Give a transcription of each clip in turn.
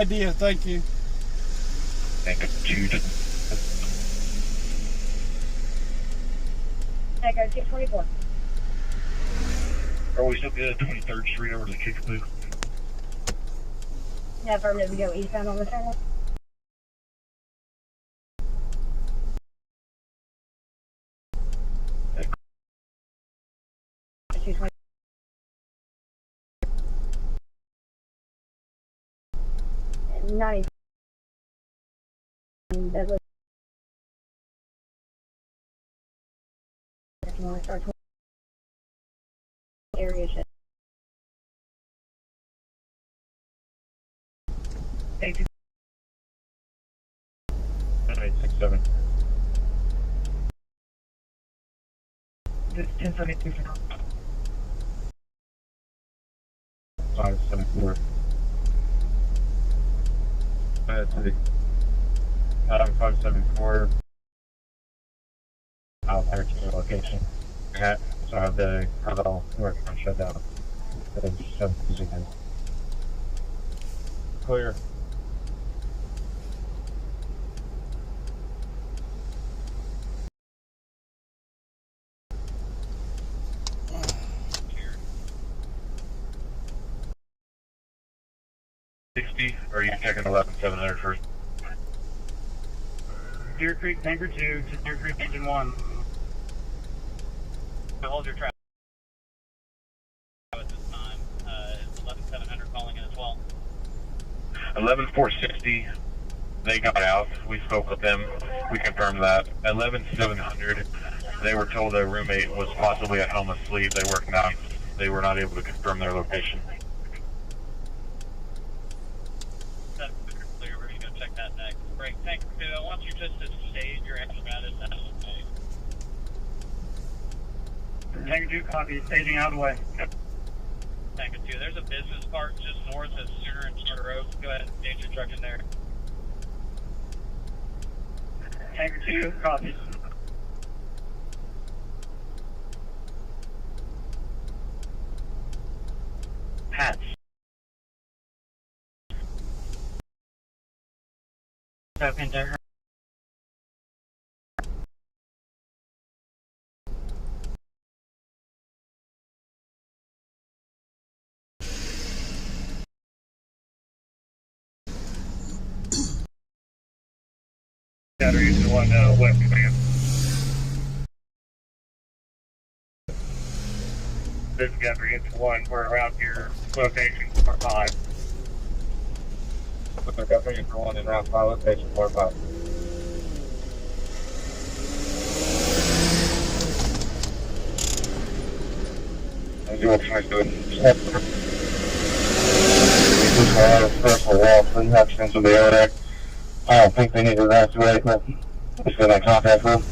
Idea, thank you. Thank you. Echo 224. Are we still good? 23rd Street over to the Kickapoo. Yeah, affirmative, go eastbound on the channel. And 90. Douglas. If you want to start area shit. Thank you. 9867. This is 1072 for now. 574. That's the 574. Wildfire to your location. Okay. So have the all work on shutdown. Again. Clear. Or are you checking 11700 first? Deer Creek, Tanker 2 to Deer Creek, Engine 1. Hold your traffic at this time. Is 11700 calling in as well? 11460, they got out. We spoke with them. We confirmed that. 11700, they were told their roommate was possibly at home asleep. They worked nights. They were not able to confirm their location. That's clear. We're going to go check that next. Break Tanker 2. I want you just to stage your apparatus. That's okay. Tanker 2, copy. Staging out of the way. Tanker 2. There's a business park just north of Center and Charter Road. Go ahead and stage your truck in there. Tanker 2, copy. Hats. Second, Tanker. Batteries the one west command. This is Guthrie, it's 1. We're around your location 4-5. Guthrie, it's 1 in round 5, location 4-5. As you option is doing this one is personal wall, so you have to send somebody over there. I don't think they need to evacuate, but just go in contact with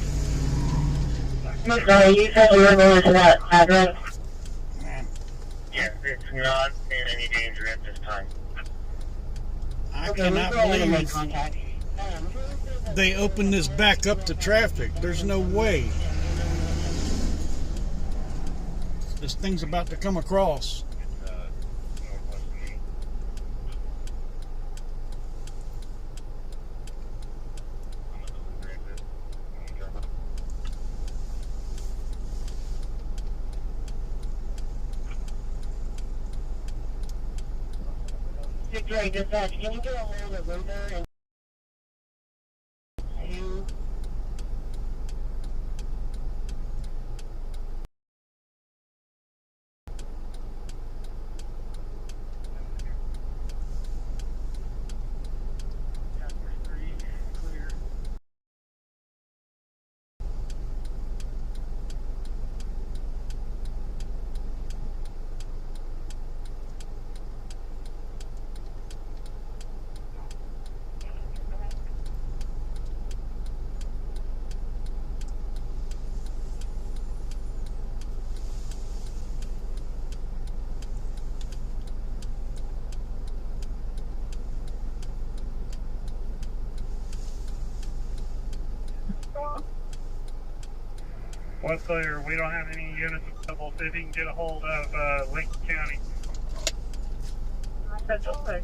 them. Sorry, you said you were going to that address? Yeah, it's not in any danger at this time. I Okay, cannot we're going to make believe contact. they opened this back up to traffic. There's no way. This thing's about to come across. Great, dispatch. Can you get a hold of Logan and you? What's clear? We don't have any units available. See if you can get a hold of Lincoln County. That's okay.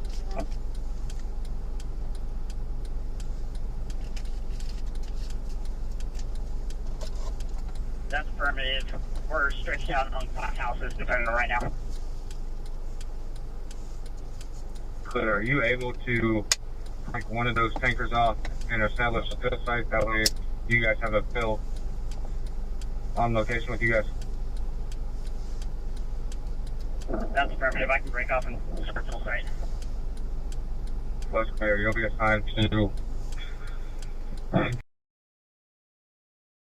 affirmative. We're stretched out on 5 houses, depending on right now. Clear. Are you able to break one of those tankers off and establish a fill site? That way you guys have a fill on location with you guys. That's affirmative. I can break off and start full site. Plus clear. You'll be assigned to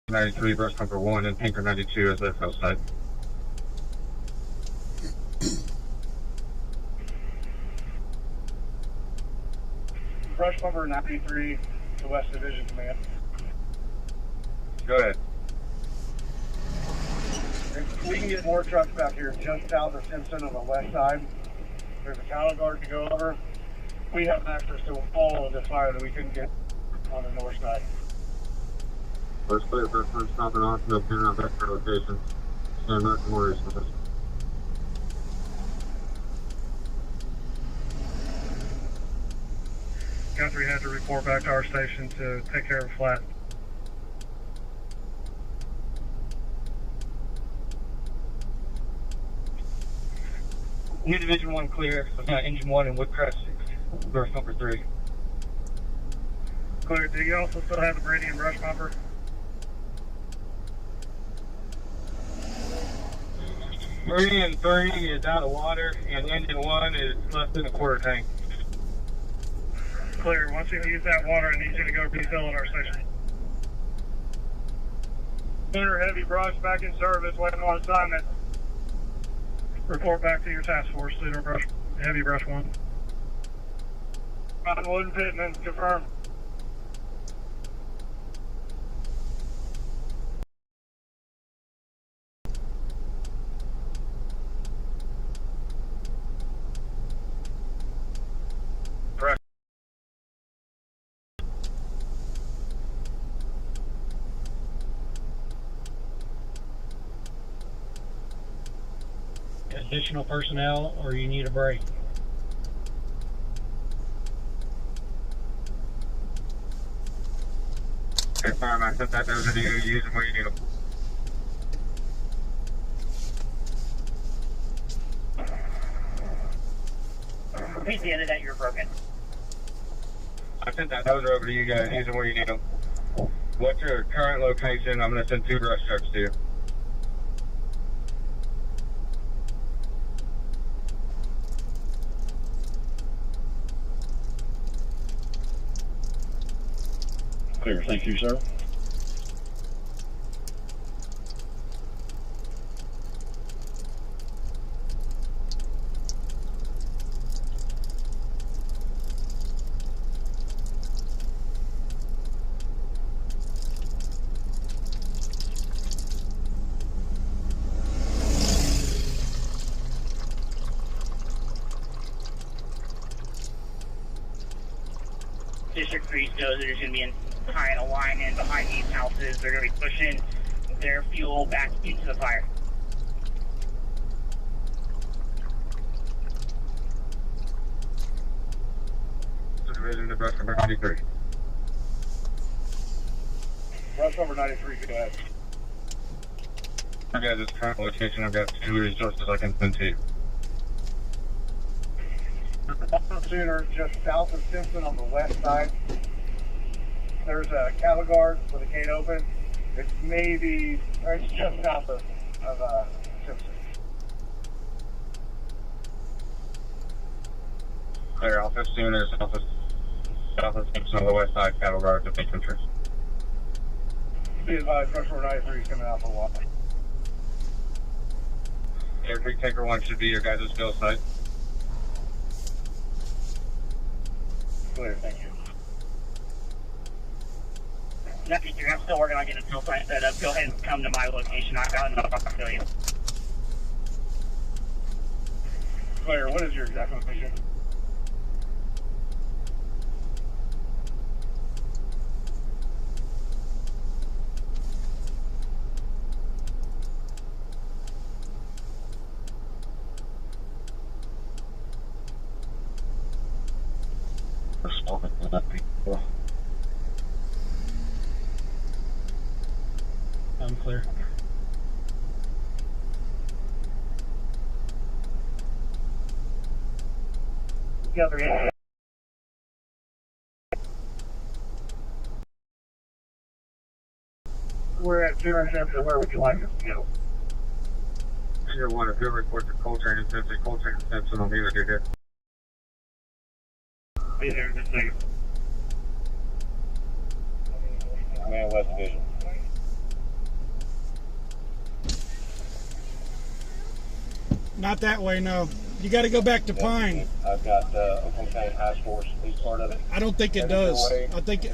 93 brush number 1 and tanker 92 as their fill site. Brush Bumper 93 to West Division Command. Go ahead. If we can get more trucks back here just south of Simpson on the west side, there's a cattle guard to go over. We have access to all of this fire that we couldn't get on the north side. Let's clear. First one stopping off. No pin out back for location. Stand back for more resources. Guthrie had to report back to our station to take care of flat. New Division 1 clear. Engine 1 and Woodcrest, brush number 3. Clear. Do you also still have the Brady and Brush Bumper? Brady and 3 is out of water, and engine 1 is less than a quarter tank. Clear. Once you use that water, I need you to go refill at our station. Center Heavy Brush back in service, waiting on assignment. Report back to your task force, Center Brush, Heavy Brush 1. Wood and Pittman, confirm. Additional personnel, or you need a break? Okay, fine. I sent that over to you. Use them where you need them. Repeat the end of that, you're broken. I sent that dozer over to you guys. Use them where you need them. What's your current location? I'm going to send 2 brush trucks to you. Clear. Thank you, sir. District 3's dozers going to be in tying a line in behind these houses. They're going to be pushing their fuel back into the fire. Division to brush number 93. Brush Bumper 93, go ahead. I got this current location. I've got 2 resources I can send to you. Sooner, just south of Simpson on the west side. There's a cattle guard with a gate open. It's maybe, or it's just south of Simpson. Clear. Office Sooner, south of Simpson on the west side. Cattle guard to infantry. Be advised, Brush Bumper 93 is coming out for a while. Air Creek Tanker 1 should be your guys' fill site. Clear, thank you. Nephew 3, I'm still working on getting a fuel site set up. Go ahead and come to my location. I've got enough, I'll tell you. Clear, what is your exact location? I'm clear. Guthrie. We're at 0 Center. Where would you like us to go? 01, if you report to Coltrane and Simpson, Coltrane and Simpson on either here. Be there in just a second. Command West Division. Not that way, no. You got to go back to Pine. I've got Oakland County Task Force. He's part of it. I don't think it does. I think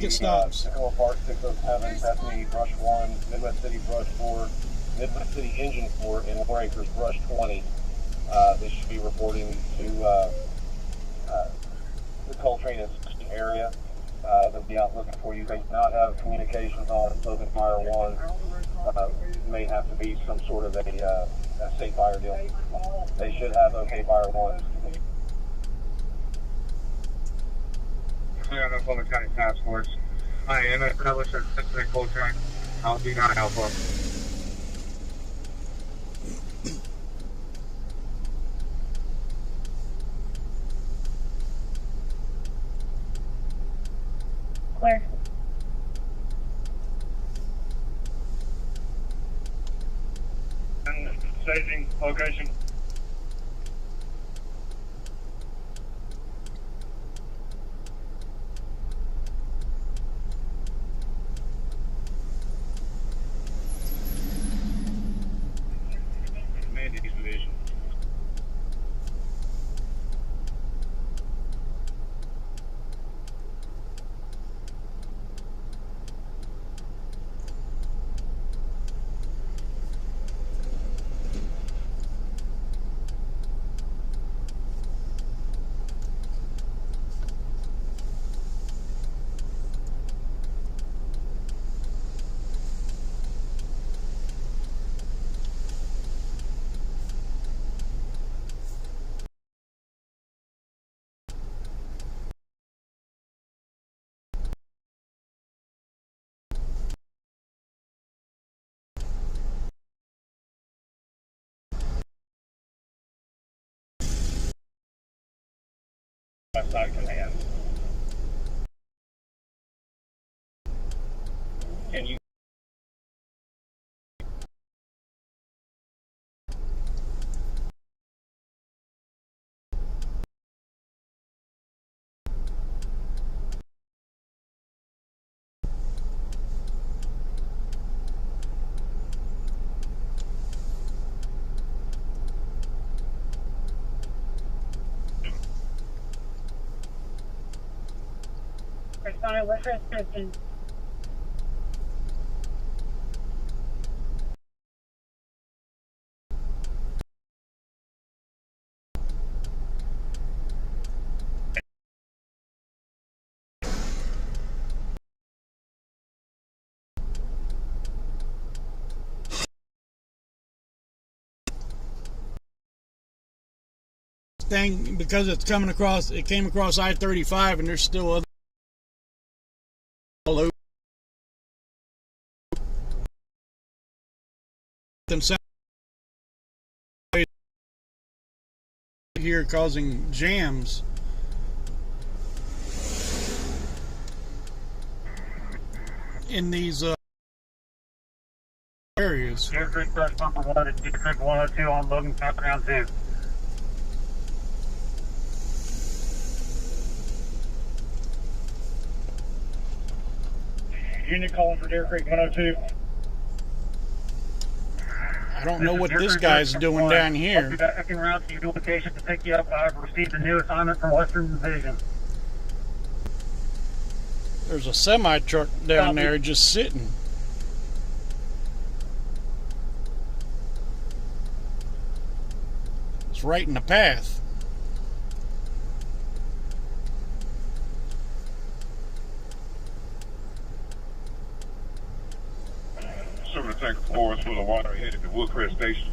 it stops. Sycamore Park 607, Bethany Brush 1, Midwest City Brush 4, Midwest City Engine 4, and War Acres Brush 20. They should be reporting to the Coltrane and Simpson area. They'll be out looking for you. They do not have communications on Logan Fire 1. May have to be some sort of a safe fire deal. They should have OK Fire 1. Clear on Oklahoma County Task Force. I am established at Simpson and Coltrane. I'll be 9 Alpha. Clear. And staging location. Command East Division. West Side Command. Can you Responded with restriction. Thing because it's coming across. It came across I-35, and there's still other all over. Here causing jams. In these areas. District Brush number 1 and District 102 on Logan Campground 2. Unit calling for Deer Creek 102. I don't know what this guy's doing down here. I'll be back en route to your location to pick you up. I've received a new assignment from Western Division. There's a semi truck down there just sitting. It's right in the path. Serving a tank of Forrest full of water headed to Woodcrest Station.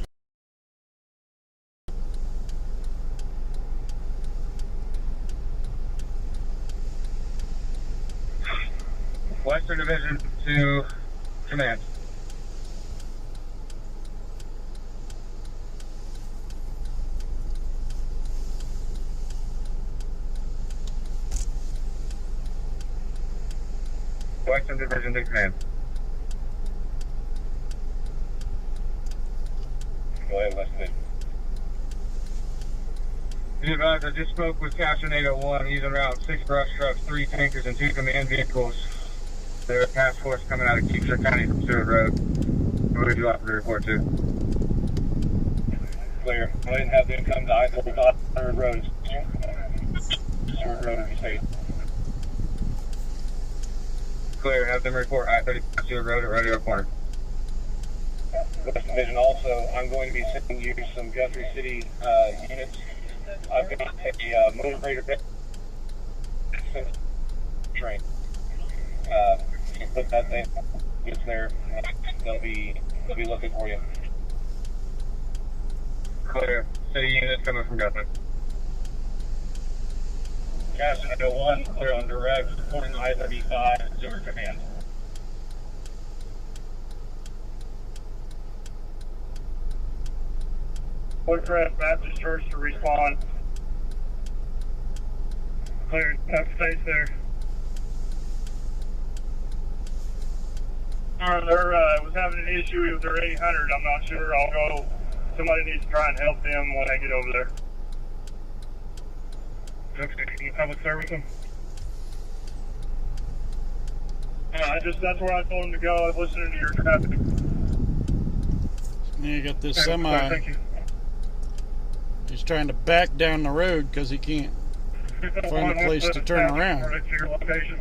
Western Division to command. Western Division to command. Go ahead, West Division. Be advised, I just spoke with Captain 801. He's en route. 6 brush trucks, 3 tankers, and 2 command vehicles. They're a task force coming out of Keeper County from Stewart Road. Where would you like to report to? Clear. Go ahead and have them come to I-35 Road. Stewart Road, if you say. Clear. Have them report I-35 Stewart Road at Radio Corner. West Division also, I'm going to be sending you some Guthrie City units. I've got a motivator train. You put that thing, it's there. They'll be looking for you. Clear. City units coming from Guthrie. Captain 801, clear on direct, supporting I-35, Zimmer Command. Woodcraft Baptist Church to respond. Clear. Stays there. There was having an issue with their 800. I'm not sure. I'll go. Somebody needs to try and help them when I get over there. Okay, can you public service them? That's where I told him to go. I was listening to your traffic. You got this Okay, semi. thank you. He's trying to back down the road because he can't find a place to turn around. Right to your location.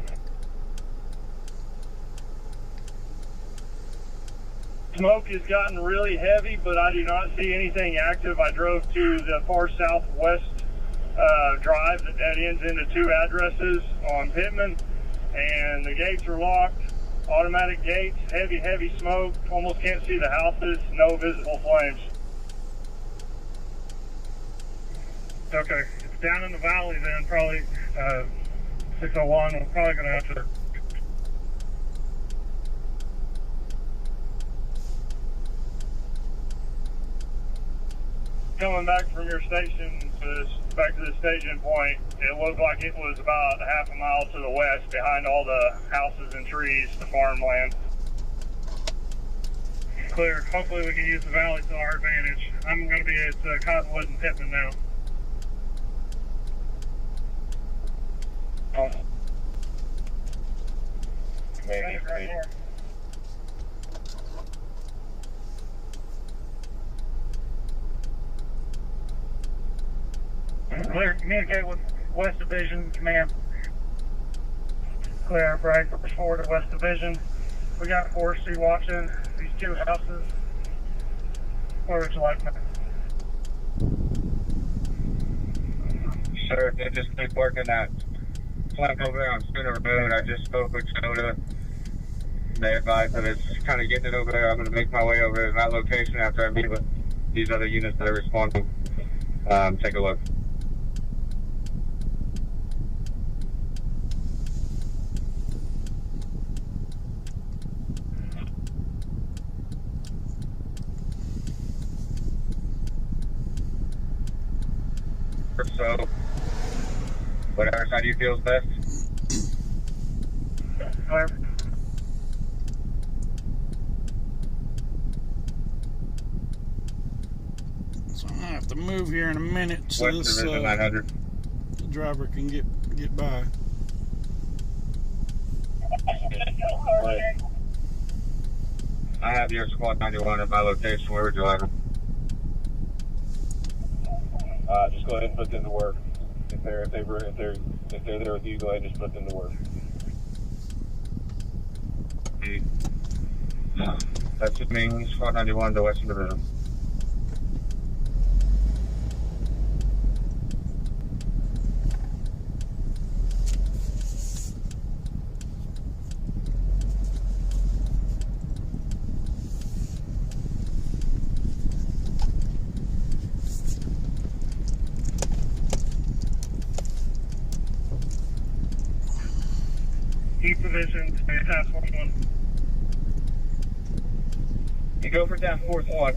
Smoke has gotten really heavy, but I do not see anything active. I drove to the far southwest drive that ends into 2 addresses on Pittman, and the gates are locked. Automatic gates, heavy smoke. Almost can't see the houses. No visible flames. Okay, it's down in the valley then, probably 601. We're probably going to have to. Coming back from your station back to the staging point, it looked like it was about a half a mile to the west behind all the houses and trees, the farmland. Clear. Hopefully we can use the valley to our advantage. I'm going to be at Cottonwood and Pittman now. Clear, communicate with West Division Command. Clear, right, push forward to West Division. We got Forrest watching these 2 houses. Where would you like me? Sir, they just keep working that flank over there on Spooner Road. I just spoke with Soda. They advised that it's kind of getting it over there. I'm going to make my way over to that location after I meet with these other units that are responding. Take a look. So, whatever side you feel is best. Clear. So I'm gonna have to move here in a minute so West this Division 900. the driver can get by. I have your squad 91 at my location. Where would you like them? Just go ahead and put them to work. If they're there with you, go ahead and just put them to work. That's just me, squad 91 to Western Division. Keep position, task force 1. You go for task force 1.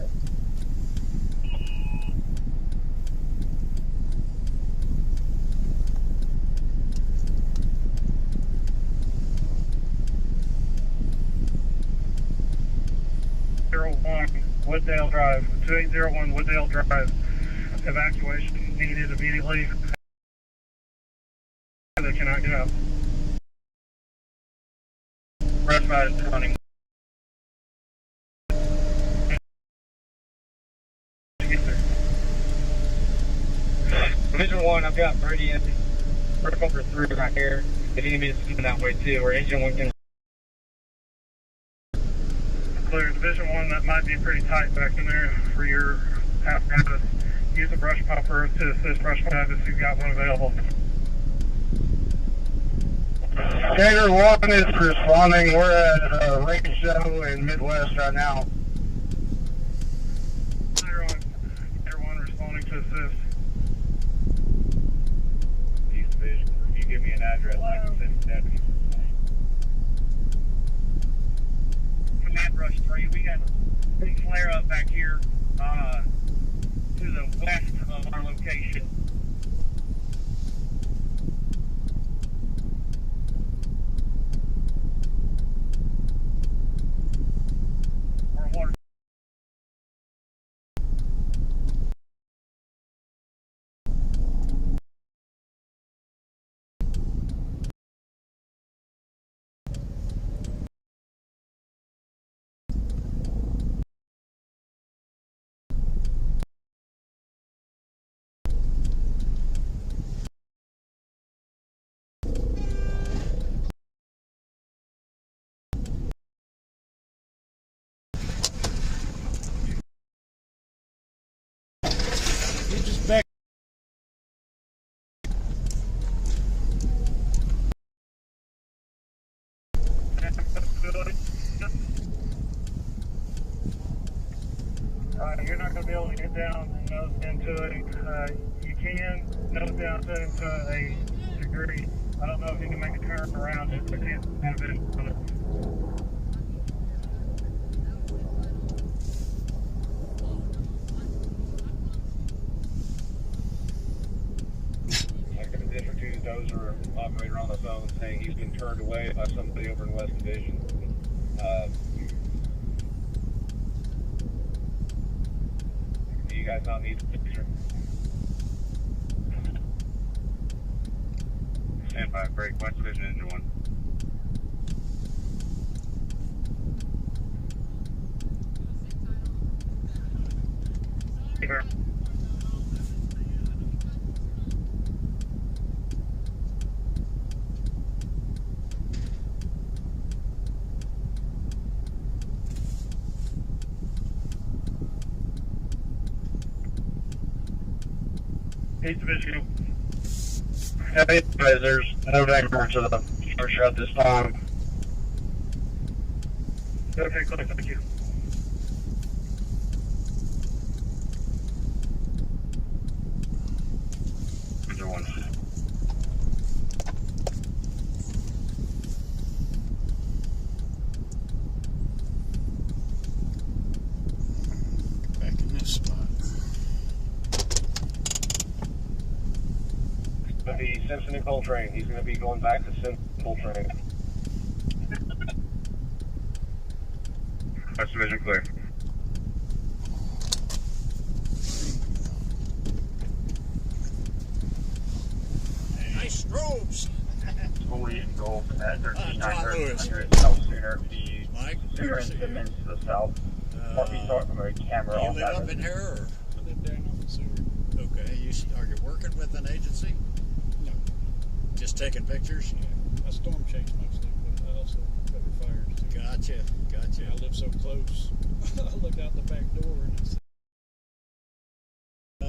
Wooddale Drive, 2801 Wooddale Drive. Evacuation needed immediately. They cannot get out. Brush fire is running. Division 1, I've got Meridian, vertical for 3 right here. If you need me to spin that way too, or Engine 1 can. Clear. Division 1, that might be pretty tight back in there for your apparatus. Use a brush pumper to assist brush pump if you've got one available. Gator 1 is responding. We're at Rancho in Midwest right now. Clear on. Gator 1 responding to assist. East Division. If you give me an address, I can send deputies. Command Rush 3, we got a big flare up back here to the west of our location. Water. You just back. You're not going to be able to get down and nose into it. You can nose down to it to a degree. I don't know if you can make a turn around it, but can't have it on it. District 2's dozer operator on the phone saying he's been turned away by somebody over in West Division. Do you guys not need the picture? Stand by, break, West Division, Engine 1. Here. East Division. Hey, guys, there's no danger to the structure at this time. Okay, cool. Thank you. Engine 1. Back in this spot. The Simpson and Coltrane. He's going to be going back to Simpson and Coltrane. West Division clear. Nice strobes. Fully engulfed at 1300 South Sooner. Mike, Sooner and Simmons to the south. Marky start from a camera Do you off live that. up in here, or? I live down on the sewer. Okay, are you working with an agency? No. Just taking pictures? Yeah. I storm chase mostly, but I also cover fires too. Gotcha. I live so close. I look out the back door and it's.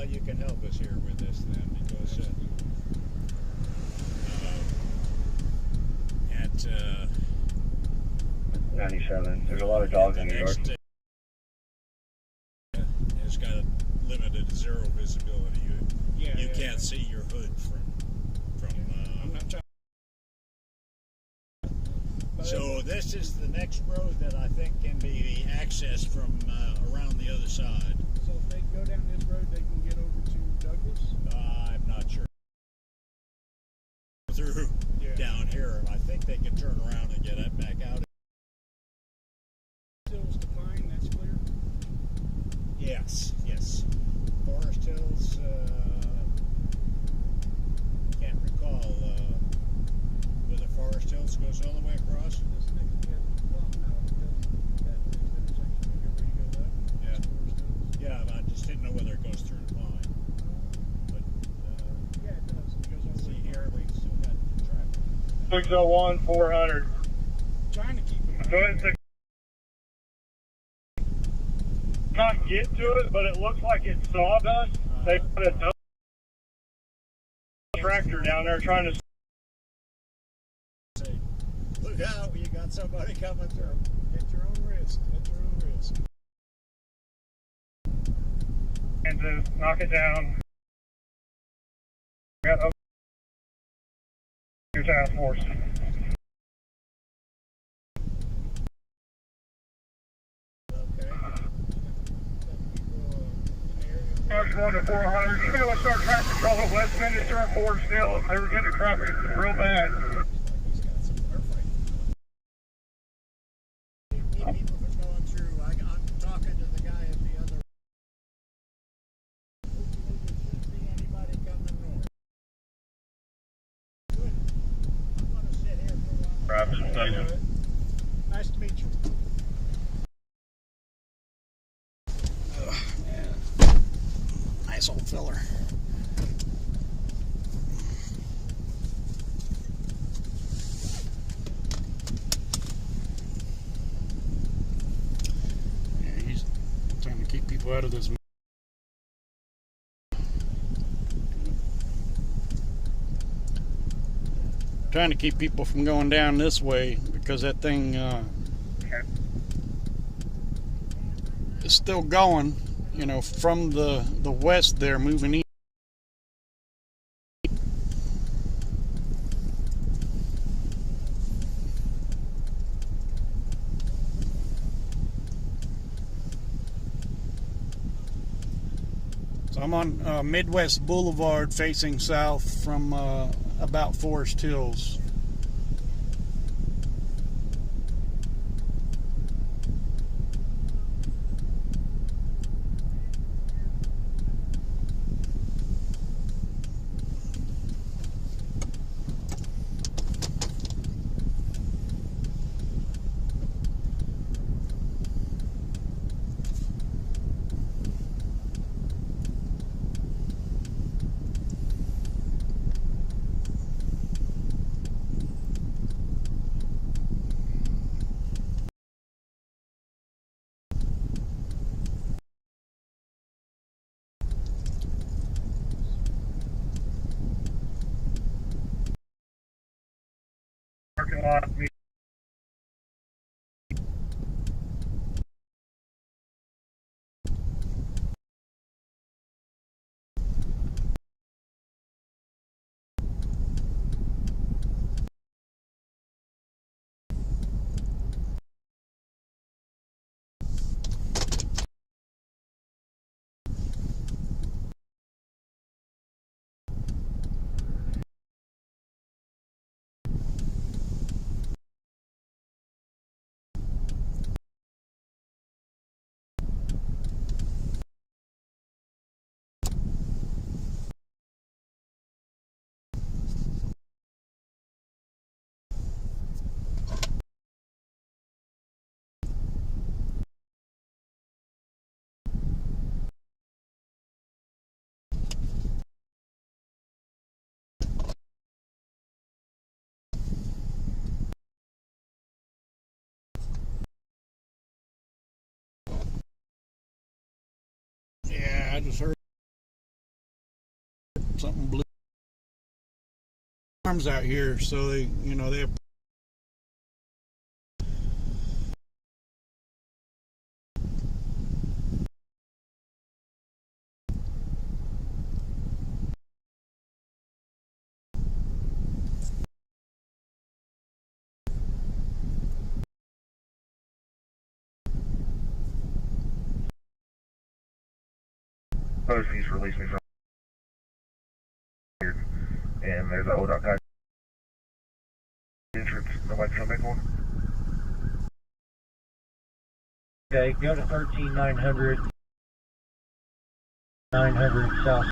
You can help us here with this then, because at 97. There's a lot of dogs in the yard. It's got a limited zero visibility. You can't see your hood from. I'm not trying. So this is the next road that I think can be accessed from around the other side. So if they go down this road, they can get over to Douglas? I'm not sure. Through down here, I think they can turn around and get back out. Stills to Pine, that's clear? 601 400. Trying to keep him. Go ahead and take. Not get to it, but it looks like it's sawdust. They put a double tractor down there trying to. Say, look out, you got somebody coming through. At your own risk. At your own risk. And to knock it down. Got your task force. March 1 to 400. You know, start traffic control at West Bend turn Forrest still. They were getting traffic real bad. People are going through. I'm talking to the guy at the other. Hopefully there shouldn't be anybody coming north. Good. I'm going to sit here for a while. Nice to meet you. Nice old filler. Yeah, he's trying to keep people out of this. Trying to keep people from going down this way because that thing is still going, you know, from the west there moving east. So I'm on Midwest Boulevard facing south from about Forest Hills. Parking lot. Yeah, I just heard something blue. Arms out here, so they, you know, they have. Post he's released me from here, and there's a ODOT guy entrance. Nobody's gonna make one. Okay, go to 13900 900 south.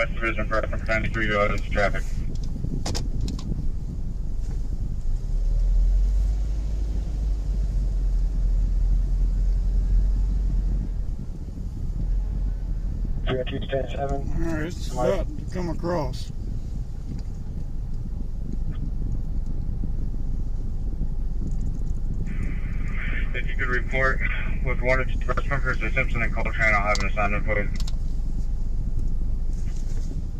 West Division for 93 to into traffic. Alright, it's about to come across. If you could report with one or two brush bumpers to Simpson and Coltrane, I'll have an assignment for you.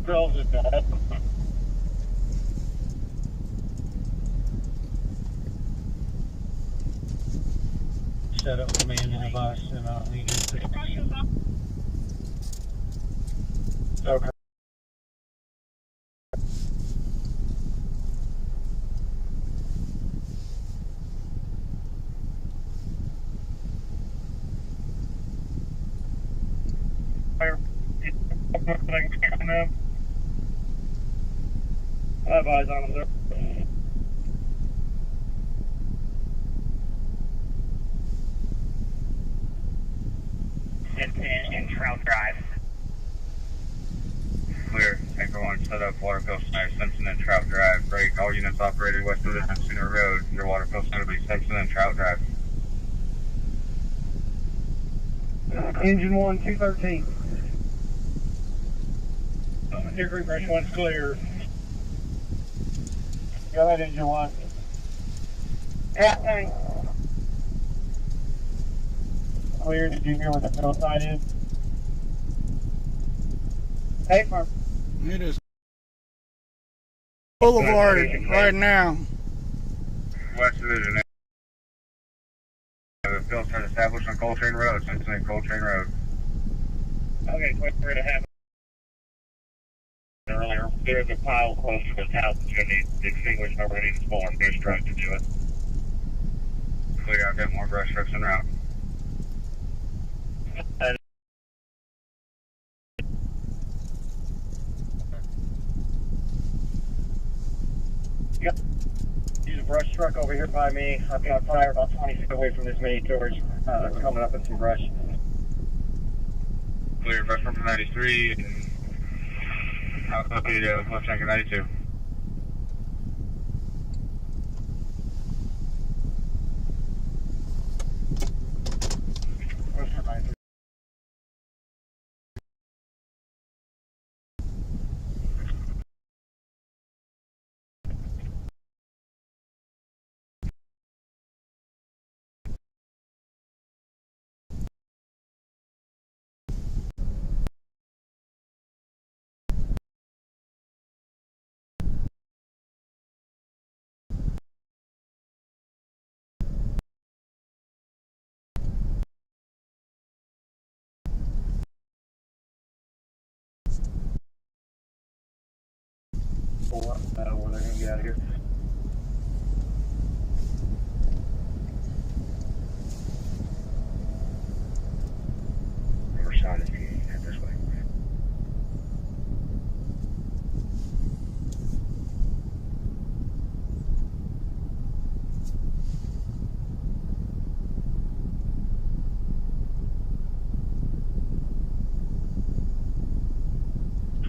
Girls is bad. Set up command and device, and I'll need you to. Okay. Fire. I have eyes on him, sir. Simpson and Trout Drive. Clear. Everyone set up water coast center, Simpson and Trout Drive. Break. All units operated west of the Center Road. Your water coast center will be Simpson and Trout Drive. Engine 1, 213. Hickory Branch 1's clear. Got that engine 1. Yeah, thanks. Clear. Did you hear what the fill sign is? Hey, Mark. It is Boulevard right now. West Division. The field start established on Coltrane Road, Simpson and Coltrane Road. Okay, we're to have Earlier, there's a pile close to this house that's going to need extinguished already this morning. There's truck to do it. Clear. I've got more brush trucks en route. Yep. Use a brush truck over here by me. I've got fire about 20 feet away from this main storage. Coming up with some brush. Clear. Brush from 93 and out up to left tank of 92. Where they're going to get out of here. Riverside is head this way.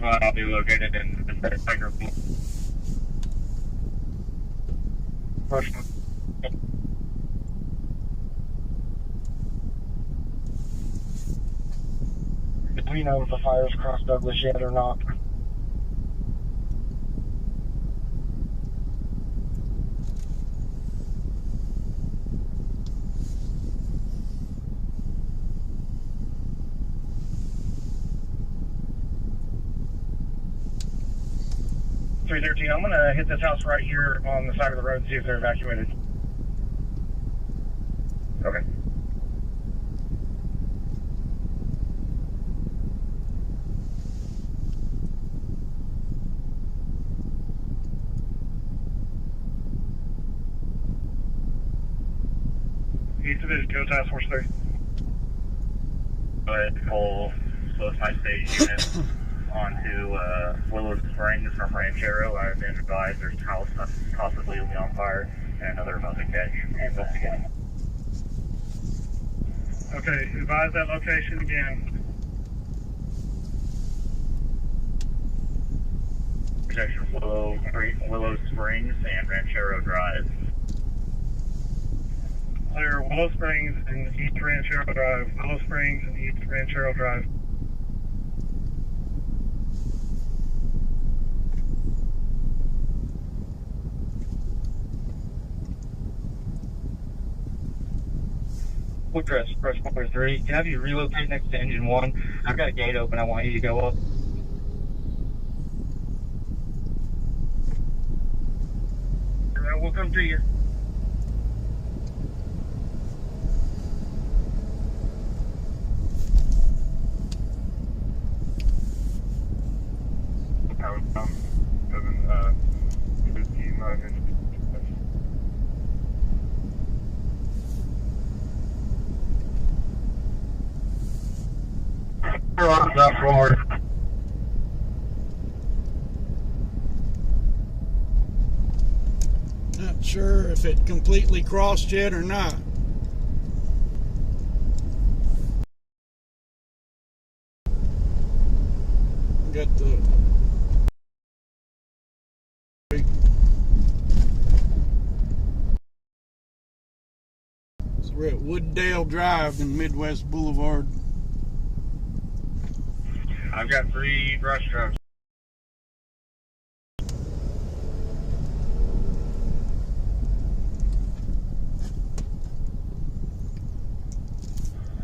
Well, I'll be located in the Tiger Pool. Brush. Do we know if the fire's crossed Douglas yet or not? I'm going to hit this house right here on the side of the road and see if they're evacuated. Okay. East Division, go Task Force 3. Go ahead and pull both my state units onto Willow Springs from Rancho. I've been advised there's a house possibly will be on fire and another about to catch. Investigating. Okay, advise that location again. intersection of Willow Springs and Rancho Drive. Clear Willow Springs and East Rancho Drive. Willow Springs and East Rancho Drive. Quick dress, Fresh Water 3. Can I have you relocate next to engine 1? I've got a gate open. I want you to go up. We'll come to you. Not sure if it completely crossed yet or not. Got the so we're at Wooddale Drive in Midwest Boulevard. I've got 3 brush trucks.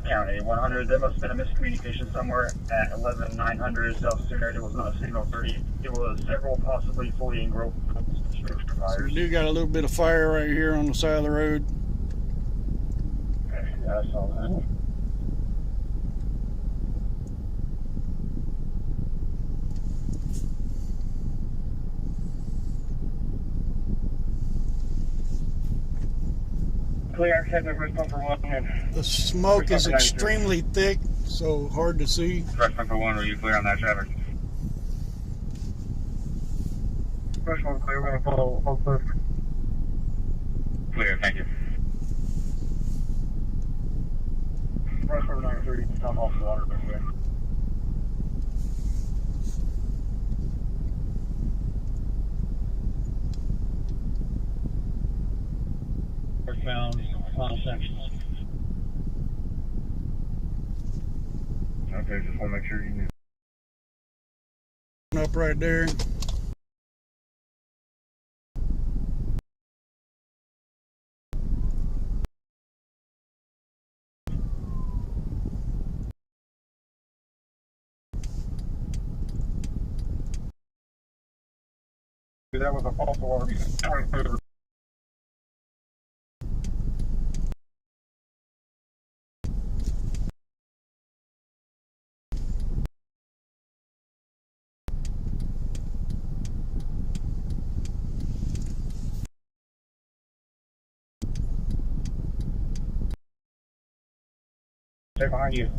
County 100, there must have been a miscommunication somewhere at 11900 South Center. It was not a signal 30. It was several possibly fully engrossed construction So fires. we do got a little bit of fire right here on the side of the road. Yeah, I saw that. Clear, head to Fresh Pumper 1 and The smoke is extremely thick, so hard to see. Fresh Pumper 1, are you clear on that traffic? Fresh Pumper clear. We're going to follow all clear. Clear, thank you. Fresh Pumper 93, top off the water. Found final sections. Okay, just want to make sure you need. Up right there. That was a false alarm. Stay behind you.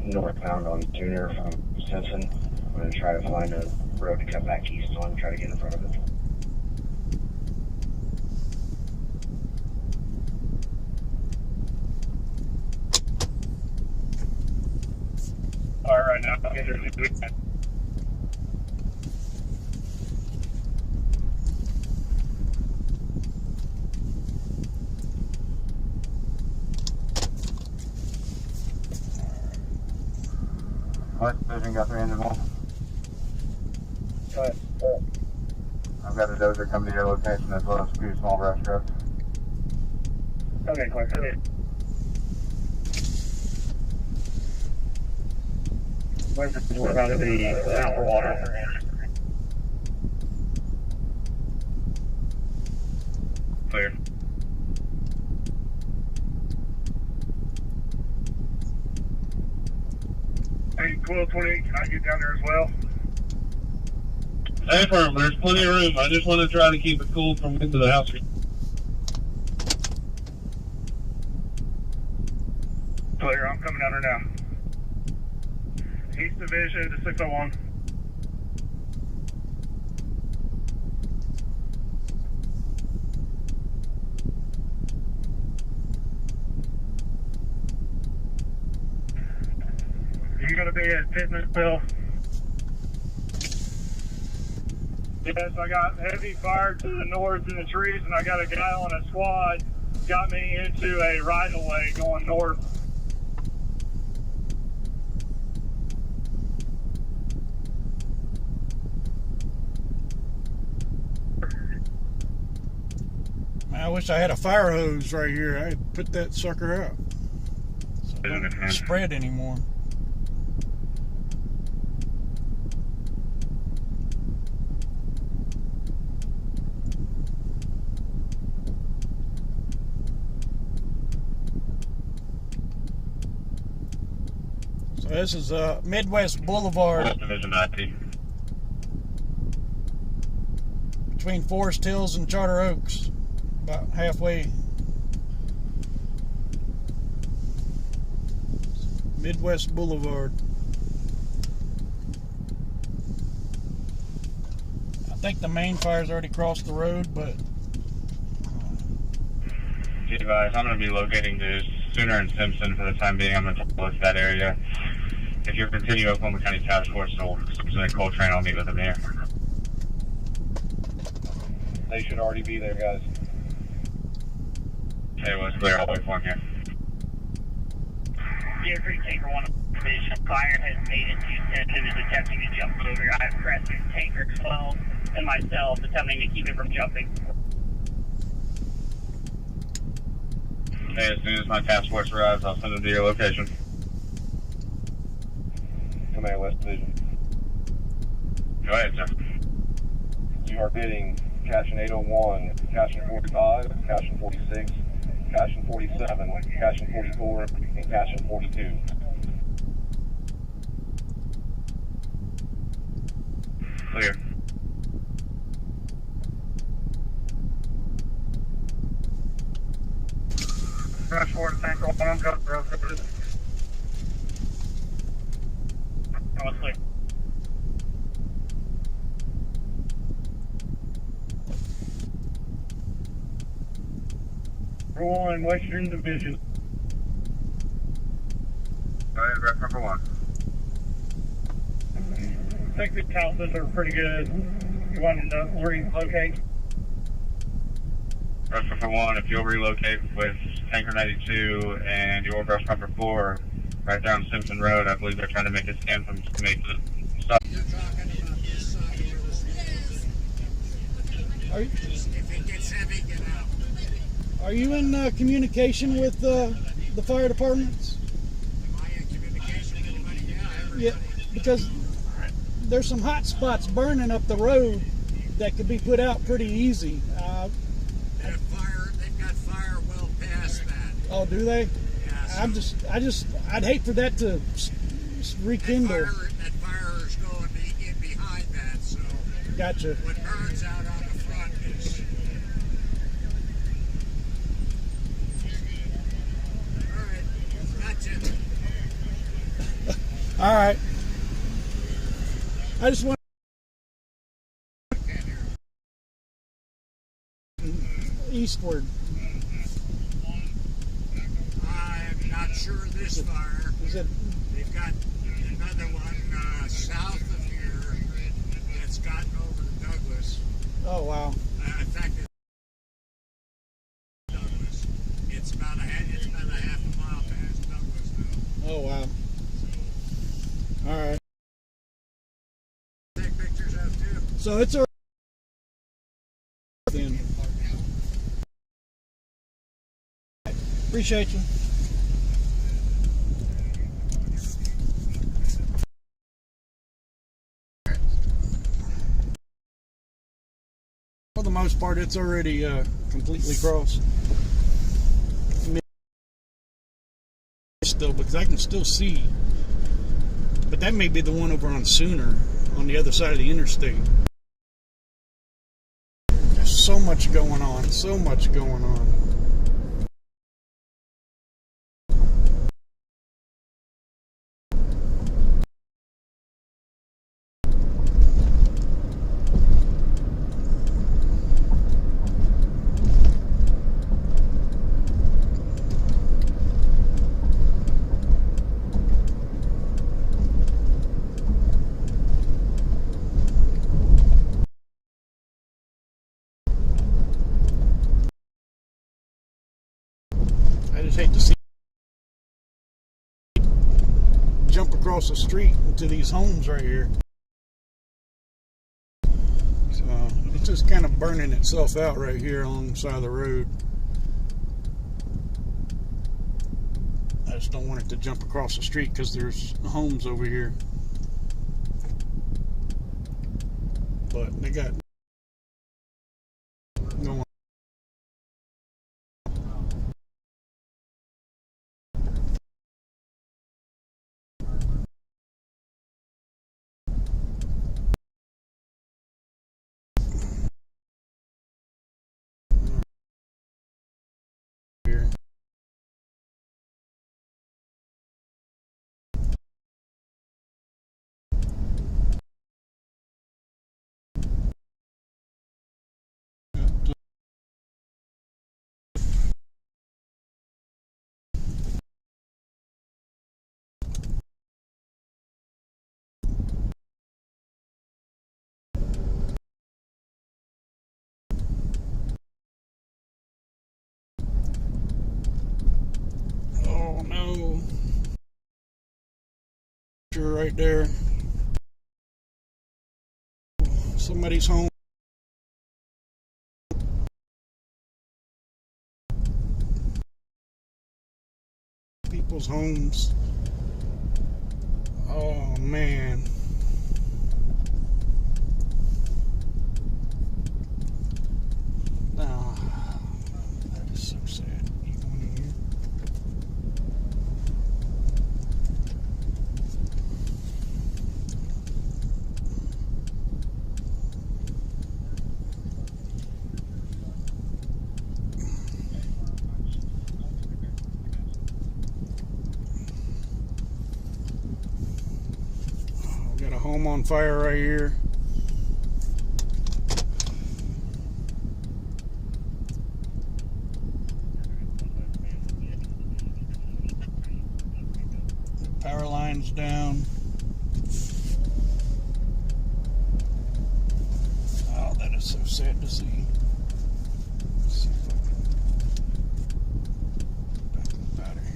Northbound on Junior from Simpson. I'm going to try to find a road to cut back east on and try to get in front of it. All right, now I'll get there. West Division, Guthrie, engine 1. Go ahead. I've got a dozer coming to your location as well as a few small brush trucks. Okay, clear. Okay. Where's the door out of the out for water? Clear. Hey, Coil 28, can I get down there as well? Hey, firm, there's plenty of room. I just want to try to keep it cool from into the house. Clear, I'm coming down there now. East Division to 601. You gonna be at Pittmansville? Yes, I got heavy fire to the north in the trees, and I got a guy on a squad got me into a right-of-way going north. Man, I wish I had a fire hose right here. I'd put that sucker out. So it don't spread anymore. So this is Midwest Boulevard between Forest Hills and Charter Oaks, about halfway. Midwest Boulevard. I think the main fire's already crossed the road, but Advise, I'm going to be locating the Sooner and Simpson for the time being. I'm going to close that area. If you continue Oklahoma County Task Force, so Simpson and Coltrane, I'll meet with them here. They should already be there, guys. Okay, well, it's clear. I'll wait for them here. Deer Creek Tanker 1 Division. Fire has made it to Tent and is attempting to jump over. I have Crescent, Tanker 12, and myself attempting to keep it from jumping. Okay, as soon as my task force arrives, I'll send them to your location. Command West Division. Go ahead, sir. You are bidding Cashin 801, Cashin 45, Cashin 46, Cashin 47, Cashin 44, and Cashin 42. Clear. Rush forward, Tanker 1, Guthrie. Oh, it's clear. One Western Division. Go ahead, rep number 1. I think the houses are pretty good. You want to relocate? Brush number 1, if you'll relocate with Tanker 92 and your brush number 4 right down Simpson Road, I believe they're trying to make a stand from make the stop. You're talking about this side here. are you, If it gets heavy, get out. are you in communication with the fire departments? Am I in communication with anybody? Yeah, everybody. Yeah, because there's some hot spots burning up the road that could be put out pretty easy. They've got fire well past that. Oh, do they? Yeah, so I'd hate for that to rekindle. that fire is going in behind that, so Gotcha. what burns out on the front is... Alright, gotcha. All right. I just want eastward. I'm not sure this fire. Is it? They've got another one south of here that's gotten over to Douglas. Oh wow. In fact, Douglas. It's about a half a mile past Douglas now. Oh wow. All right. Take pictures of too. So it's a then. Appreciate you. For the most part, it's already completely crossed. Still, because I can still see. But that may be the one over on Sooner, on the other side of the interstate. There's so much going on, so much going on. I just hate to see jump across the street into these homes right here. So it's just kind of burning itself out right here along the side of the road. I just don't want it to jump across the street because there's homes over here. But they got going. Here. Oh no. Right there. Somebody's home. People's homes. Oh man. Oh, that is so sad. You going in here? Got a home on fire right here. Power lines down. Oh, that is so sad to see. Let's see if I can back up out of here.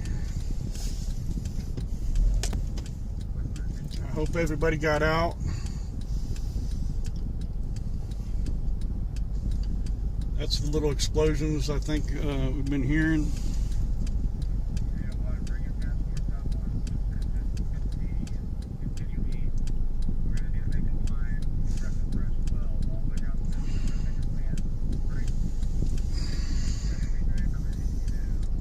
I hope everybody got out. That's the little explosions I think we've been hearing.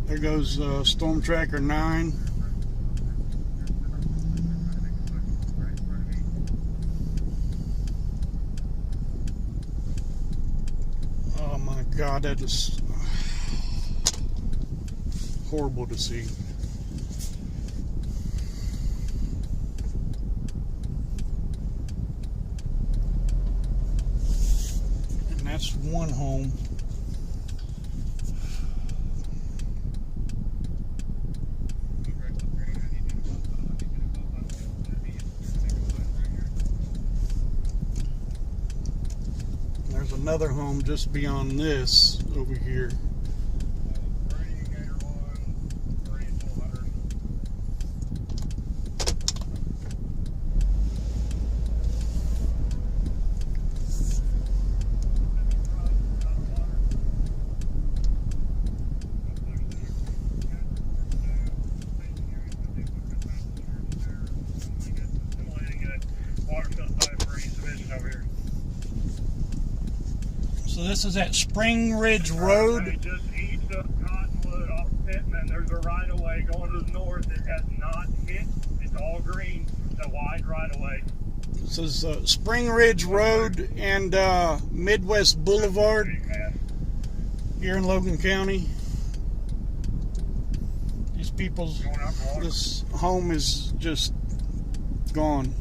There goes Storm Tracker 9. Oh my God, that is horrible to see. And that's one home. There's another home just beyond this over here. So this is at Springridge Road. Just east of Cottonwood off Pittman. There's a right of way going to the north. It has not hit. It's all green. It's a wide right of way. This is Springridge Road and Midwest Boulevard here in Logan County. These people's, this home is just gone.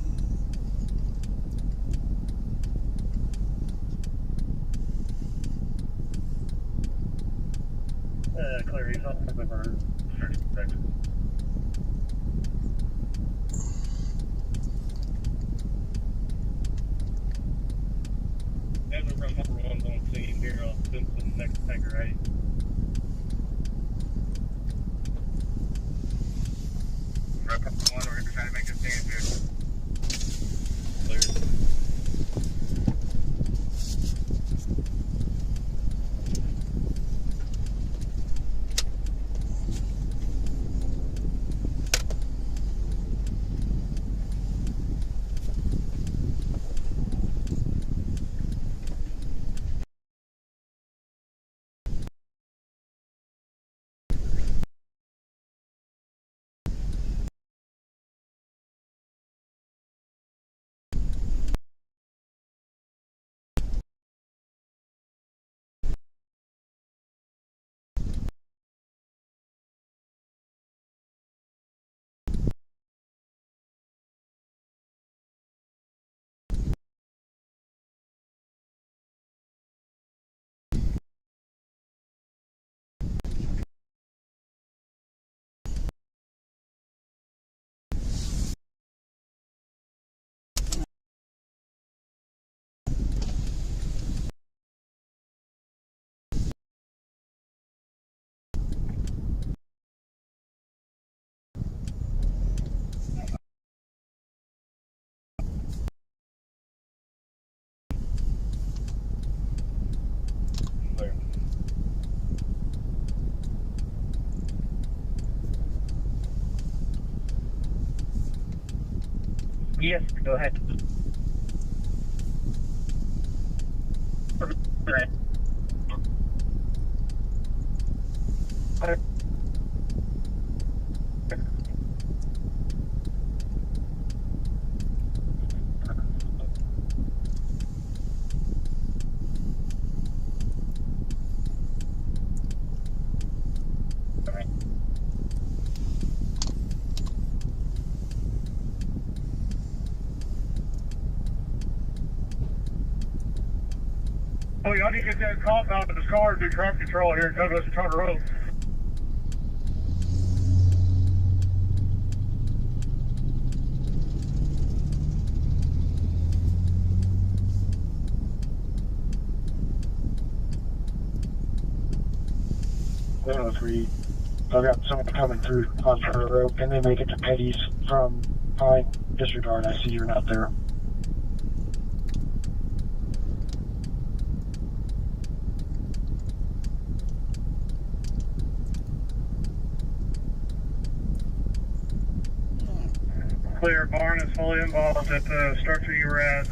Clear east on the river. There's a room number one's on scene here on Simpson, next tanker 8. Yes, go ahead. Oh, y'all need to get that cop out of his car and do traffic control here in Douglas and Charter Road. I've got someone coming through on Charter Road. Can they make it to Petty's from Pine? Disregard, I see you're not there. Clear. Barn is fully involved at the structure you were at.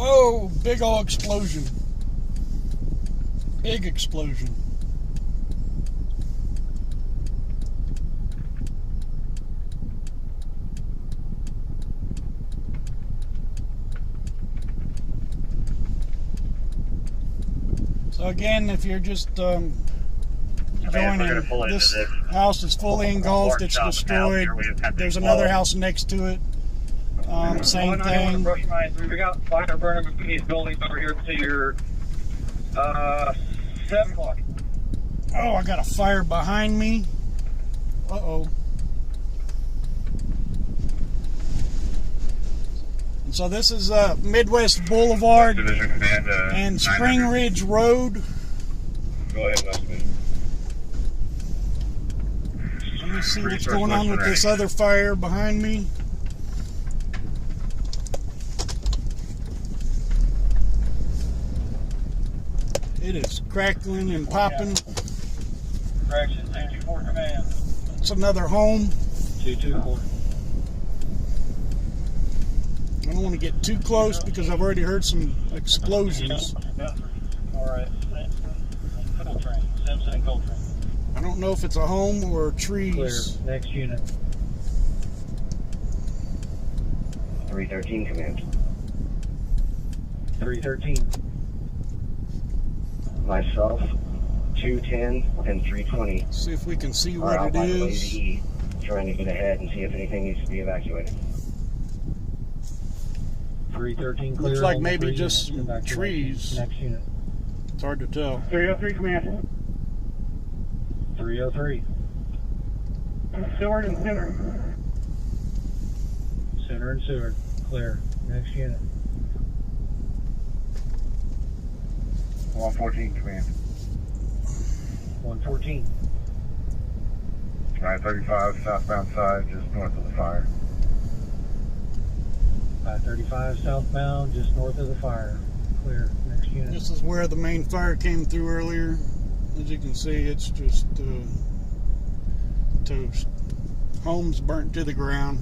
Whoa, big ol' explosion. Big explosion. So again, if you're just joining, this house is fully engulfed, it's destroyed. There's another house next to it. Same thing. We got fire burning between these buildings over here to your 7 o'clock. Oh, I got a fire behind me. Uh-oh. So this is Midwest Boulevard Division Command, and Springridge Road. Go ahead, Westman. Let me see what's going on with this other fire behind me. It is crackling and popping. Correction, 224 command. It's another home. 224. I don't want to get too close because I've already heard some explosions. Alright. Coltrane. Simpson and Coltrane. I don't know if it's a home or trees. Clear. Next unit. 313 command. 313. Myself, 210 and 320. See if we can see are what out it by is. Blvd, trying to get ahead and see if anything needs to be evacuated. 313 clear. Looks like on maybe 3 just some units. trees. Next unit. It's hard to tell. 303 command. 303. Seward and Center. Center and Seward. Clear. Next unit. 114 command. 114. 935 southbound side, just north of the fire. 535 southbound, just north of the fire. Clear. Next unit. This is where the main fire came through earlier. As you can see, it's just toast. Homes burnt to the ground.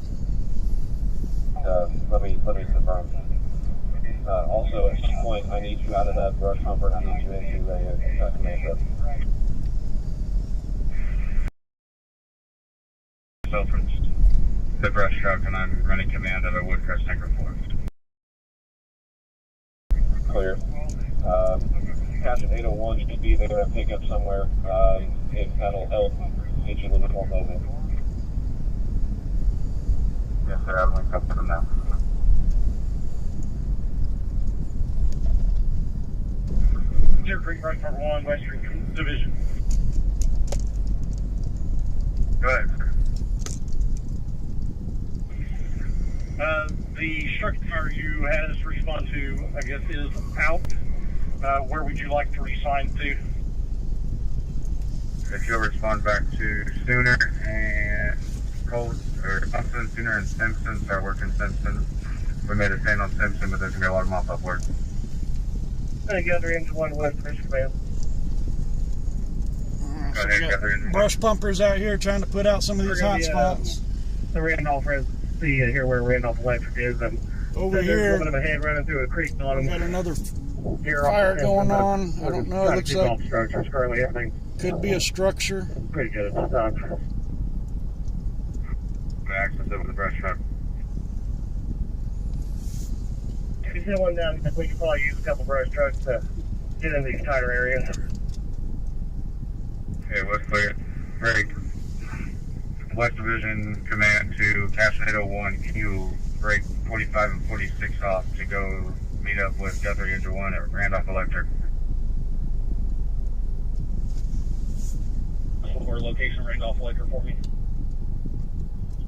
Let me confirm. Also, at some point, I need you out of that brush humper and I need you into a command room. Selfridge, the brush truck, and I'm running command of a Woodcrest tanker forest. Clear. Captain 801 should be there and pick up somewhere. If that'll help get you a little bit more mobile. Yes, sir, I'll link up to them now. Deer Creek, Rush Number 1, Western Division. Go ahead, sir. The structure you had us respond to, I guess, is out. Where would you like to resign to? If you'll respond back to Sooner and Colt, or Thompson, Sooner and Simpson, start working Simpson. We made a stand on Simpson, but there's going to be a lot of mop-up work. Guthrie Engine 1 West Fish Command. So we got brush pumpers out here trying to put out some of these hot spots. The Randolph, see here where Randolph Electric is. Over there's here, a little bit of a head running through a creek on them. Got another fire going on. I don't know. It looks like structures currently. Everything could be a structure. Pretty good at this time. Access it with the brush truck. If you send one down, we could probably use a couple brush trucks to get in these tighter areas. Okay, what's clear? Break. West Division Command to Caption 801. Can you break 45 and 46 off to go meet up with Guthrie Engine 1 at Randolph Electric? Or location Randolph Electric for me.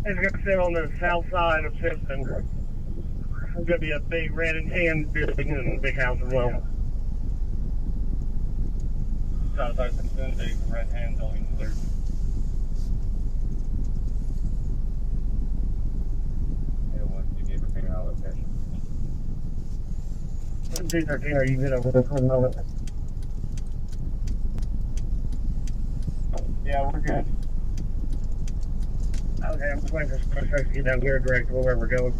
It's going to sit on the south side of Simpson. There's going to be a big red and tan building and a big house as well. South side of Simpson, big red and tan building there. T13, are you good over there for the moment? Yeah, we're good. Okay, I'm just waiting for some trucks to get down here direct to where we're going.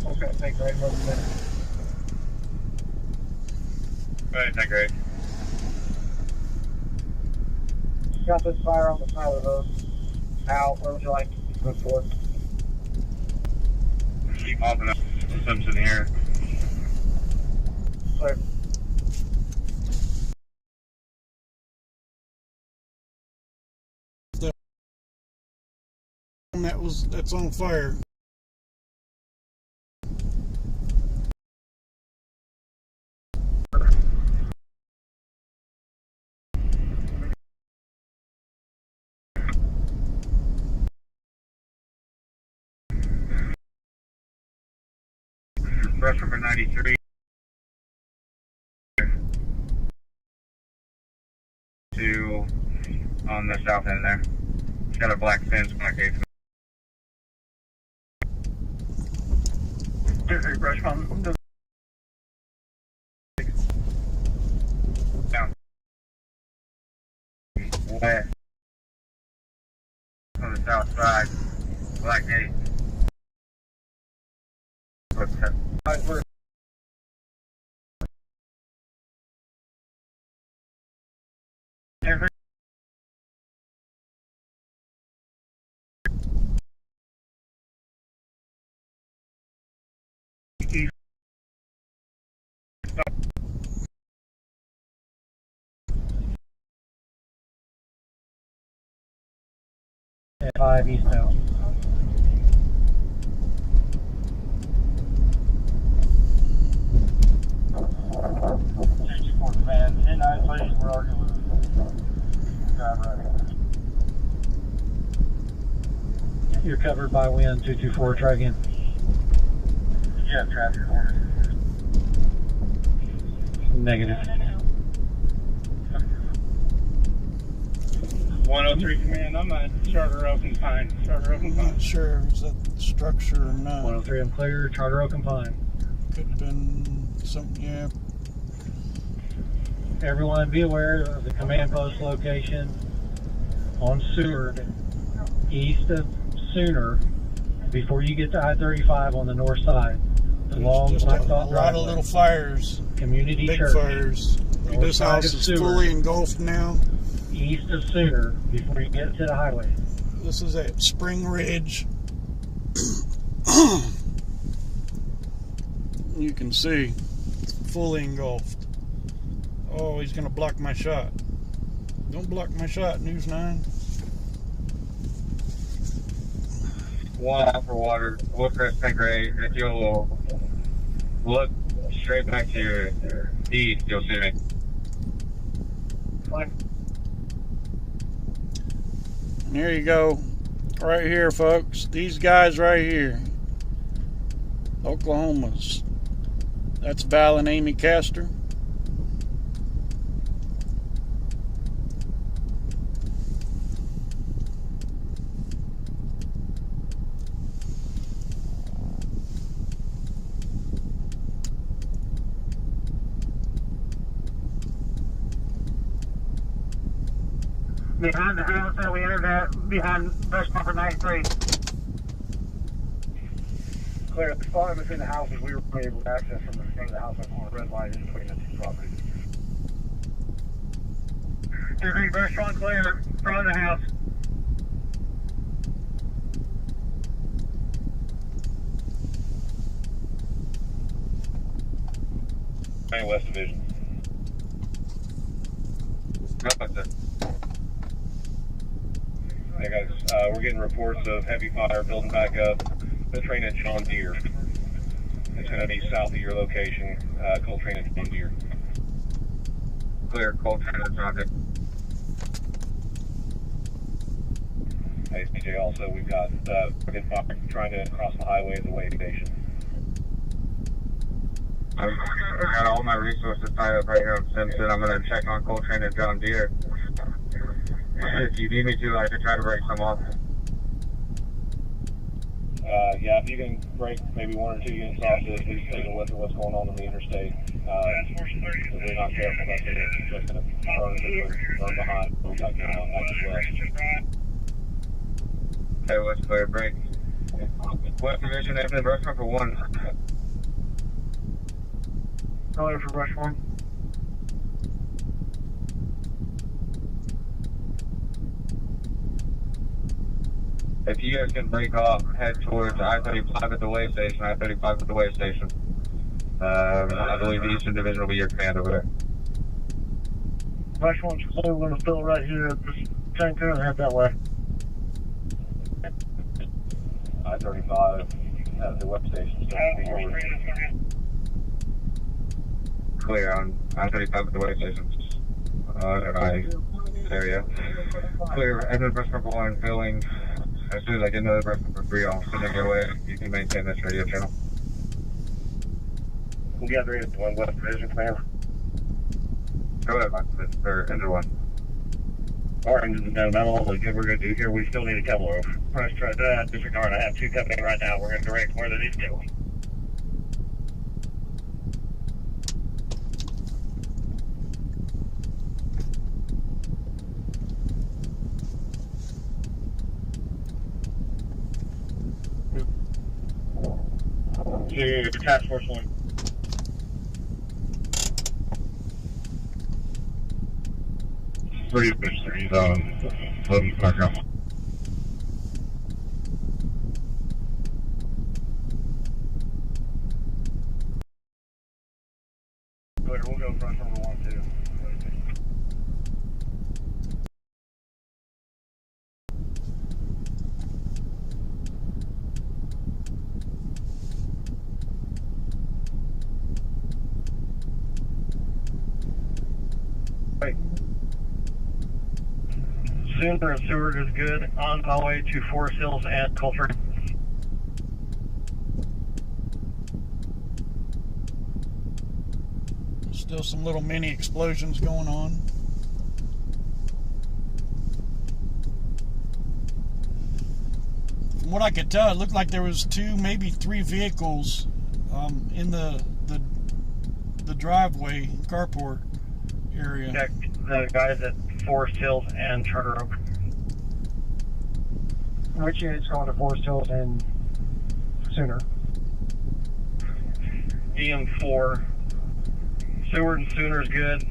Okay, thanks, right, welcome back. Right, thank you. Got this fire on the side of the road. Out, where would you like to move forward? Keep mopping up Simpson here. Clear. That's on fire. Brush number 93 to on the south end there. It's got a black fence, black gate. Brush pump. Down. West. On the south side. Black gate. What's that? At 5 eastbound. Command, 10-9, please, we're arguing with driver. You're covered by wind 224, try again. Yeah, traffic order. Negative. 103 command, I'm at Charter Oak and Pine. Charter Oak and I'm Pine. not sure is that the structure or not. 103, I'm clear. Charter Oak and Pine. Could have been something, yeah. Everyone be aware of the command post location on Seward, east of Sooner, before you get to I-35 on the north side. Long Just a blacktop lot driveway. of little fires, Community big church. fires. North This side house of is Seward. fully engulfed now. East of Sooner, before you get to the highway. This is at Springridge. You can see it's fully engulfed. Oh, he's gonna block my shot. Don't block my shot, News 9. One out for water. Woodcrest tank rate. If you'll look straight back to your east, you'll see me. Fine. And here you go. Right here, folks. These guys right here. Oklahoma's. That's Val and Amy Castor. Behind the house that we entered at, behind brush bumper 93. Clear, the spot within the houses, we were able to access from the front of the house on the red line in between the two properties. 2-3 restaurant clear, front of the house. Main West Division. Hey guys, we're getting reports of heavy fire building back up. Coltrane and John Deere. It's going to be south of your location, Coltrane and John Deere. Clear, Coltrane and John Deere. Hey CJ, also we've got fucking fire trying to cross the highway at the way station. I've got all my resources tied up right here on Simpson. I'm going to check on Coltrane and John Deere. If you need me to, I can try to break some off. Yeah, if you can break maybe 1 or 2 units off to at least take a look at what's going on the interstate. If we're not careful, that's just going to burn behind. We'll got active west. Okay, what's clear? Break. West Division, Evan, brush number 1. Clear for brush 1. If you guys can break off, head towards I-35 at the way station, I-35 at the way station. I believe the Eastern Division will be your command over there. Brush 1's clear, we're gonna fill right here. Just turn clear and head that way. I-35 at the web station. Clear on I-35 at the way station. Area. Clear, Edmund brush number 1 filling. As soon as I get another brush number 3, I'll send it your way. You can maintain this radio channel. We got 3 at 1 West Division, ma'am. Go ahead, or engine 1. Our engine's done about all the good we're going to do here. We still need a couple of press trucks. Disregard, I have 2 coming in right now. We're going to direct where they need to go. To Task Force 1. Three, Logan, back up. Clear, we'll go front number 1 too. Sooner and Seward is good. On my way to Forest Hills and Guthrie. Still some little mini explosions going on. From what I could tell, it looked like there was 2, maybe 3 vehicles in the driveway carport area. Check the guys at Forest Hills and Charter Oak. Which unit's going to Forest Hills and Sooner? DM4. Seward and Sooner is good.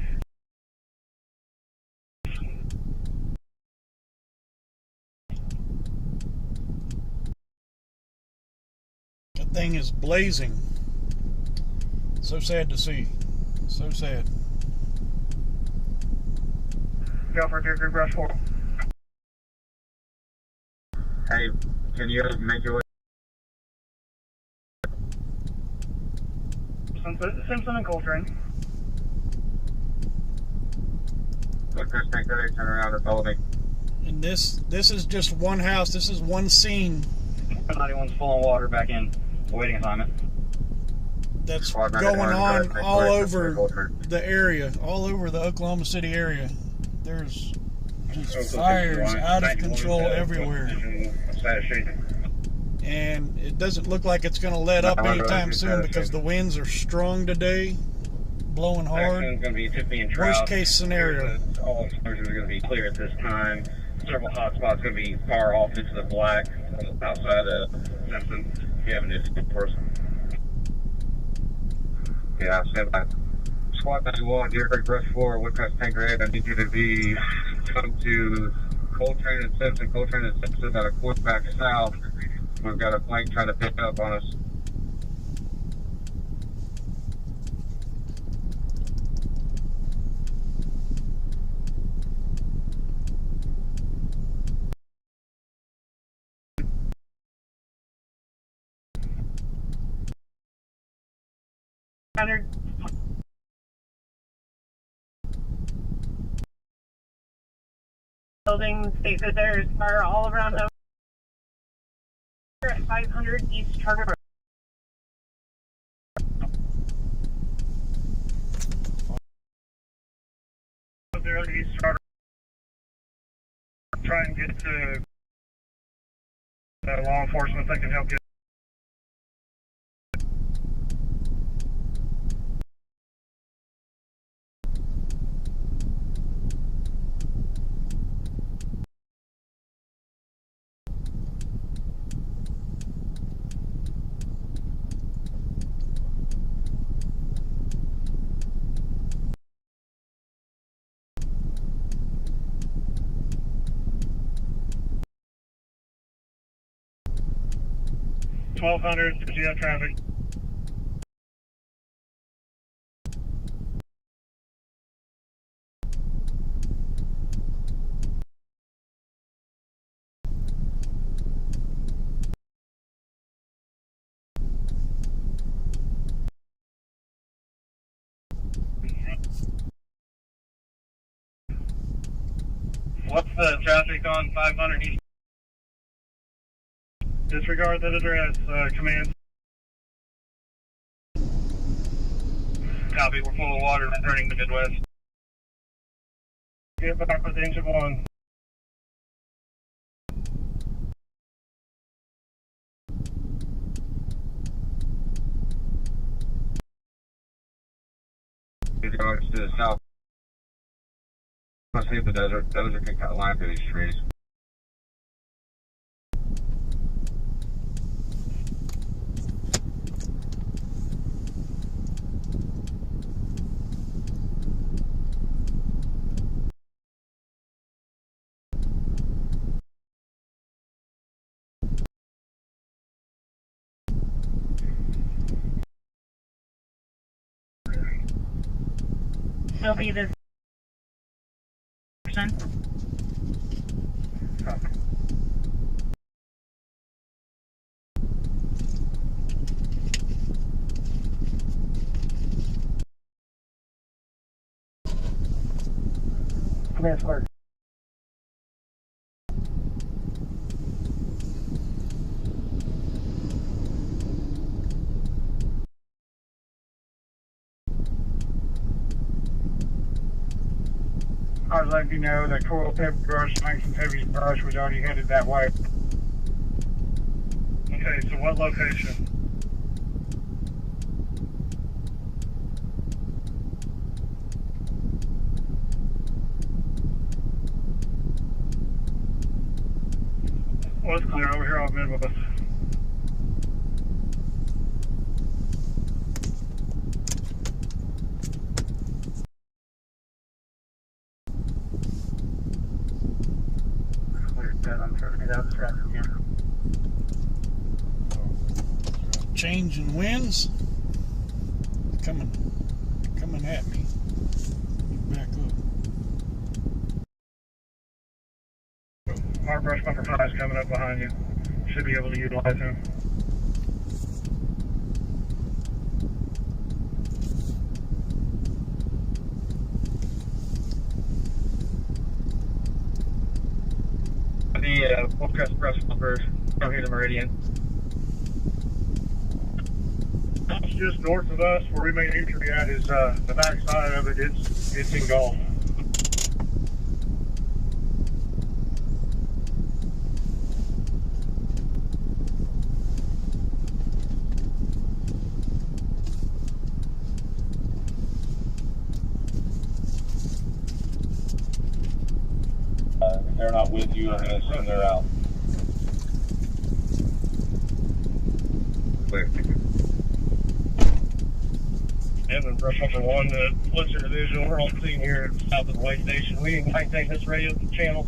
That thing is blazing. So sad to see. So sad. Go for Deer Creek Brush 4. Hey, can you make your way? Simpson and Coltrane. Chris, make that turn around and follow me. And This is just one house. This is one scene. 91's full of water back in. Waiting assignment. That's going on all over the area, all over the Oklahoma City area. There's just fires out of control everywhere. And it doesn't look like it's going to let up anytime soon because the winds are strong today, blowing hard. Worst case scenario. All exposures are going to be clear at this time. Several hot spots going to be far off into the black outside of Simpson. If you have an issue, person. Yeah, stand by. Squad 91, Deer Creek Rush 4, Woodcrest Tanker 8. I need you to come to Coltrane and Simpson. Coltrane and Simpson at a course back south. We've got a flank trying to pick up on us. Building states that there's fire all around over at 500 East Charter Road. East Charter. Try and get to law enforcement that can help you. $1,200, do you have traffic? What's the traffic on 500 East? Disregard that address, command. Copy, we're full of water returning to Midwest. Get back with engine 1. Going to the south. Let's see the desert. Desert can cut a line through these trees. It'll be this person. Command Square. I was letting you know that Coral Pepper Brush, Langston Heavy Brush was already headed that way. Okay, so what location? What's clear over here off Midwest? I'm trying to get out of traffic again. Change in winds coming at me. Back up. Our brush bumper 5 is coming up behind you. Should be able to utilize him. Yeah, we'll press buffer from here to Meridian. Just north of us, where we made entry at, is the back side of it. It's engulfed. If they're not with you, I'm going to assume they're out. Clear. Evan, brush number 1, the Flitzer Division. We're on scene here south of the way station. We didn't maintain this radio channel.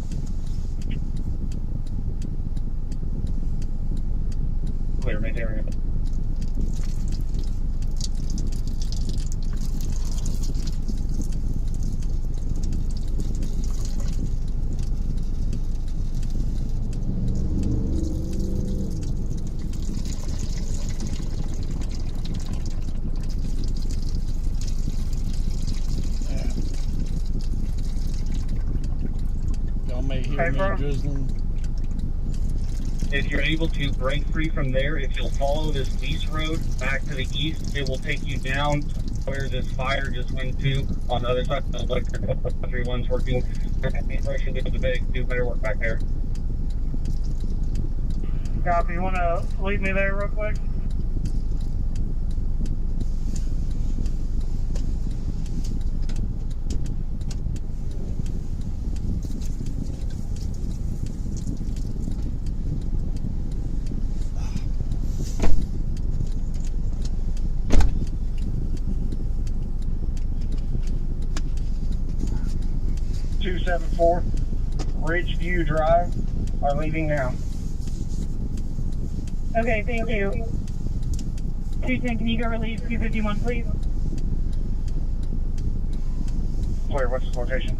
Clear, maintain area. Y'all may hear me drizzling. If you're able to break free from there, if you'll follow this east road back to the east, it will take you down where this fire just went to on the other side of the electric. Everyone's working direction to the big. Do better work back there. Copy. You want to lead me there real quick? Ridgeview Drive are leaving now. Okay, thank you. 210, can you go relieve 251, please? Clear, what's the location?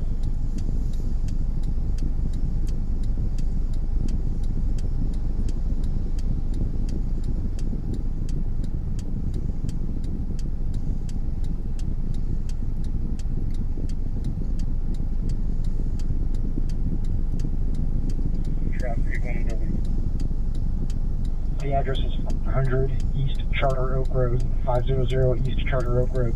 The address is 100 East Charter Oak Road, 500 East Charter Oak Road.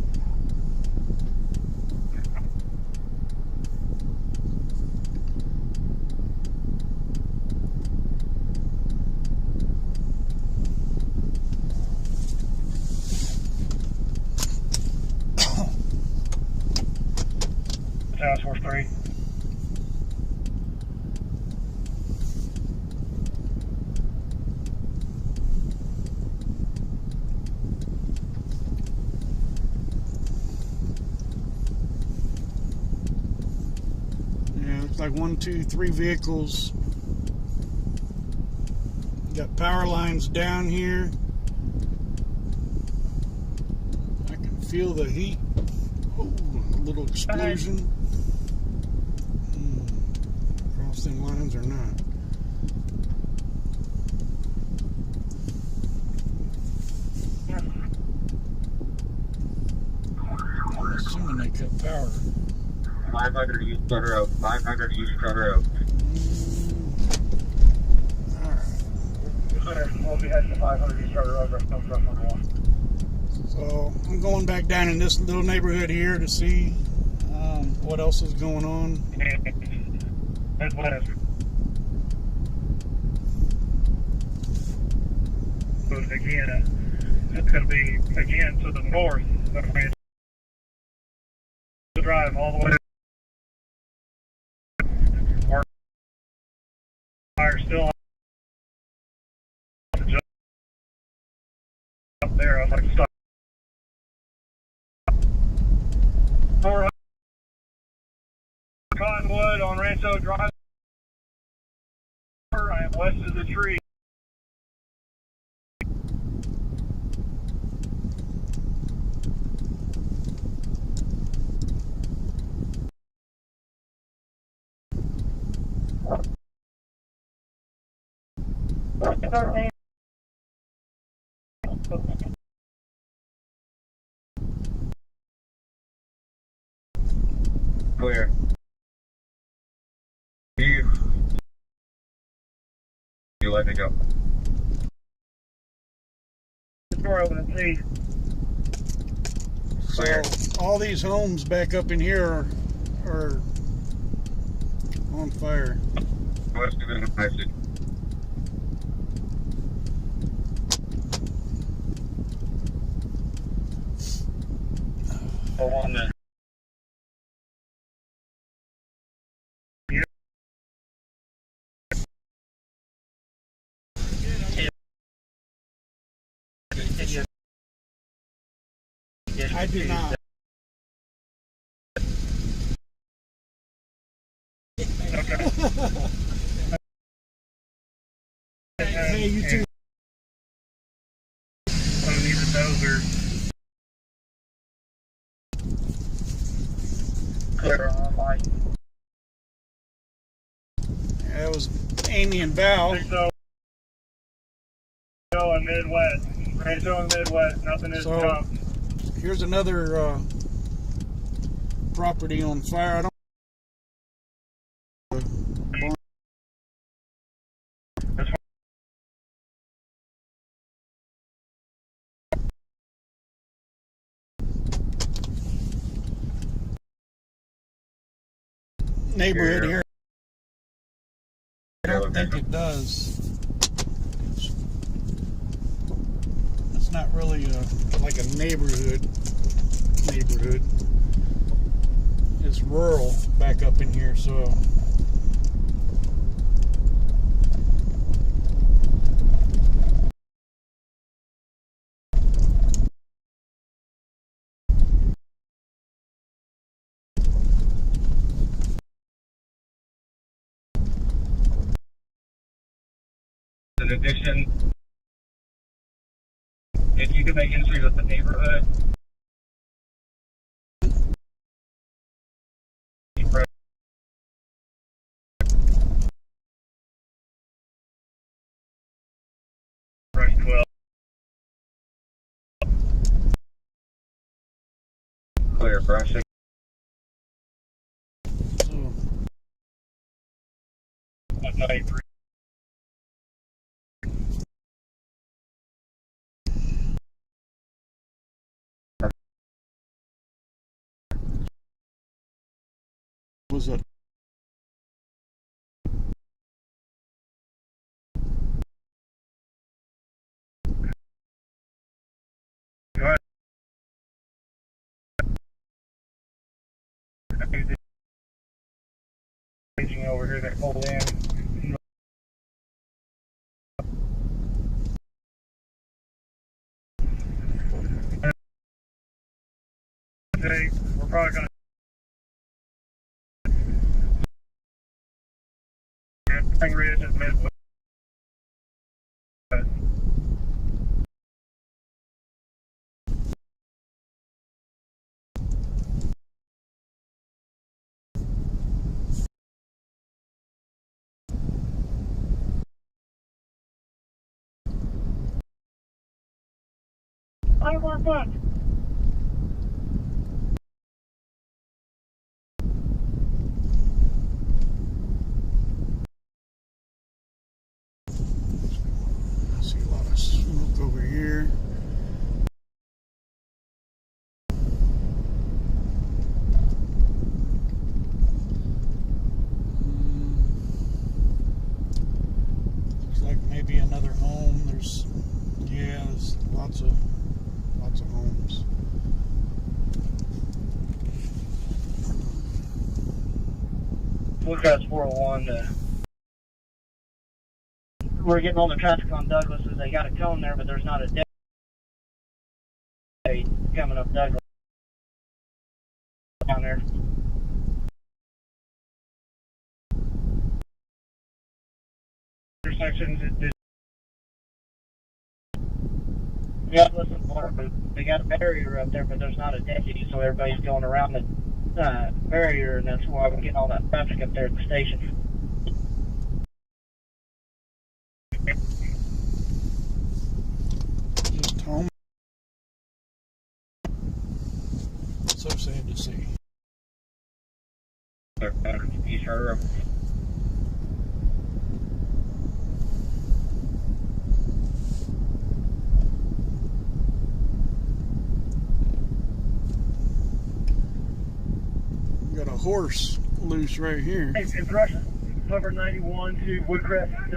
Task Force 3. Like 1, 2, 3 vehicles. Got power lines down here. I can feel the heat. Oh, a little explosion. Crossing lines or not. I'm assuming they cut power. 500 East Charter Oak. 500 East Charter Oak. Alright. We'll be heading to 500 East Charter Oak. So I'm going back down in this little neighborhood here to see what else is going on. That's west. So again, it's going to be again to the north of Rancho. Drive all the way. Fire still up there. I'd like to stop. Alright. Cottonwood on Rancho Drive. I am west of the tree. Clear. let me go. Door open and see. So all these homes back up in here are on fire. Must have been a message. Oh, on the. I do not. Hey, you too. I'm gonna need a dozer. Clear on light. That was Amy and Val. Rancho and Midwest. Rancho and Midwest. Nothing is jumped. Here's another property on fire. I don't. Neighborhood here. I don't think it does. It's not really like a neighborhood. It's rural back up in here, so. In addition, if you can make entry with the neighborhood, Brush 12. clear brushing. That's 93. Was it? Go ahead. Staging over here that pulled in. Today, we're probably going to Springridge and Midwest. I want fun. I see a lot of smoke over here. Looks like maybe another home. There's lots of homes. Bluegrass 401. We're getting all the traffic on Douglas as they got a cone there, but there's not a dead coming up Douglas down there. Intersections. Yeah, listen, they got a barrier up there, but there's not a deputy, so everybody's going around the barrier, and that's why we're getting all that traffic up there at the station. Just home. So sad to see. East River. horse loose right here. Hey, it's Rush Cover 91 to Woodcrest,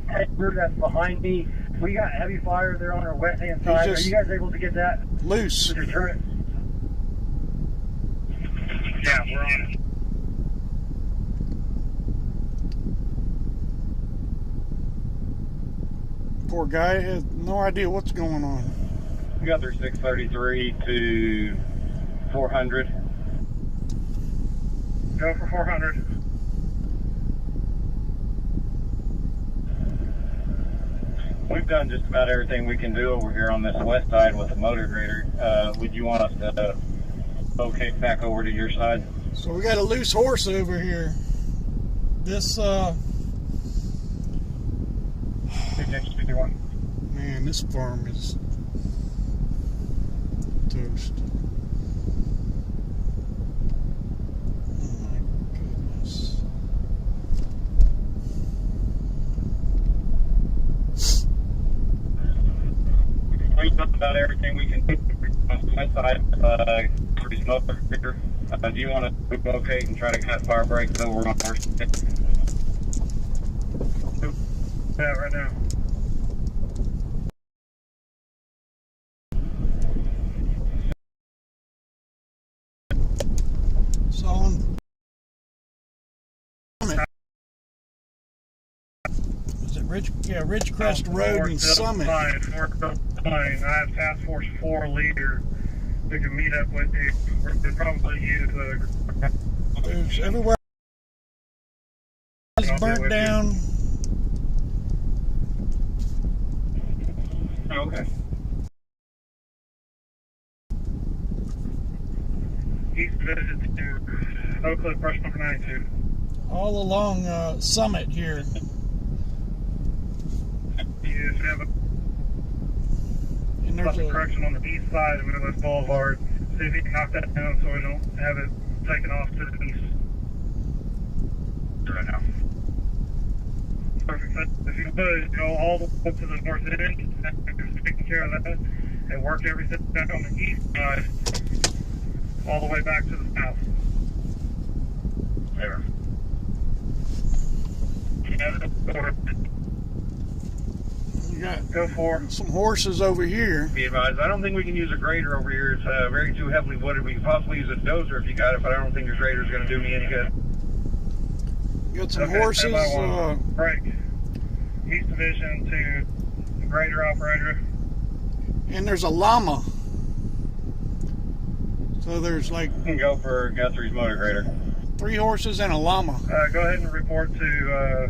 Taylor, that's behind me. We got heavy fire there on our west hand side. Are you guys able to get that? Loose. With your turret? Yeah, we're on it. Poor guy has no idea what's going on. Guthrie 633 to 400. Go for 400. We've done just about everything we can do over here on this west side with the motor grader. Would you want us to locate back over to your side? So we got a loose horse over here. This man, this farm is toast. Oh my goodness. We've done about everything we can do on the west side. Do you want to locate and try to cut fire breaks over on our side? Yeah, right now. So on, is it Ridgecrest Road and Summit. I have Task Force 4 leader who can meet up with you. We'll probably use there's everywhere is burnt down. Okay. East visit to Oak Cliff, Brush Number 92. All along Summit here. You just have And there's a correction on the east side of Midwest Boulevard. See if you can knock that down so we don't have it taken off to the east. Right now. Perfect. If you could go all the way to the north end and taking care of that and work everything back on the east side all the way back to the south. There. We got go for some horses over here. Be advised, I don't think we can use a grader over here. It's very too heavily wooded. We can possibly use a dozer if you got it, but I don't think your grader's going to do me any good. Got some horses. Break. East Division to the grader operator. And there's a llama. So there's like... You can go for Guthrie's motor grader. 3 horses and a llama. Go ahead and report to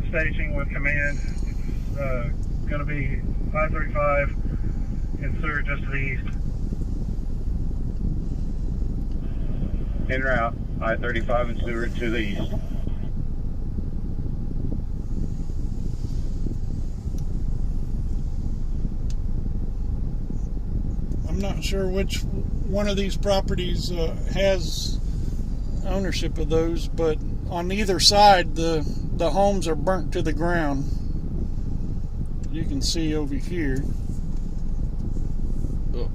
staging with command. It's going to be 535 in sewer just to the east. En route, I-35 and sewer to the east. I'm not sure which one of these properties has ownership of those, but on either side the homes are burnt to the ground. You can see over here, oh,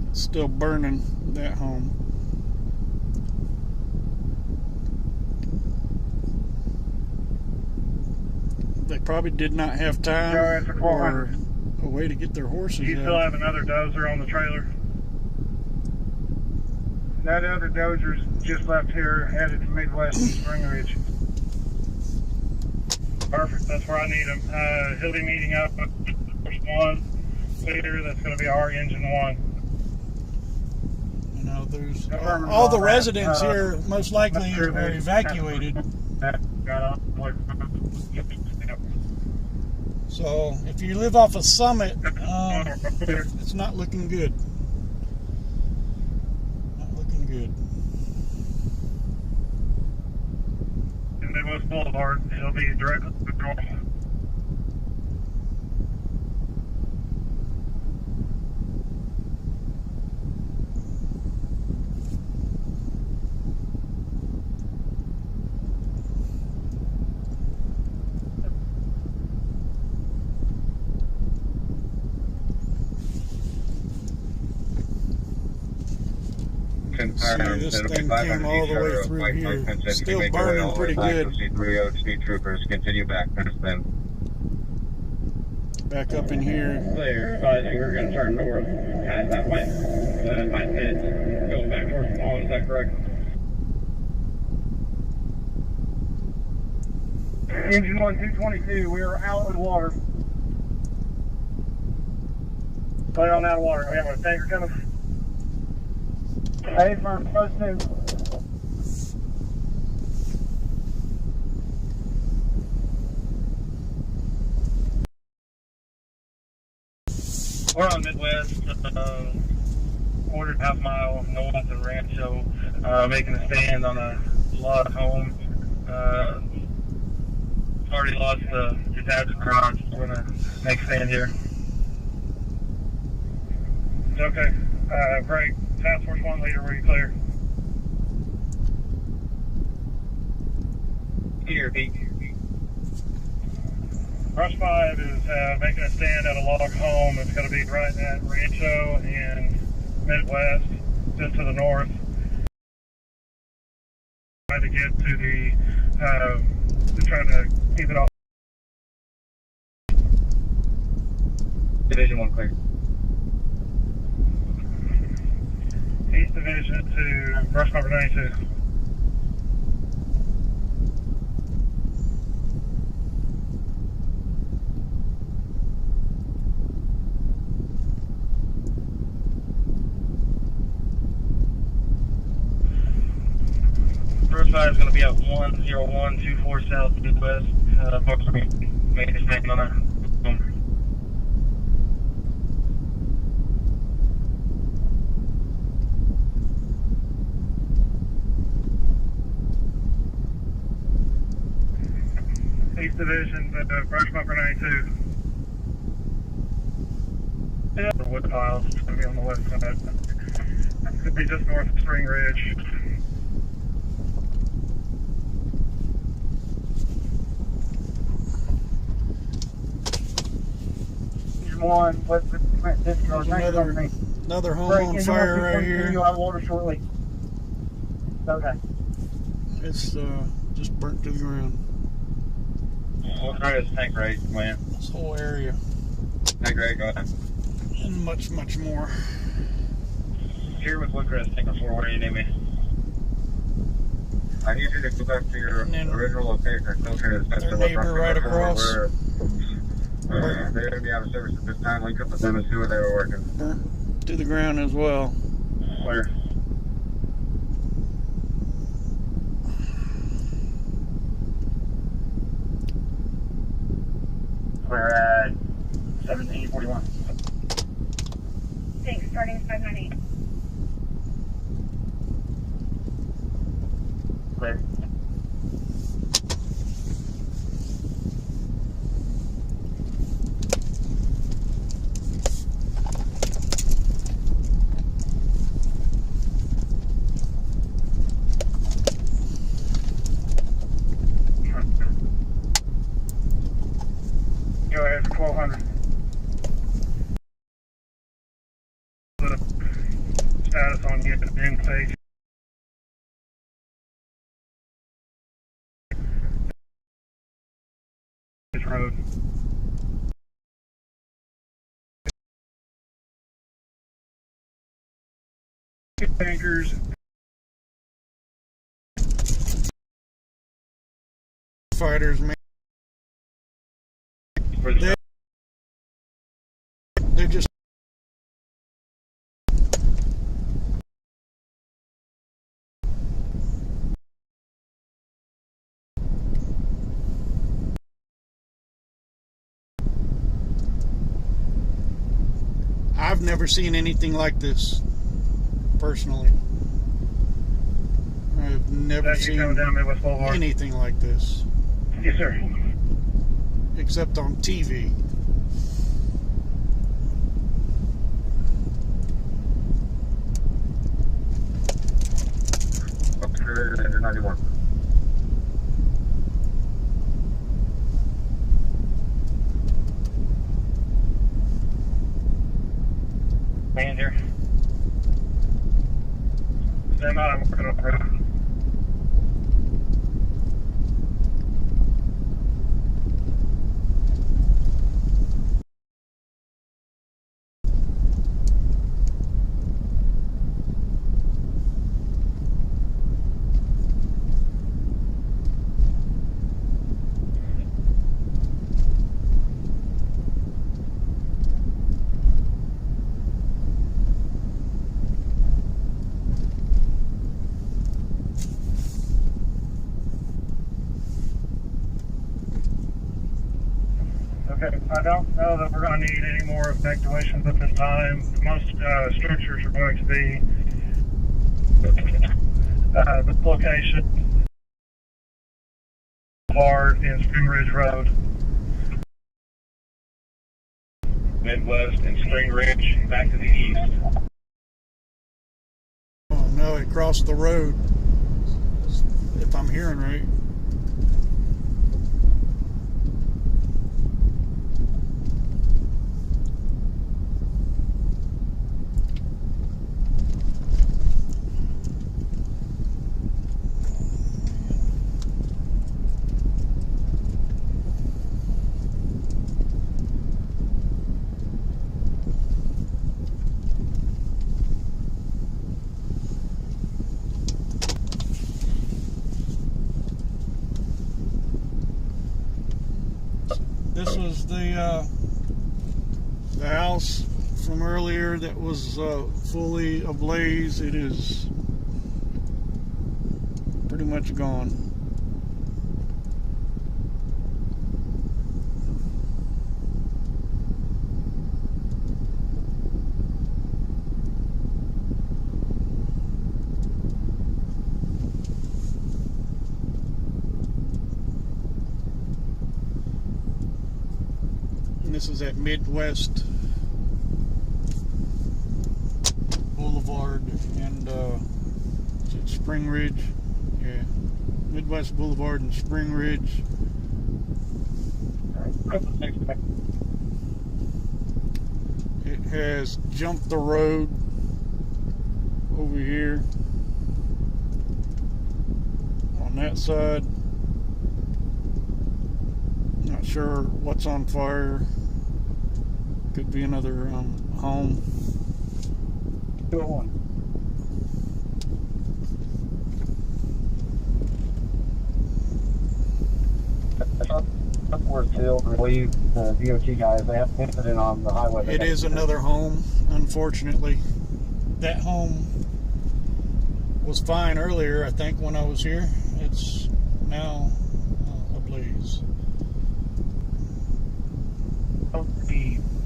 it's still burning that home. They probably did not have time or a way to get their horses You still have another dozer on the trailer? That other dozer's just left here, headed to Midwest and Springridge. Perfect, that's where I need him. He'll be meeting up with Force 1 leader. That's going to be our engine 1. You know, there's all the residents here most likely are evacuated. So if you live off a Summit, it's not looking good. Not looking good. In Midwest Boulevard, it'll be directly north. 10 See, firearms. this It'll be thing 500 came all each the way other, through white here. light fence. If you Still make your way burning all the way pretty back, good. you'll see 3 speed troopers continue back past them. Back up in here. Clear. I think we're going to turn north past that white fence, going back towards the pond. Is that correct? Engine 1, 222, we are out of the water. Clear on out of water. We have a tanker coming. Hey, firm, close to. We're on Midwest, quarter half mile north of Rancho, making a stand on a log home. Already lost the detached garage. We're gonna make a stand here. Okay. Break. Task Force 1 leader, were you clear? Here, Pete. Rush 5 is making a stand at a log home. It's going to be right at Rancho and Midwest, just to the north. Trying to get to the, trying to keep it off. Division 1 clear. East Division to brush number 92. Brush 5 is going to be at 10124 South Midwest. Approximately making a stand on that. East Division, brush bumper 92. Yeah, the wood piles. It's going to be on the west side. It could be just north of Springridge. One, There's another home on fire right here. You'll have water shortly. Okay. It's just burnt to the ground. We'll try this tank right, man. This whole area. Tank right, go ahead. And much, much more. Here with Woodcrest, tanker 4, where do you need me? I need you to go back to your original location. Their neighbor right across. They're going to be out of service at this time. Link up with them and see where they were working. Burnt to the ground as well. Where? We're at 1741. Thanks, starting 598. Clear. Go ahead for 1200. Status on you in safe. This road. Tankers. Fighters, man. They're just I've never seen anything like this personally. I've never seen anything like this. Yes, sir. Except on TV. Up to Division 91. Man here. Okay, I don't know that we're going to need any more evacuations at this time. Most structures are going to be this location, Boulevard and Springridge Road. Midwest and Springridge, back to the east. Oh no, it crossed the road, if I'm hearing right. This was the house from earlier that was fully ablaze. It is pretty much gone. This is at Midwest Boulevard and Springridge. Yeah, Midwest Boulevard and Springridge. It has jumped the road over here on that side. Not sure what's on fire. Could be another home. 201. Upward field, relieve the DOT guys. They have an incident on the highway. It is another home, unfortunately. That home was fine earlier, I think, when I was here. It's now ablaze.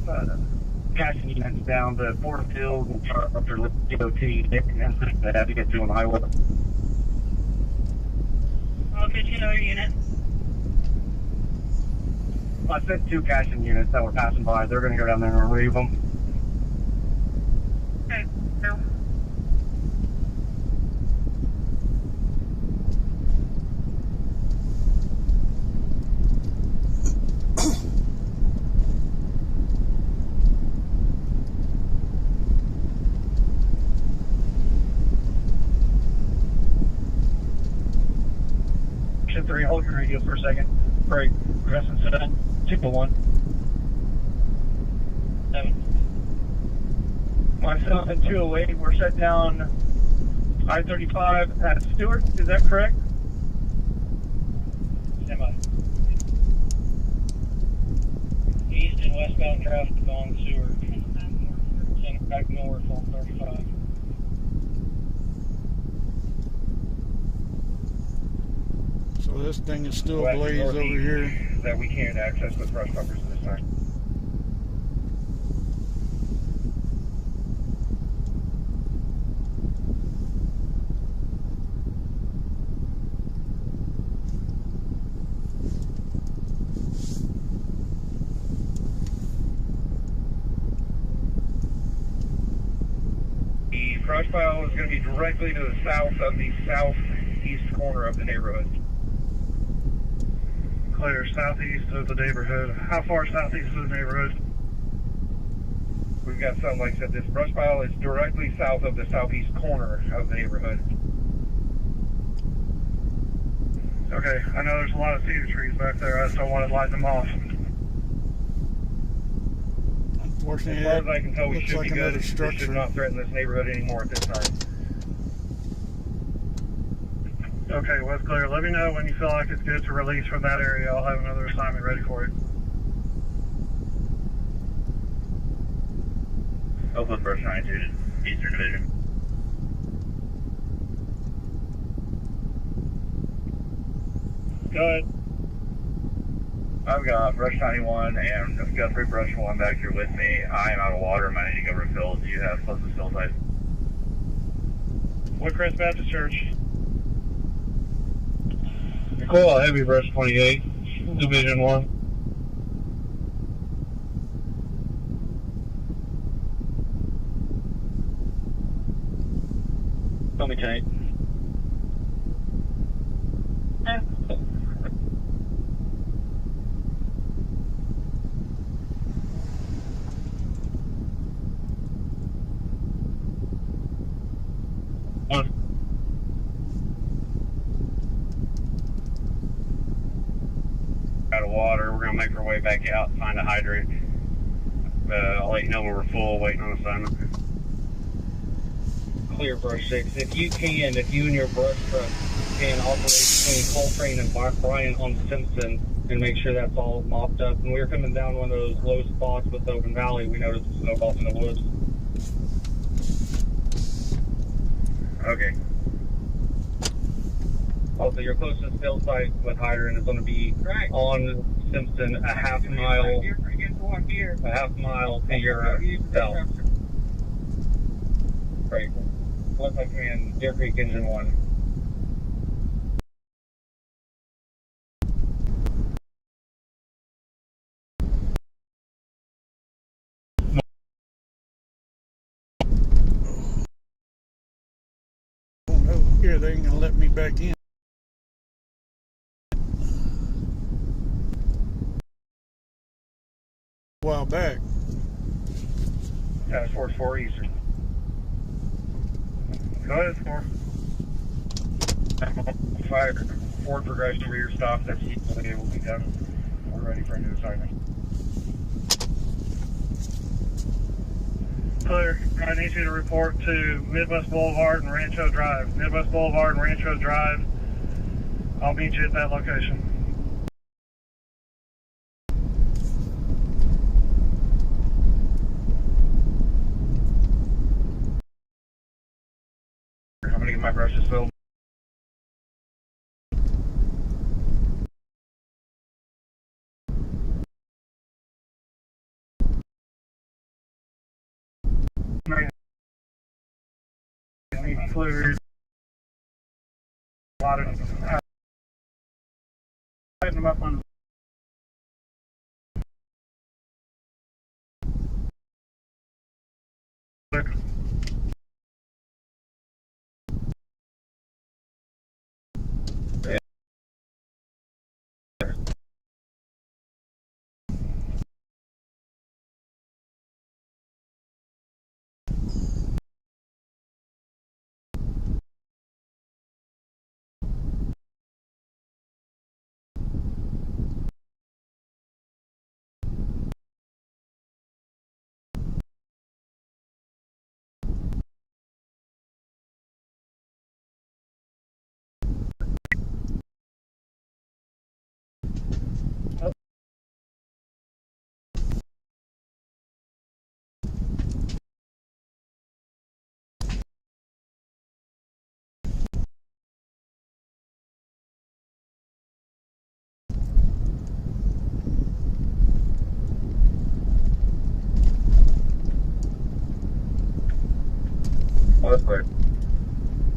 The casting units down the Forrest Field and after DOT. They have to get through on the highway. I'll get you another unit. I sent 2 casting units that were passing by. They're going to go down there and relieve them. Okay. No. Ship 3, hold your radio for a second. Break. Progressing 7. 201. 7. Myself and 208, we're set down I-35 at Stewart. Is that correct? Semi. East and westbound traffic on Seward. Send back north on 35. So this thing is still ablaze over here. That we can't access with brush bumpers at this time. The brush pile is going to be directly to the south of the southeast corner of the neighborhood. Clear southeast of the neighborhood. How far southeast of the neighborhood? We've got something like I said, this brush pile is directly south of the southeast corner of the neighborhood. Okay, I know there's a lot of cedar trees back there. I just don't want to light them off. Unfortunately, as far as I can tell, we looks should like be good. another This structure. should not threaten this neighborhood anymore at this time. Okay, well, that's clear. Let me know when you feel like it's good to release from that area. I'll have another assignment ready for you. Oakland Brush 92, Eastern Division. Go ahead. I've got Brush 91 and Guthrie Brush 1 back here with me. I am out of water and I need to go refill. Do you have closest fill site? Woodcrest Baptist Church. Cool, Heavy Brush 28, Division 1. Tell me tight. Out of water. We're going to make our way back out and find a hydrant. I'll let you know when we're full, waiting on assignment. Clear, Brush 6. If you and your brush truck can operate between Coltrane and Brian on Simpson and make sure that's all mopped up. When we were coming down one of those low spots with Logan Valley, we noticed a snowball in the woods. Okay. Also, your closest fill site with hydrant is going to be on Simpson, a half mile to your south. Right. Left my command, Deer Creek Engine 1. Here, they ain't gonna let me back in. A while back. Task Force 4 Eastern. Go ahead, 4. Fire forward progression over your stop. That's easily able to be done. We're ready for a new assignment. Clear. I need you to report to Midwest Boulevard and Rancho Drive. Midwest Boulevard and Rancho Drive. I'll meet you at that location. I'm going to get my brushes filled. Clear. A lot of tighten them up on. Clear.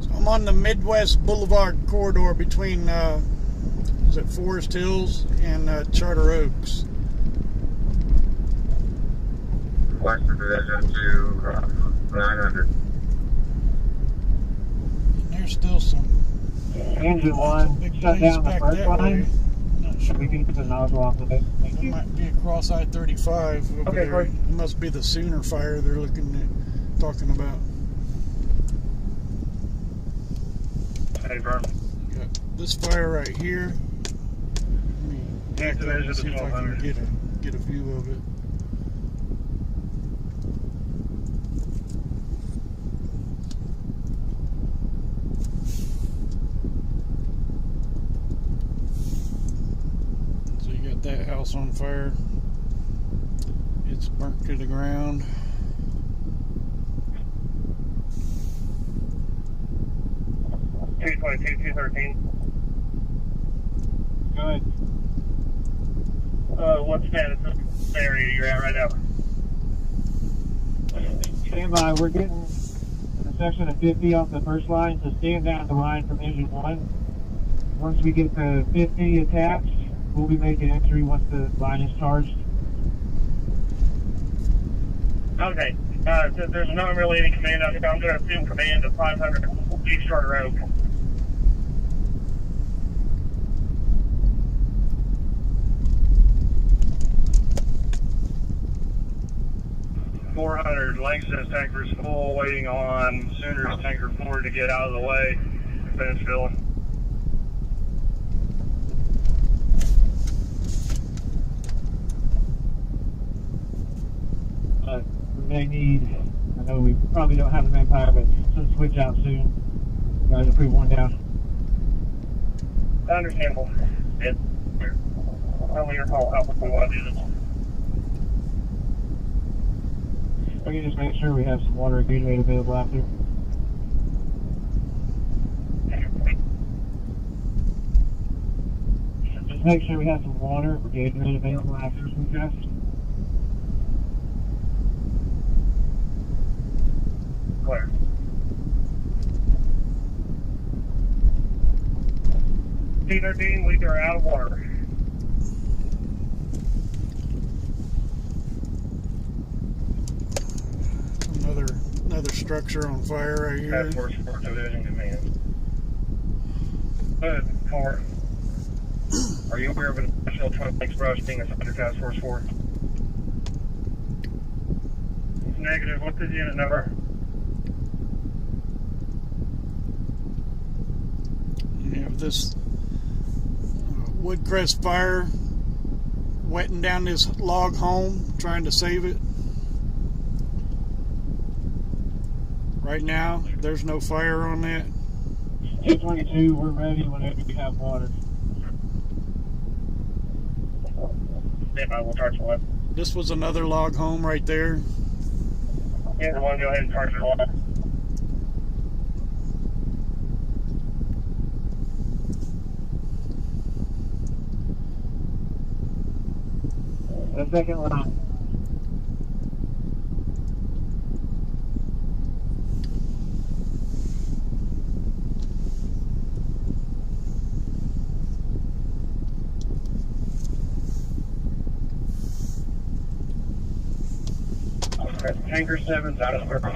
So I'm on the Midwest Boulevard corridor between, is it Forest Hills and Charter Oaks. Western Division to 900. And there's still some Engine 1, shut down the brake line. Not sure. We can get the nozzle off of it. It might be across I-35 over there. great. It must be the Sooner fire they're talking about. Hey, Vern. Got this fire right here. Let me back up and see if I can get a view of it. So you got that house on fire. It's burnt to the ground. $222, $213. Good. What status of the area you're at right now? Stand by. We're getting a section of 50 off the first line, so stand down the line from engine 1. Once we get the 50 attached, we'll be making entry once the line is charged. Okay. Since there's not really any command out here, I'm going to assume command of 500 East Shore Road. Langston's tanker's full, waiting on Sooner's tanker 4 to get out of the way. Finish filling. We may need, I know we probably don't have the manpower, but some switch out soon. You guys approve one down. Understandable. It's only your call. How we want to do this. We can just make sure we have some water and Gatorade available after. Just make sure we have some water or Gatorade available after we test. Clear. T13, we are out of water. Another structure on fire right here. Task Force 4 Division Command. Good, 4. Are you aware of an additional 12 Lakes brush being assigned to Task Force 4? Negative. What's the unit number? You have this Woodcrest fire wetting down this log home, trying to save it. Right now, there's no fire on that. 222, we're ready whenever we have water. I will charge the water. This was another log home right there. Yeah, I want to go ahead and charge the water. The second line. Tanker 7's out of service.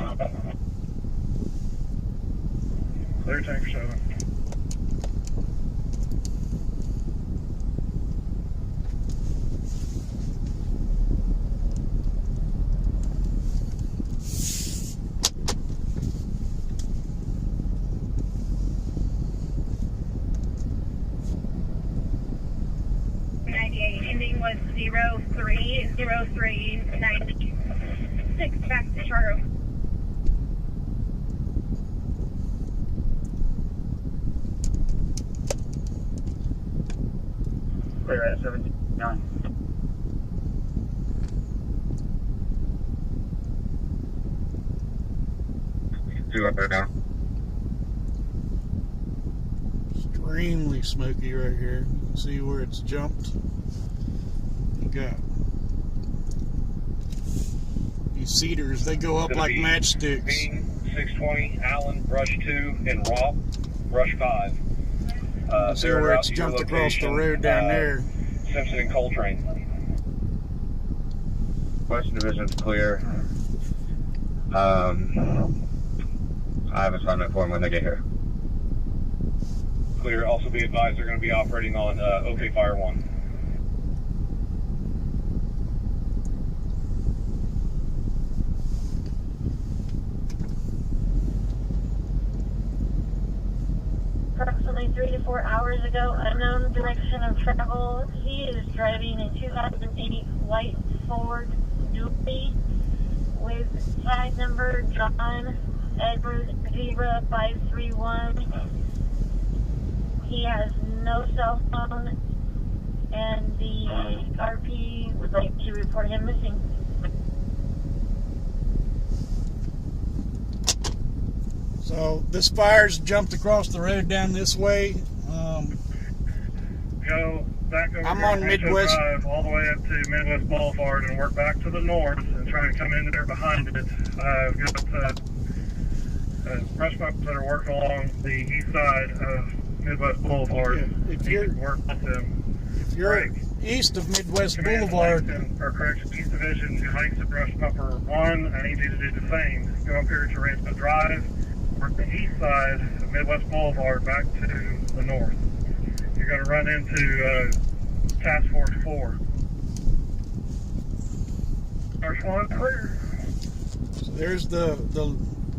Clear Tanker 7. Ending was 030396. Back to Charter. Clear at 79. Two up there now. Extremely smoky right here. You can see where it's jumped. You got these cedars, they go up like matchsticks. 620, Allen, Brush 2, and Rob, Brush 5. See where it's jumped across the road down there. Simpson and Coltrane. Western Division's clear. I have a assignment for them when they get here. Clear. Also be advised they're going to be operating on OK Fire 1. Approximately 3 to 4 hours ago, unknown direction of travel. He is driving a 2008 white Ford Dually with tag number John Edward Zebra 531. He has no cell phone, and the RP would like to report him missing. So this fire's jumped across the road down this way. Joe, back over I'm here on Rancho Midwest. Drive, all the way up to Midwest Boulevard, and work back to the north and try and come in there behind it. I've got brush bumps that are working along the east side of Midwest Boulevard. Yeah, if you're work with them. If you're east of Midwest Boulevard, or correction, East Division, who hikes the brush bumper 1, I need you to do the same. Go up here to Rancho Drive, work the east side of Midwest Boulevard back to the north. You're going to run into Task Force 4. First one, clear. So there's the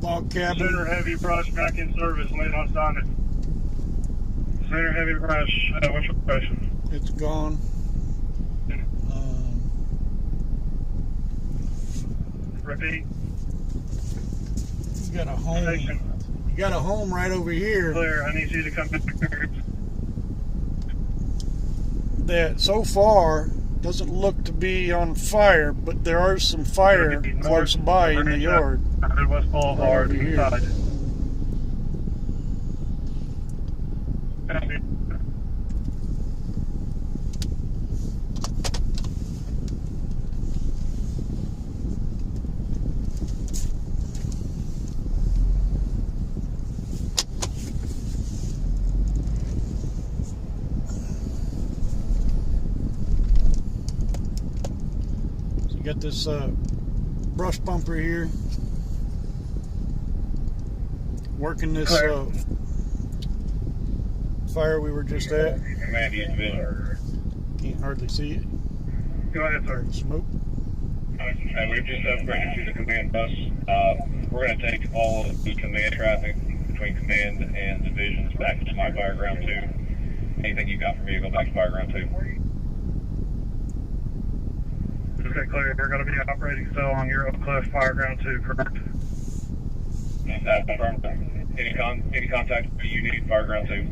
log cabin. Sooner heavy brush back in service, late on Sunday. Sooner heavy brush, what's your question? It's gone. Repeat. You got a home. You got a home right over here. Clear. I need you to come back here. That so far doesn't look to be on fire, but there are some fire close by in the yard. Midwest Boulevard, right east side. Got this brush bumper here, working this fire we were just at. Command East Division. Can't hardly see it. Go ahead, sir. Smoke. And we've just upgraded to the command bus. We're going to take all of the command traffic between command and divisions back to my fire ground 2. Anything you got for me to go back to fire ground 2. Okay, clear. You're going to be operating still on your Oak Cliff Fire Ground 2, correct? That's confirmed. Any contact you need, fire ground 2.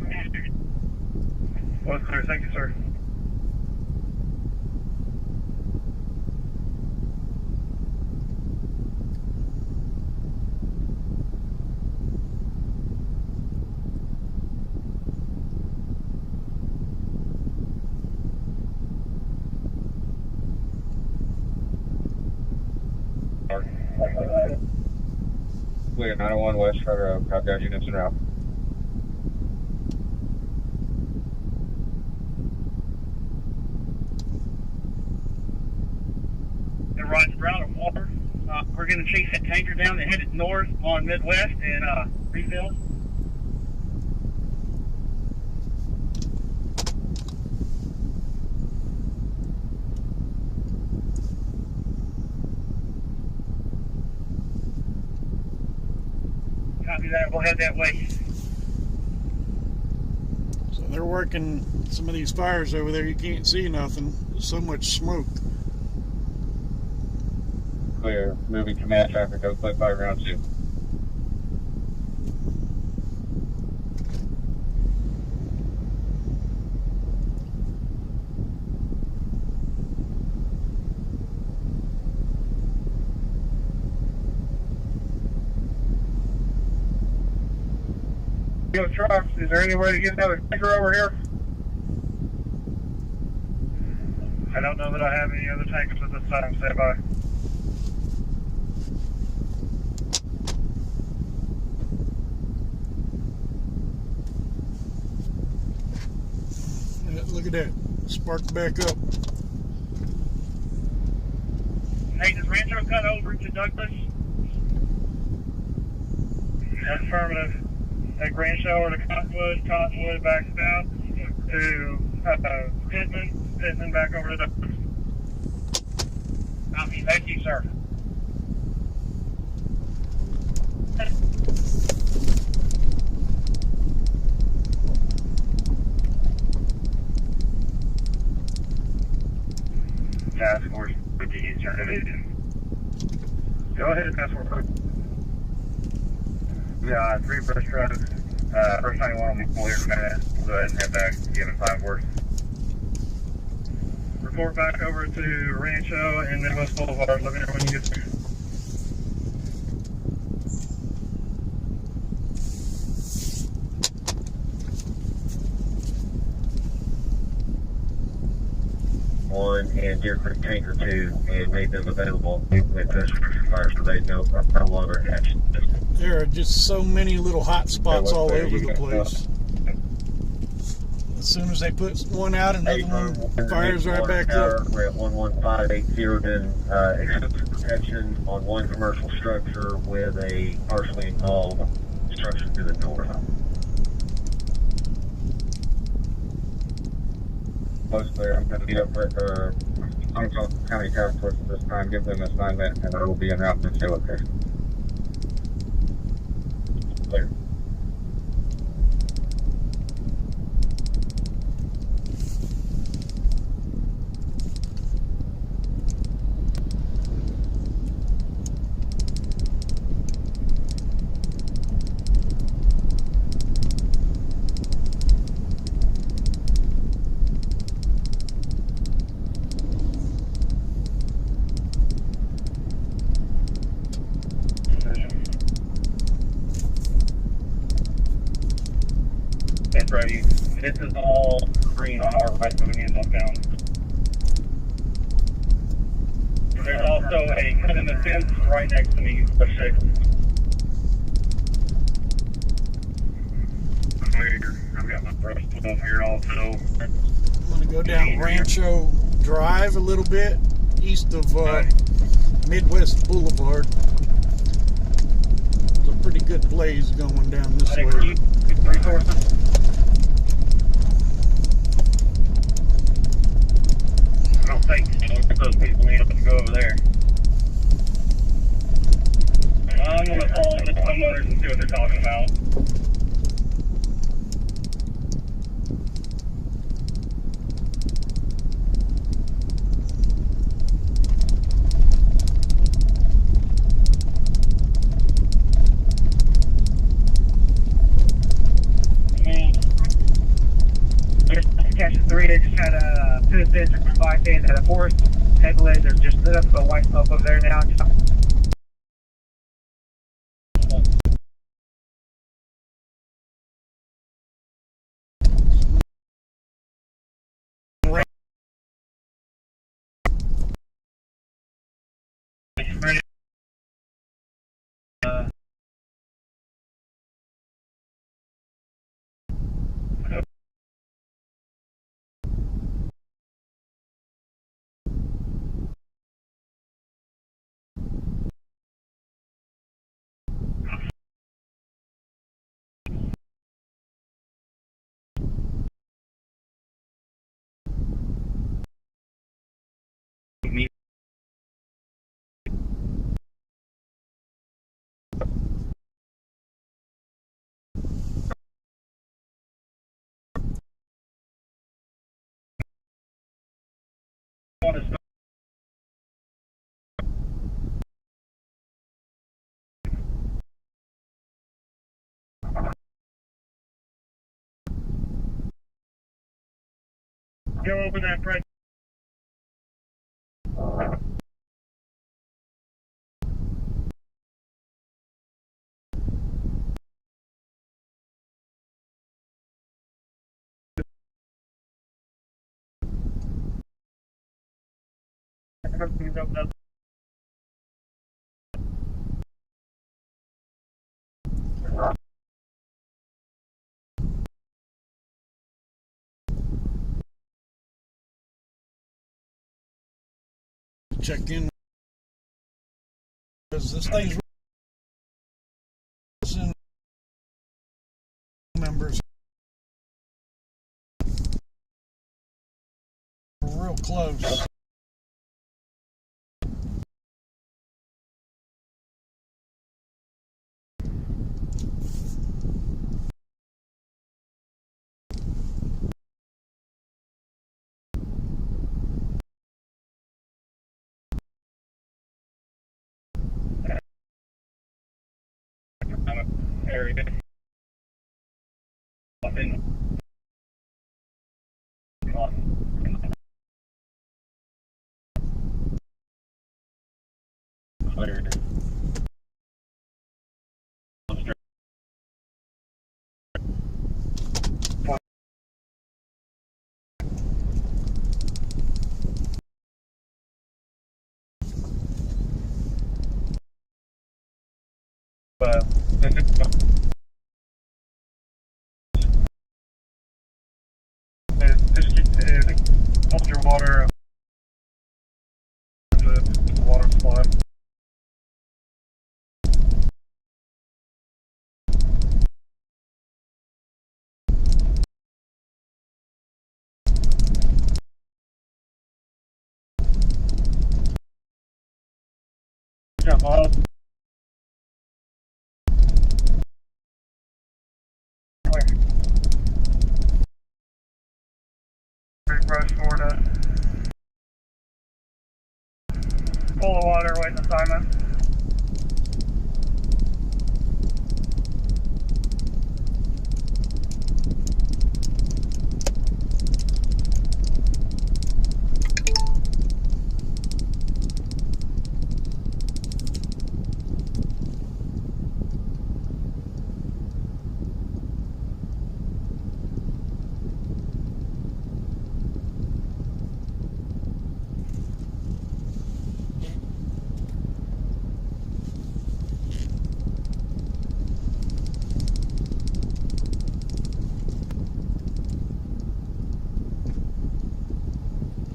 Well, clear. Thank you, sir. Clear, 901 West Federal Road. Crowd guard units en route. Everybody's around of water. We're going to chase that tanker down and head it north on Midwest and refill. Copy that. We'll head that way. So they're working some of these fires over there. You can't see nothing. There's so much smoke. Clear. Moving command traffic. Oak Cliff Fire Ground 2. Yo, trucks, is there any way to get another tanker over here? I don't know that I have any other tankers at this time. Stand by. Look at that. Sparked back up. Hey, does Rancho cut over to Douglas? Affirmative. Take Rancho over to Cottonwood back south to Pittman back over to Douglas. Copy. Thank you, sir. Task Force with the Eastern Division. Go ahead, Task Force. Yeah, 3 brush trucks. First 91 will be full here in a minute. We'll go ahead and head back, give it 5 work. Report back over to Rancho and Midwest Boulevard. Let me know when you get there. 1 and Deer Creek Tanker 2 and made them available with the structure fire so they no longer hatched. There are just so many little hot spots all over the place. As soon as they put one out, another one fires right back up. We're at 11580, then extensive protection on one commercial structure with a partially involved structure to the north. Close there, I'm going to meet up with Rancho County Task Force at this time, give them an assignment, and I will be en route to the location. Later. That's right. This is all green on our right moving in northbound. There's also a cut in the fence right next to me. Clear. I've got my brush tool here also. I'm going to go down Rancho Drive a little bit, east of Midwest Boulevard. There's a pretty good blaze going down this way. Resources. I don't think those people need to go over there. I'm going to call the homeowners and see what they're talking about. Catch 3, they just had a citizen or 5 days at a Forrest headland. There's just lit up a white smoke over there now. Go open that press. Check in because this thing's members real close. Area. hold your water the water supply. Jump off. Rush Florida. Full of water, waiting assignment.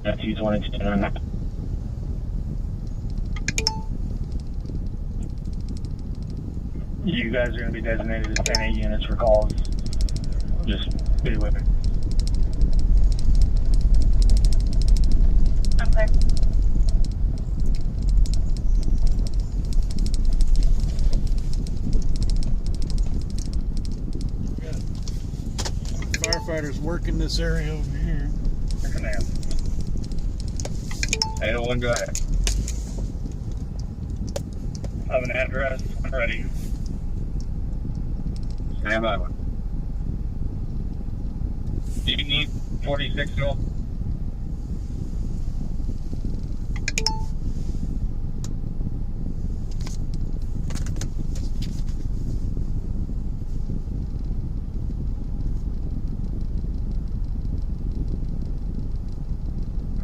That's use 1 and 10 on that. You guys are going to be designated as 10-8 units for calls. Just be with it. Okay. Firefighters working this area over here. Command. 801, go ahead. I have an address. I'm ready. Stand by one. Do you need 46 at all?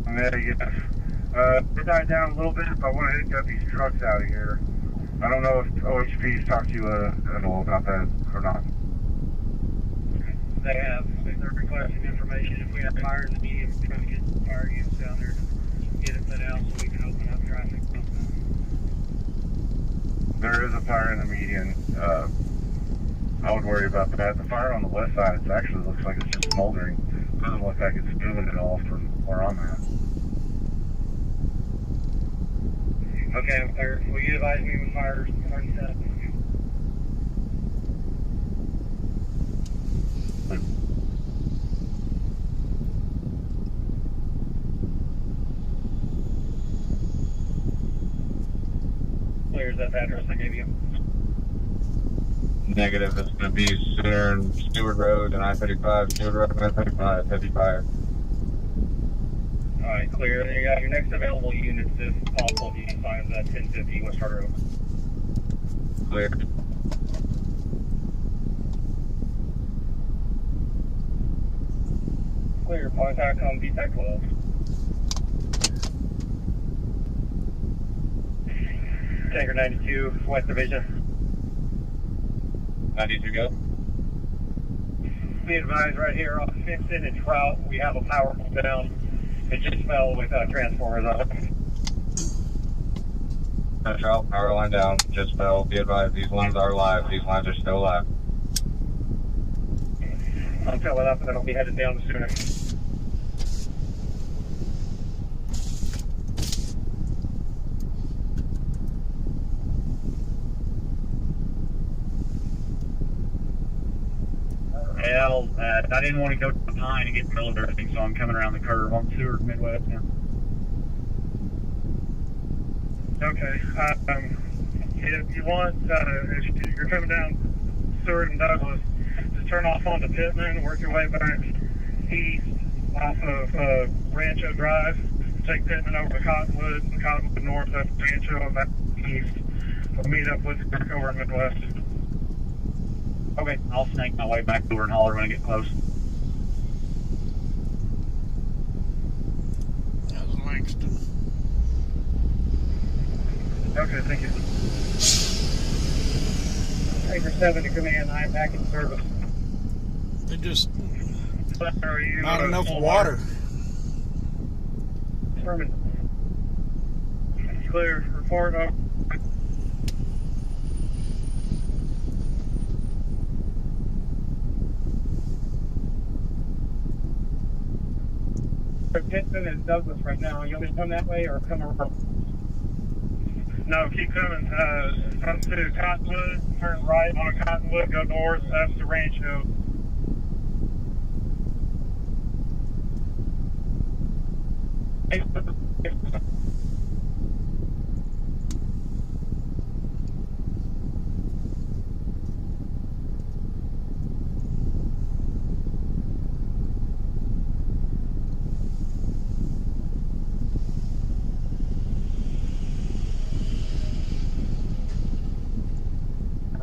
I'm ready, yes. It died down a little bit, but I want to get these trucks out of here. I don't know if OHP's talked to you at all about that or not. They have. They're requesting information. If we have fire in the medium, we're trying to get fire units down there to get it put out so we can open up traffic. There is a fire in the median. I would worry about that. The fire on the west side, it actually looks like it's just smoldering. It doesn't look like it's moving at all from where I'm at. Okay, I'm clear. Will you advise me when fire starts up? Clear, is that the address I gave you? Negative. It's going to be Center and Stewart Road and I-35. Stewart Road and I-35. Heavy fire. Alright, clear. Then you got your next available units if possible. You can find that 1050 West Harbor Road. Clear. Clear. Contact on VTAC 12. Tanker 92, West Division. 92 go. Be advised right here on Fixin and Trout, we have a power pole down. It just fell with transformers on it. Trout, power line down. Just fell. Be advised, these lines are live. These lines are still live. I'll fill it up and then I'll be headed down sooner. Well, I didn't want to go behind and get in the middle of everything, so I'm coming around the curve on Seward Midwest now. Okay. If you want, if you're coming down Seward and Douglas, just turn off onto Pittman, work your way back east off of Rancho Drive. Take Pittman over to Cottonwood, Cottonwood north up to Rancho and back east. We'll meet up with you over in Midwest. Okay, I'll snake my way back over and holler when I get close. That was Langston. Okay, thank you. Anchor 7 to command, I am back in service. They just Are you not enough full water. Affirmative. Clear. Report up. Pittston and Douglas right now. You want me to come that way or come around? No, keep coming. Up to Cottonwood, turn right on Cottonwood, go north up to Rancho.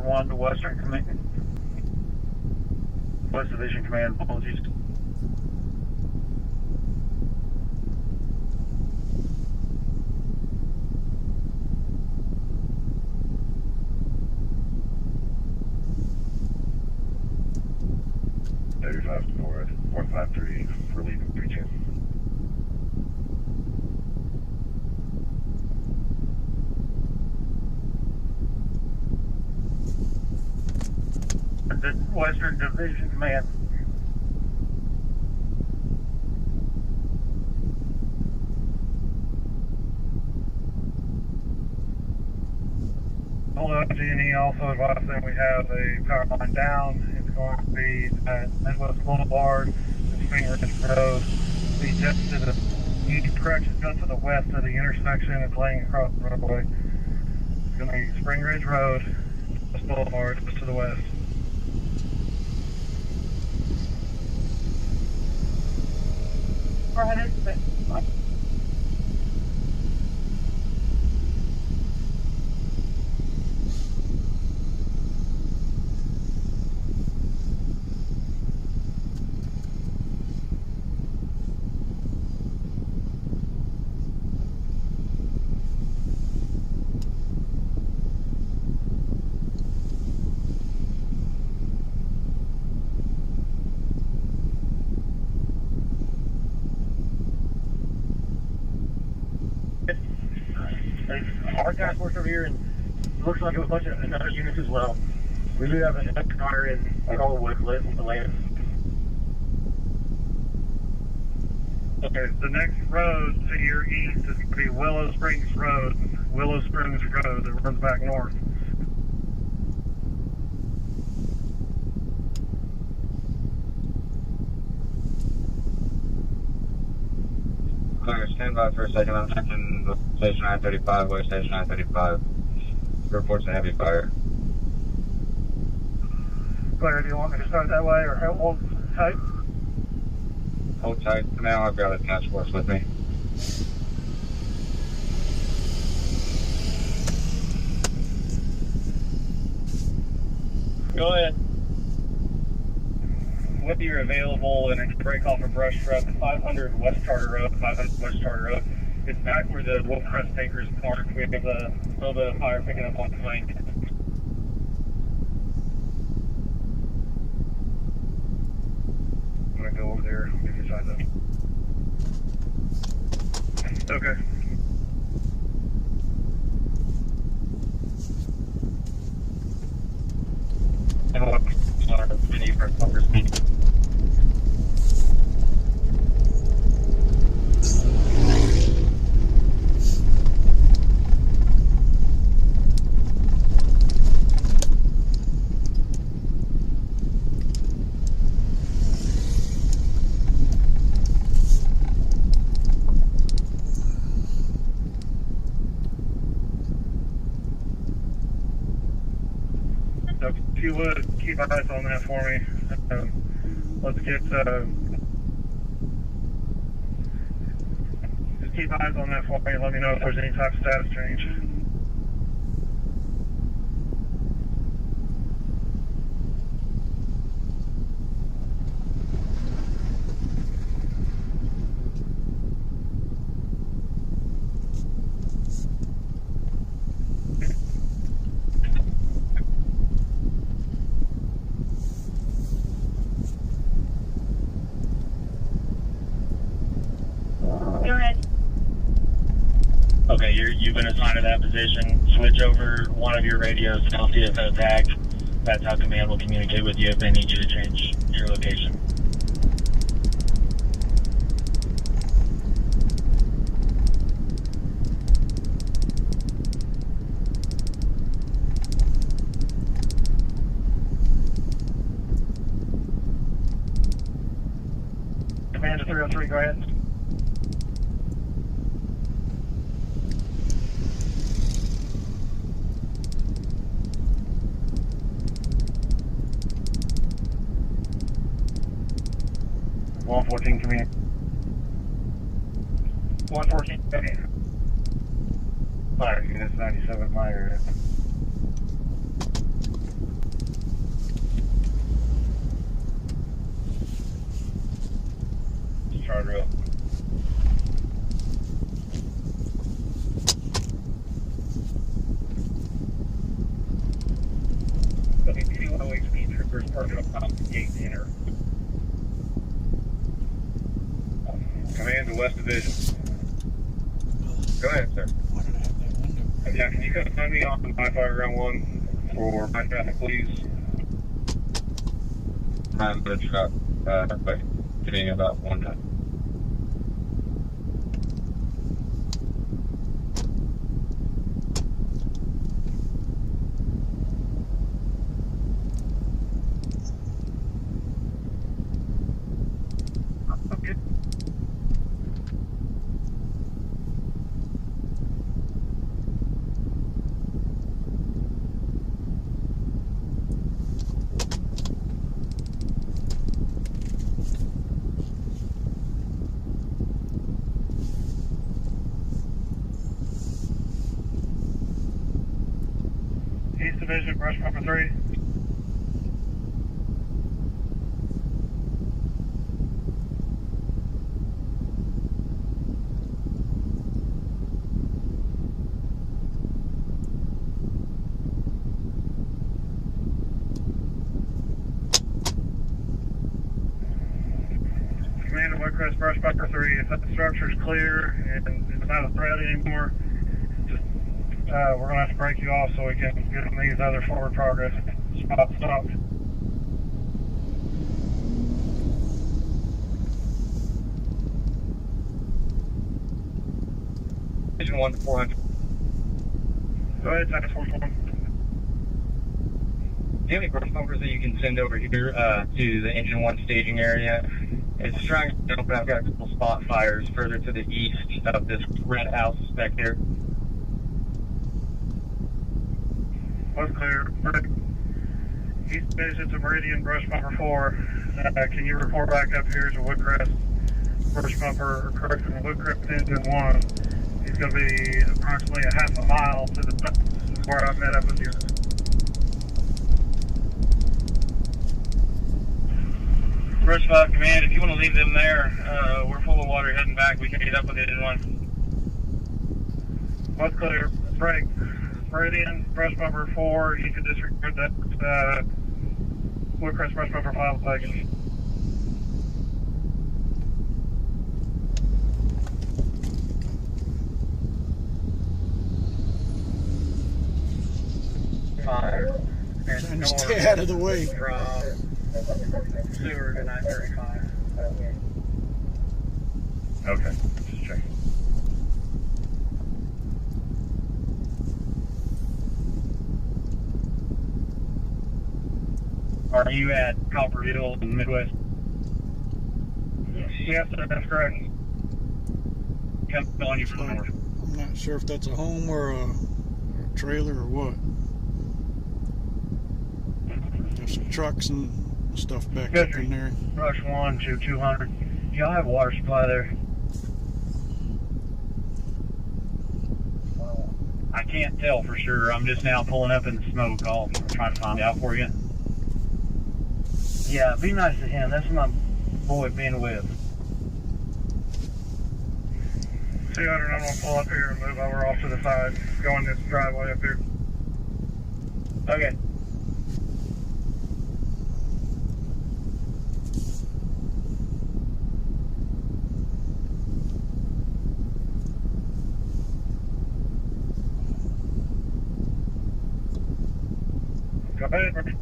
One to Western Command, West Division Command, apologies. North, 453, we're leaving 32. The Western Division Command. Hello, G&E also advised that we have a power line down. It's going to be at Midwest Boulevard and Springridge Road. Be just to the east, correction, just to the west of the intersection. It's laying across the roadway. It's going to be Springridge Road, Midwest Boulevard, just to the west. Our task force over here, and it looks like it was a bunch of another units as well. We do have an extra fire in all the wood lit with the land. Okay, the next road to your east is going to be Willow Springs Road. Willow Springs Road that runs back north. Clear, stand by for a second. I'm checking the station 935, West Station 935. Reports a heavy fire. Claire, do you want me to start that way or hold tight? Hold tight. Now I've got a task force with me. Go ahead. Whether you're available and break off a brush truck, 500 West Charter Road, 500 West Charter Road. It's back where the Wolf Crest Acres park. We have a little bit of fire picking up on the flank. I'm going to go over there and give you a size up. Okay. And we'll have many for numbers. If you would, keep eyes on that for me. Let's get, just keep eyes on that for me. Let me know if there's any type of status change. Okay, you've been assigned to that position. Switch over one of your radios to LTFO tag. That's how command will communicate with you if they need you to change your location. Command to 303, go ahead. One 14 command. 114 command. Fire units 97 in my area. Charter up. Okay, 2 OHP troopers parked up on the gate enter. Command to West Division. Go ahead, sir. Why did I have that window? Yeah, can you come find me on Wildfire ground 1 for my traffic, please? I'm going to truck, but getting about 1 time. Okay. East Division, brush pumper 3. Command of Woodcrest, brush pumper 3. If that structure's clear and it's not a threat anymore, just we're gonna have to break you off so we can get on these other forward progress spots stopped. Division 1 to 400. Go ahead, task force 1. Do you have any brush pumpers that you can send over here to the engine 1 staging area? It's trying to open. I've got a couple spot fires further to the east of this red house back there. What's clear? East Division to Meridian, brush pumper 4. Can you report back up here to Woodcrest, brush pumper, or correction, Woodcrest engine 1? He's going to be approximately a half a mile to the south where I met up with you. Brush 5 command, if you want to leave them there, we're full of water heading back. We can get up with engine 1. What's clear? Break. Meridian, brush bumper 4. You can disregard that. Woodcrest, brush bumper 5 taken. Fire. Trying to stay out of the way. Sewer to 935. Okay, just checking. Are you at Copper Hill in Midwest? Yes, sir, that's correct. Come on you from north. I'm not sure if that's a home or a trailer or what. There's some trucks and stuff back up in there. Rush 1 to 200. Y'all have water supply there? I can't tell for sure. I'm just now pulling up in the smoke. I'll try to find out for you. Yeah, be nice to him. That's my boy being with. 200, I'm going to pull up here and move over off to the side. Go in this driveway up here. Okay. Go ahead.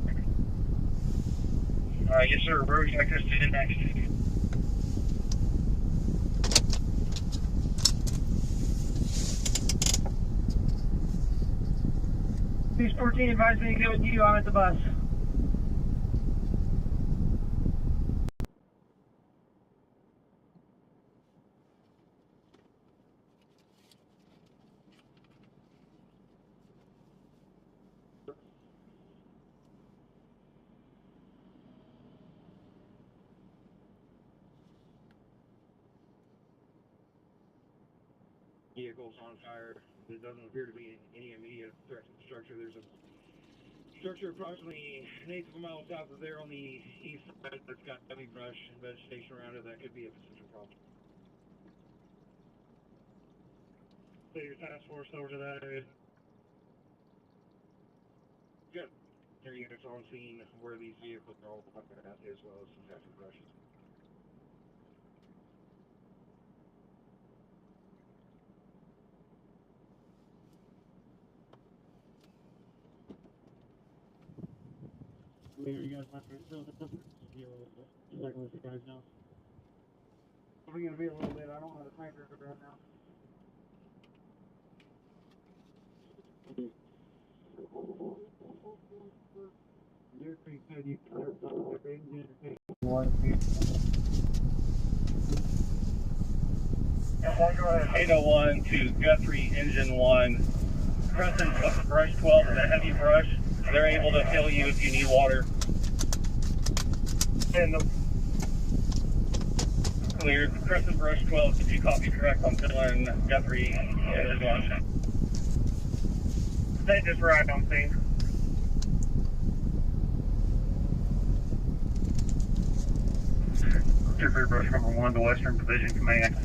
Yes, sir. Where would you like us to do next? Beach 14 advised me to go with you. I'm at the bus. Vehicles on fire. There doesn't appear to be any immediate threat to the structure. There's a structure approximately an eighth of a mile south of there on the east side that's got heavy brush and vegetation around it. That could be a potential problem. So your task force over to that area. Good. There units on scene where these vehicles are all at, as well as some heavy brushes. You guys might be still just let you guys know. We're gonna be a little bit. I don't have a sniper right now. You're pretty good. You Go ahead. 801 to Guthrie, Engine 1. Crescent brush 12 is a heavy brush. They're able to fill you if you need water. And the Cleared. Crescent brush 12, did you copy correct on filling Guthrie, Engine 1? they just arrived on scene. Trooper Brush number 1, the Western Division Command.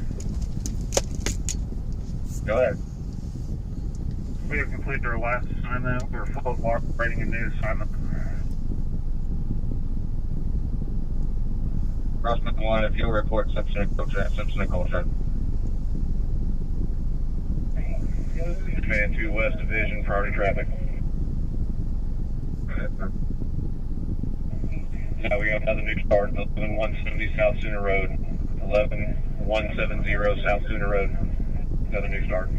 Go ahead. We have completed our last assignment. We're full of operating a new assignment. Crossman 1, if you'll report Simpson and Coltrane. Command 2 West Division, priority traffic. Now we have another new start, 11170 South Sooner Road. 11170 South Sooner Road. Another new start.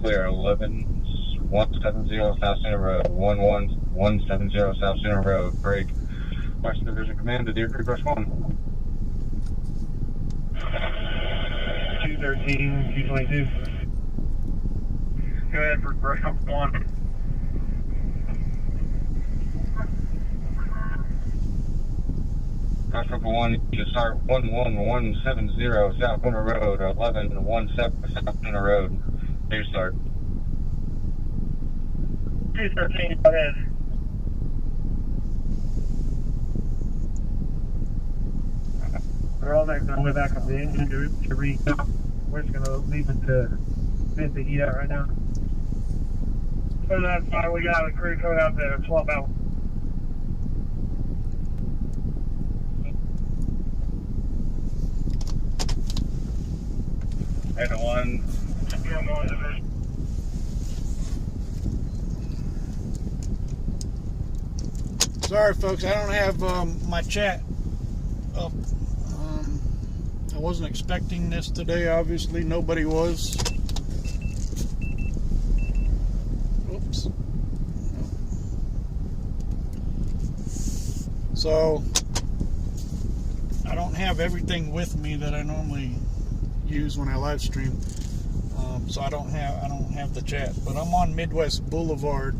Clear, 11170 South Sooner Road. 11170 South Sooner Road. Break. Western Division Command to Deer Creek Brush 1. 213, 222. Go ahead for brush number 1. Brush number 1, you start 11170 South Winter Road, 1117 South Winter Road. New start. 213, go ahead. We're all going to way back up the engine to recount. We're just going to leave it to vent the heat out right now. So that's why we got a crew coming out there to swap out. And 1. Sorry, folks, I don't have my chat up. I wasn't expecting this today. Obviously, nobody was. Oops. So I don't have everything with me that I normally use when I live stream. So I don't have the chat, but I'm on Midwest Boulevard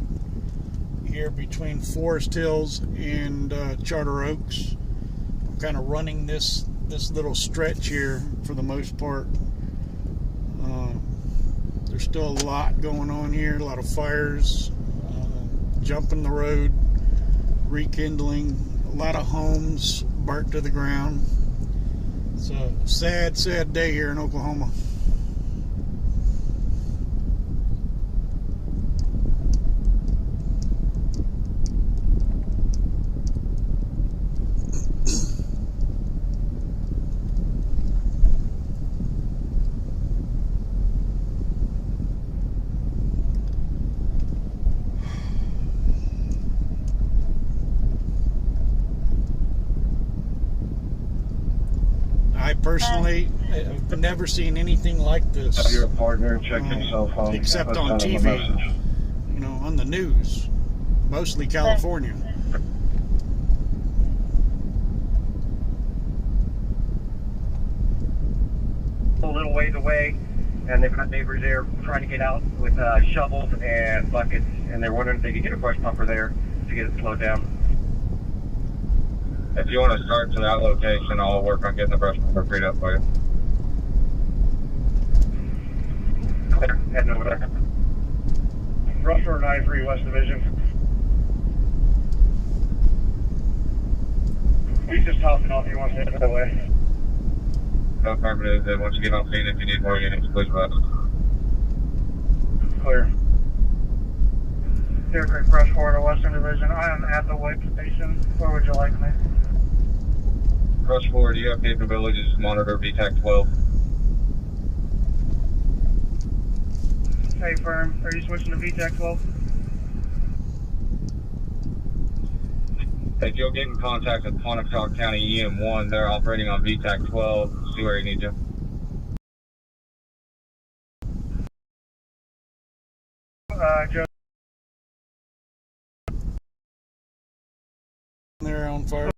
here between Forest Hills and Charter Oaks. I'm kind of running this little stretch here for the most part. There's still a lot going on here, a lot of fires, jumping the road, rekindling, a lot of homes burnt to the ground. It's a sad, sad day here in Oklahoma. personally, I've never seen anything like this. Have your partner check your cell phone. Except I'll on send him a TV, message. you know, on the news, mostly California. A little ways away, and they've got neighbors there trying to get out with shovels and buckets, and they're wondering if they could get a brush pumper there to get it slowed down. If you want to start to that location, I'll work on getting the brush pumper freed up for you. Clear, heading over there. Rush Road 93 West Division. He's just hopping off. He wants to head that way. No affirmative. Then once you get on scene, if you need more units, please rush. Clear. Deer Creek Brush Forward, Western Division. I am at the wait station. Where would you like me? Rush forward. You have capability to monitor VTAC 12. Hey, firm. Are you switching to VTAC 12? If you'll get in contact with Pontotoc County EM1, they're operating on VTAC 12. See where you need you. Joe. They're on fire.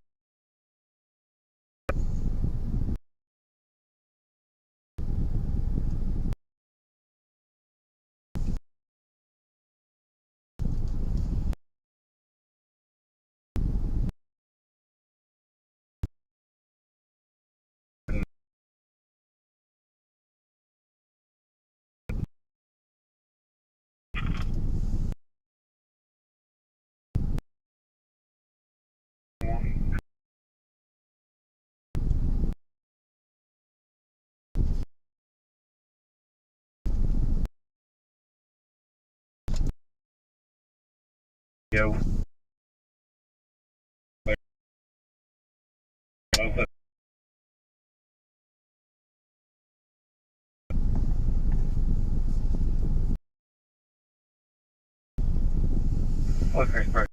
Yo. Okay, right.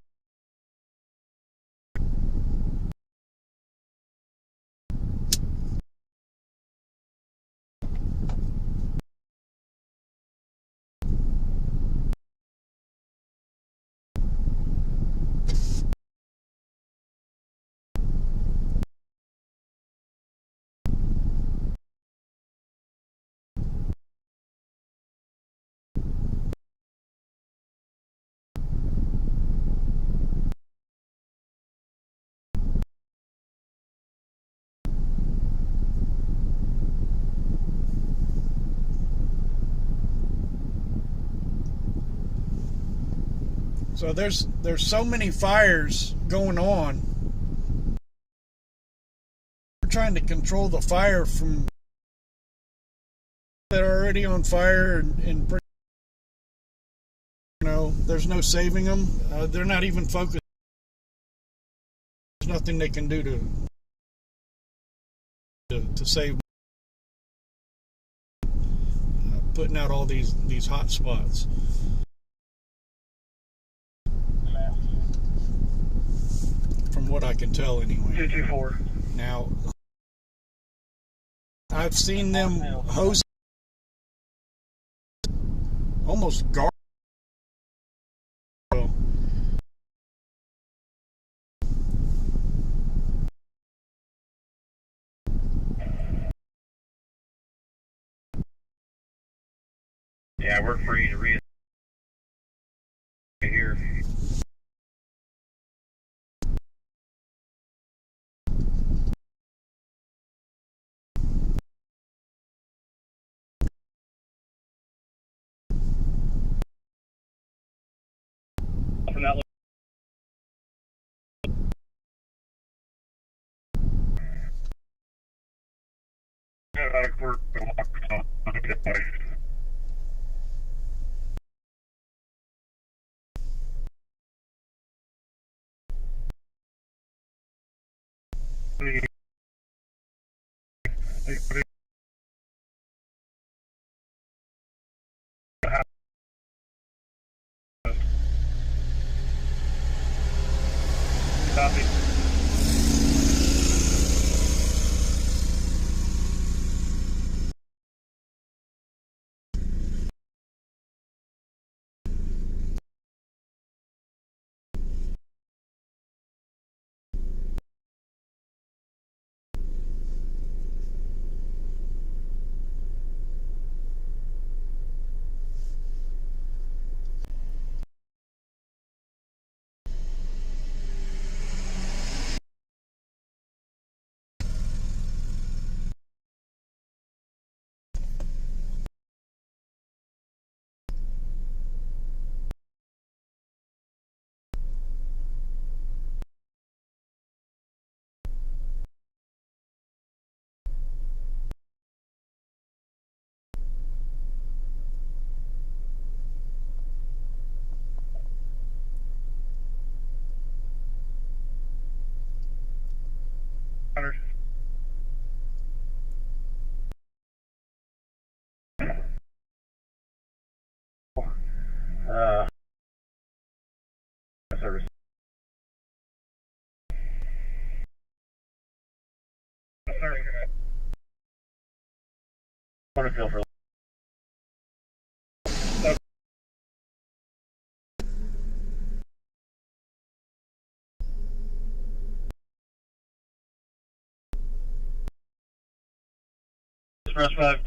So there's so many fires going on. We're trying to control the fire from that are already on fire, and you know, there's no saving them. They're not even focused. There's nothing they can do to save. Putting out all these hot spots. From what I can tell, anyway. 224. Now, I've seen them hose almost guard. Yeah, we're free to read here. From that Copy. service. Want to feel for Express 5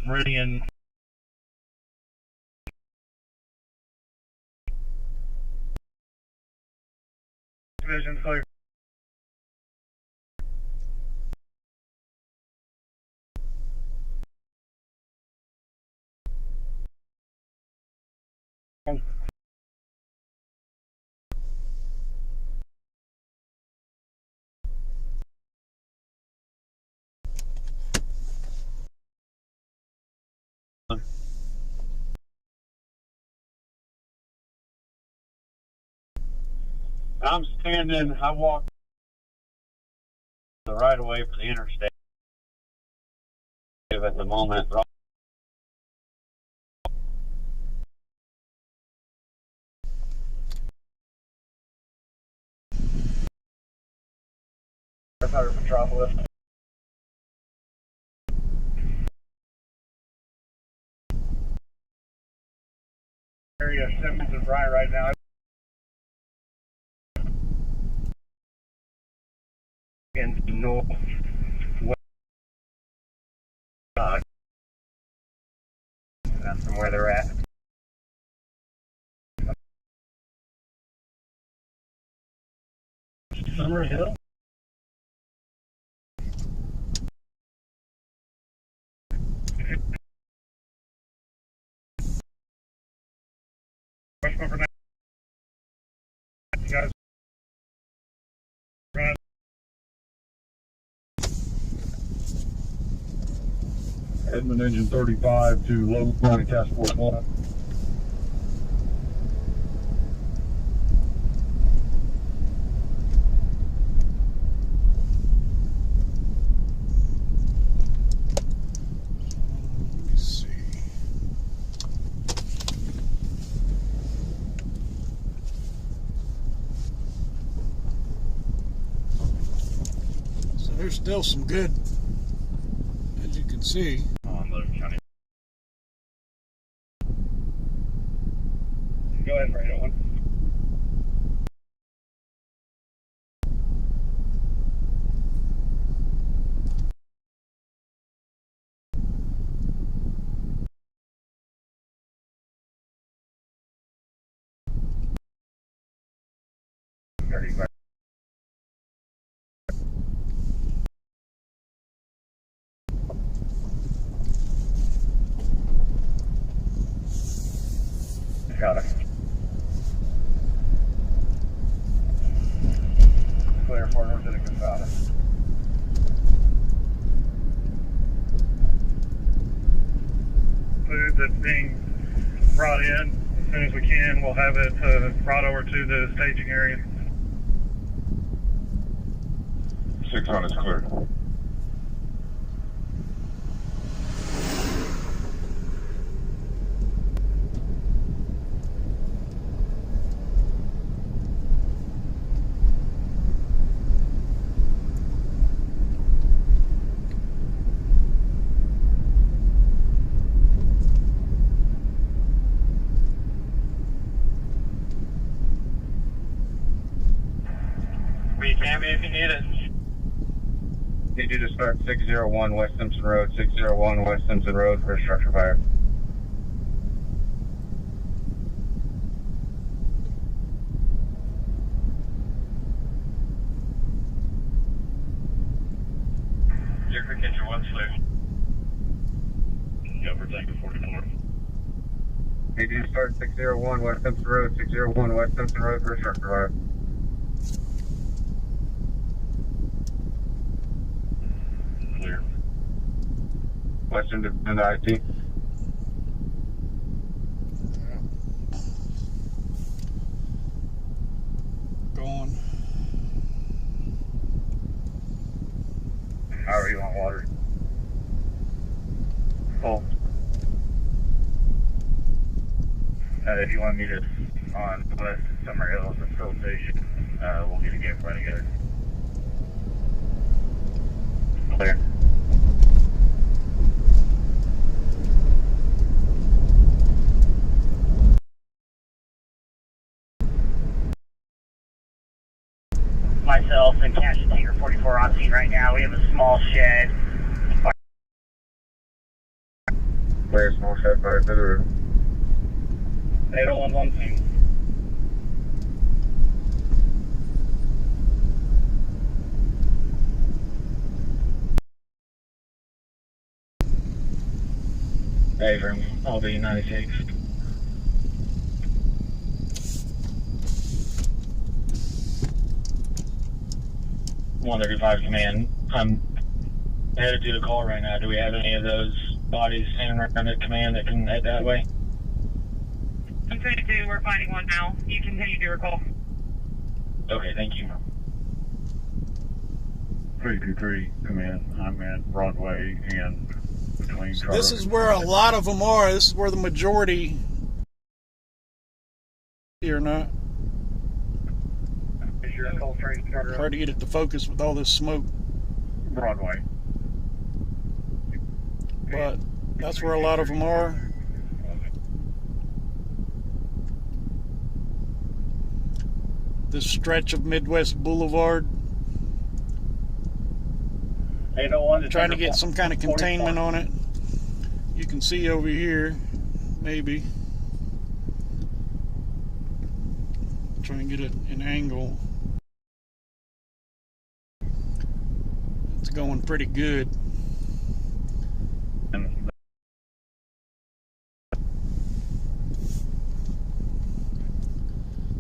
Meridian. Division clear. I'm standing, I walked the right of way for the interstate at the moment. Metropolis. Area Simmons and Bryant right now. In north west side. That's from where they're at. Summer Hill. Question for now. You guys. Edmund engine 35 to Logan Task Force 1. Let me see. So there's still some good, as you can see. On Logan County. Go ahead, Fredo. One. Got it. Clear for north of the Casada. Food that's being brought in as soon as we can. We'll have it brought over to the staging area. 600 is clear. We can be if you need it. Need you to start 601 West Simpson Road, 601 West Simpson Road for a structure fire. Jeffrey Kitchen 1 clear. Go for Tango 44. Need you to start 601 West Simpson Road, 601 West Simpson Road for a structure fire. Clear. Western and IT. Going. How are you on water? Full. if you want to meet us on West Summer Hills and Fill Station, we'll get a game plan together. Clear. Myself and Cash and Tinker 44 on scene right now. We have a small shed. Where's small shed fire pit or? 801 on scene. Hey, from LB 96. One 35 command. I'm headed to the call right now. Do we have any of those bodies standing around at command that can head that way? Continue to, we're finding one now. You continue to recall. Okay, thank you. 323 command. I'm at Broadway and between. This is where a lot of them are. This is where the majority or not. Hard to get it to focus with all this smoke. Broadway. But that's where a lot of them are. This stretch of Midwest Boulevard. 801 Trying to get some kind of containment on it. You can see over here, maybe. Try and get it an angle. It's going pretty good.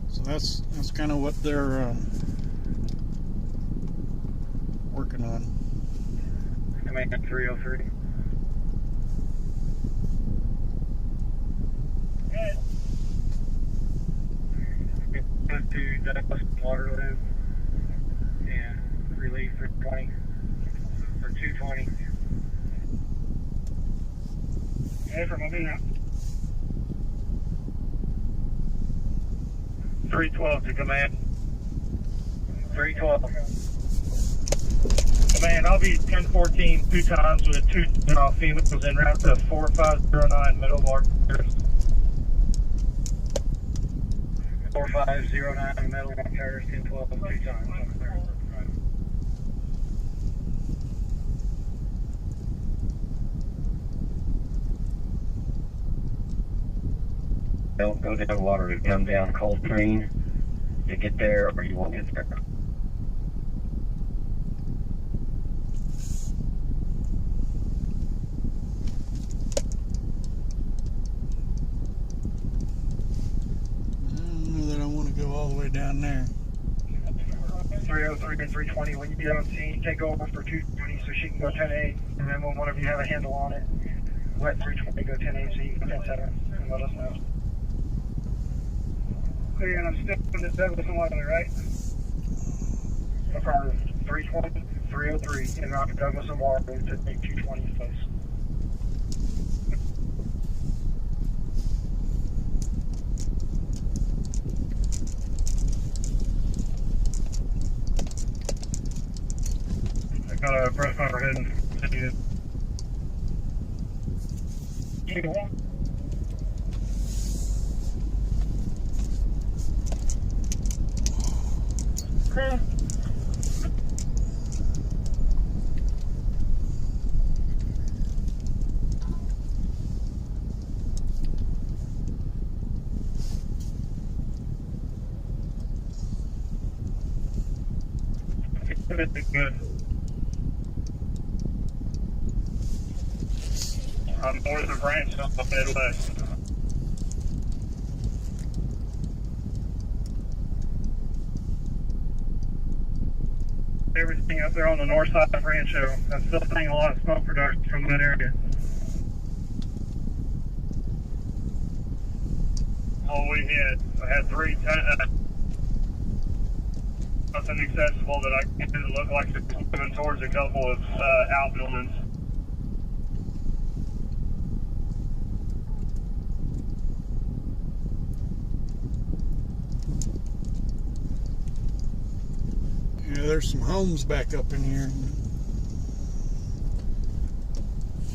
So that's kind of what they're working on. Command 303. Go to Danielson Waterloo and relieve 320 or 220. Hey, from Amina. 312 to command. 312. Command, I'll be 1014 two times with two females en route to 4509 Middle Mark. 4509 Middle Mark Terrace, 1012 two times. Don't go down water to come down Cold Spring to get there, or you won't get there. All the way down there. 303 and 320, when you get on scene, take over for 220 so she can go 10-8, and then when one of you have a handle on it, let 320 go 10-8 so you can go 10-7 and let us know. Clear, and I'm still in the Danielson Waterloo, right? Affirmative. 320, 303, and route to Danielson Waterloo to take 220 place. Got a breast pump heading. Clear. Good. I'm north of Rancho, up Midwest. Everything up there on the north side of Rancho. I'm still seeing a lot of smoke production from that area. Oh, I had three nothing accessible that I can do to look like it's moving towards a couple of outbuildings. there's some homes back up in here.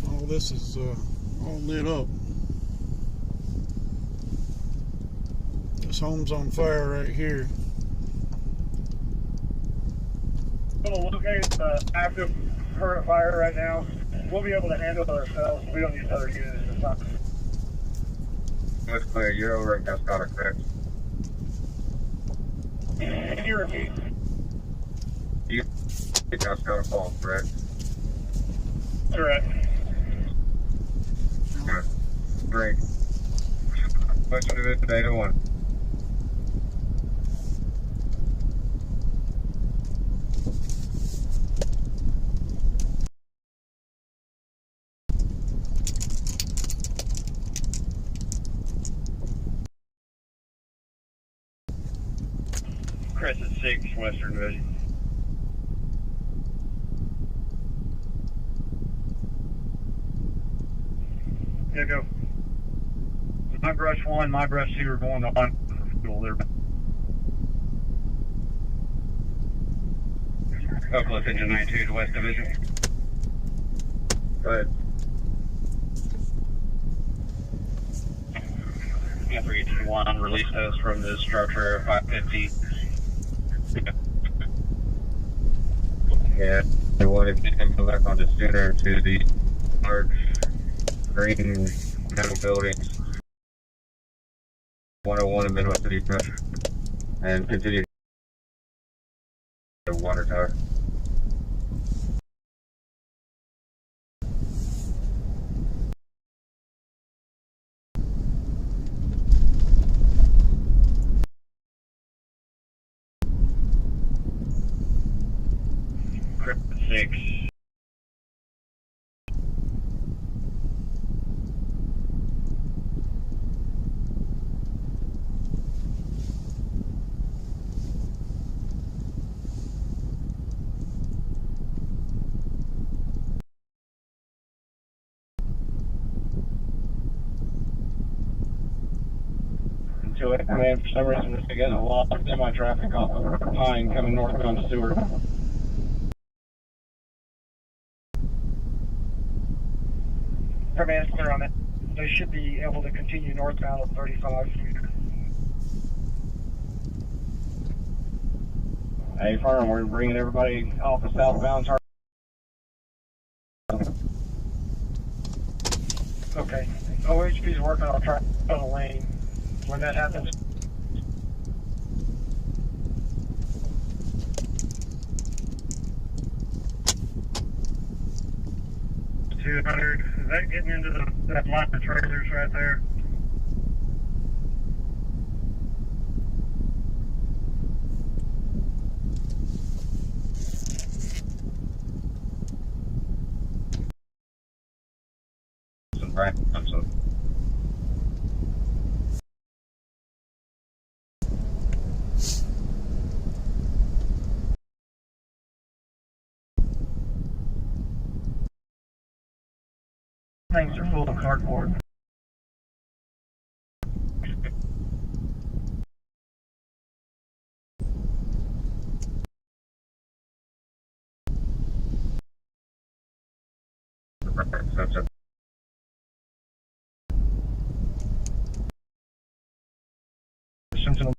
All this is all lit up. This home's on fire right here. Going to locate the active current fire right now. We'll be able to handle it ourselves. We don't need other units to stop. That's clear. You're over at Cascada, correct? Can you repeat? You at Cascada Falls, correct? Correct. Good. Great. Question of it, Data 1. Crescent 6, Western Division. Yeah, go. My brush 1, my brush 2 are going on. There. Oakland Engine 92 to West Division. Go ahead. Guthrie 1, release those from the structure 550. Yeah, they wanted to come back on the sooner to the large green metal buildings. 101 in Midwest City Pressure. And continue the water tower. Crescent 6. To it, man, for some reason we're getting a lot of semi-traffic off of Pine coming northbound to Seward. Command's clear on that. They should be able to continue northbound at 35. Hey, firm, we're bringing everybody off the southbound turn. Okay. OHP's working on trying to fill a lane. When that happens, $200. Is that getting into that line of trailers right there? Right, I'm sorry. things are full of cardboard. Sentinel.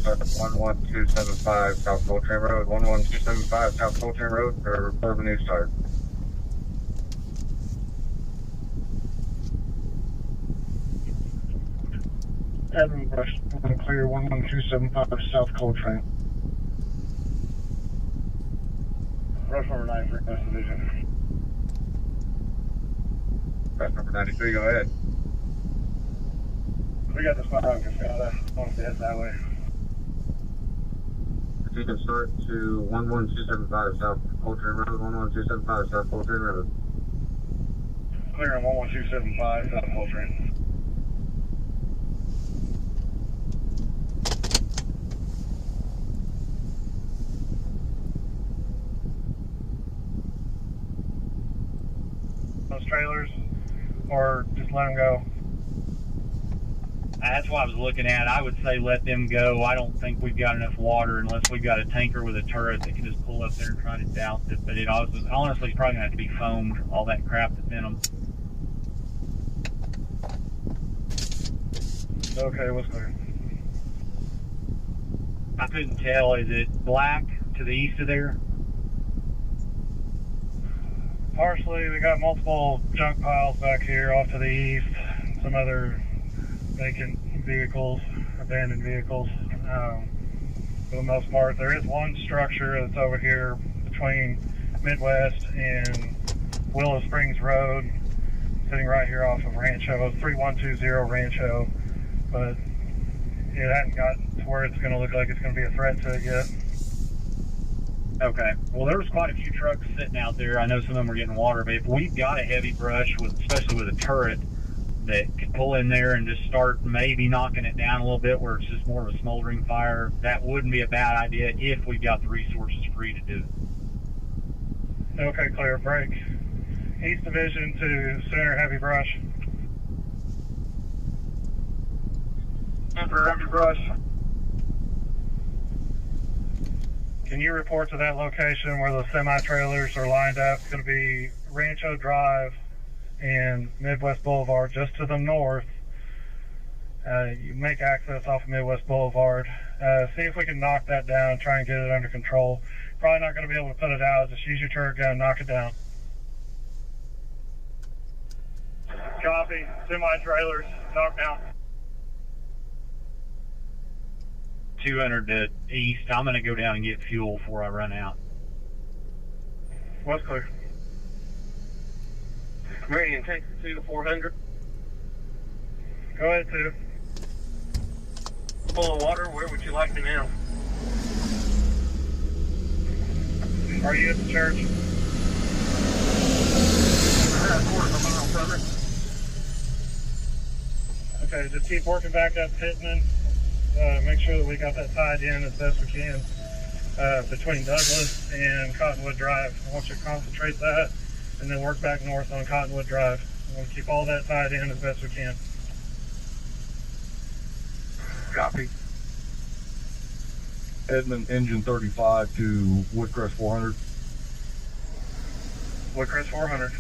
Start 11275 South Coltrane Road, 11275 South Coltrane Road for Urban New Start. Heavy brush, clear 11275 South Coltrane. Brush number 93, West Division. Brush number 93, go ahead. We got the spot on Cascada. I want to head that way. If you can start to 11275 South Coltrane Road, 11275 South Coltrane Road. Clear on 11275 South Coltrane. Those trailers, or just let them go? That's what I was looking at. I would say let them go. I don't think we've got enough water unless we've got a tanker with a turret that can just pull up there and try to douse it. But it honestly is probably going to have to be foamed, all that crap that's in them. Okay, what's clear? I couldn't tell. Is it black to the east of there? Partially, we got multiple junk piles back here off to the east. Some other vacant vehicles, abandoned vehicles. For the most part, there is one structure that's over here between Midwest and Willow Springs Road, sitting right here off of Rancho, 3120 Rancho, but it hasn't gotten to where it's going to look like it's going to be a threat to it yet. Okay. Well, there was quite a few trucks sitting out there. I know some of them were getting water, but if we've got a heavy brush, especially with a turret, that could pull in there and just start maybe knocking it down a little bit where it's just more of a smoldering fire, that wouldn't be a bad idea if we've got the resources free to do it. Okay, clear. Break. East Division to center heavy brush. Center heavy brush. Can you report to that location where the semi-trailers are lined up? It's going to be Rancho Drive and Midwest Boulevard just to the north. You make access off of Midwest Boulevard. See if we can knock that down, try and get it under control. Probably not going to be able to put it out. Just use your turret gun, knock it down. Copy. Semi-trailers, knock down. 200 to east. I'm going to go down and get fuel before I run out. What's clear? Meridian, take 2 to 400. Go ahead, 2. Full of water, where would you like me now? Are you at the church? Quarter of a mile from it. Okay, just keep working back up Pittman. Make sure that we got that tied in as best we can between Douglas and Cottonwood Drive. I want you to concentrate that and then work back north on Cottonwood Drive. We'll keep all that tied in as best we can. Copy. Edmund, engine 35 to Woodcrest 400. Woodcrest 400.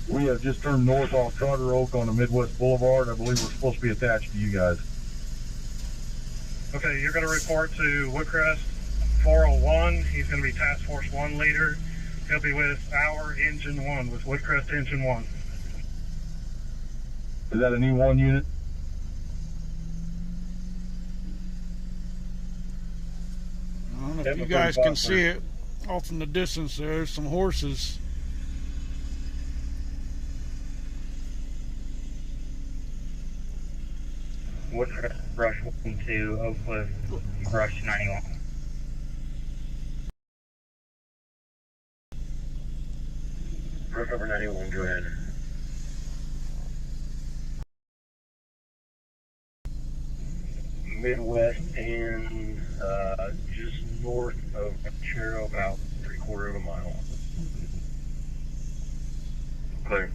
We have just turned north off Charter Oak on the Midwest Boulevard. I believe we're supposed to be attached to you guys. Okay, you're going to report to Woodcrest 401. He's going to be Task Force 1 leader. He'll be with our Engine 1, with Woodcrest Engine 1. Is that an E1 unit? I don't know if you guys can see it off in the distance. There's some horses. Woodcrest brush 1 to Oak Cliff brush 91. Brook over 91, go ahead. Midwest and just north of Rancho, about 3/4 of a mile. Clear.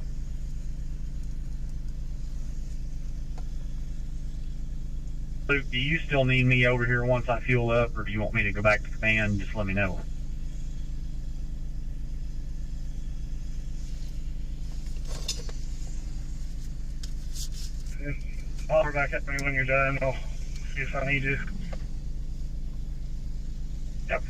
Luke, do you still need me over here once I fuel up, or do you want me to go back to command? Just let me know. Holler back at me when you're done. I'll see if I need you. Yep.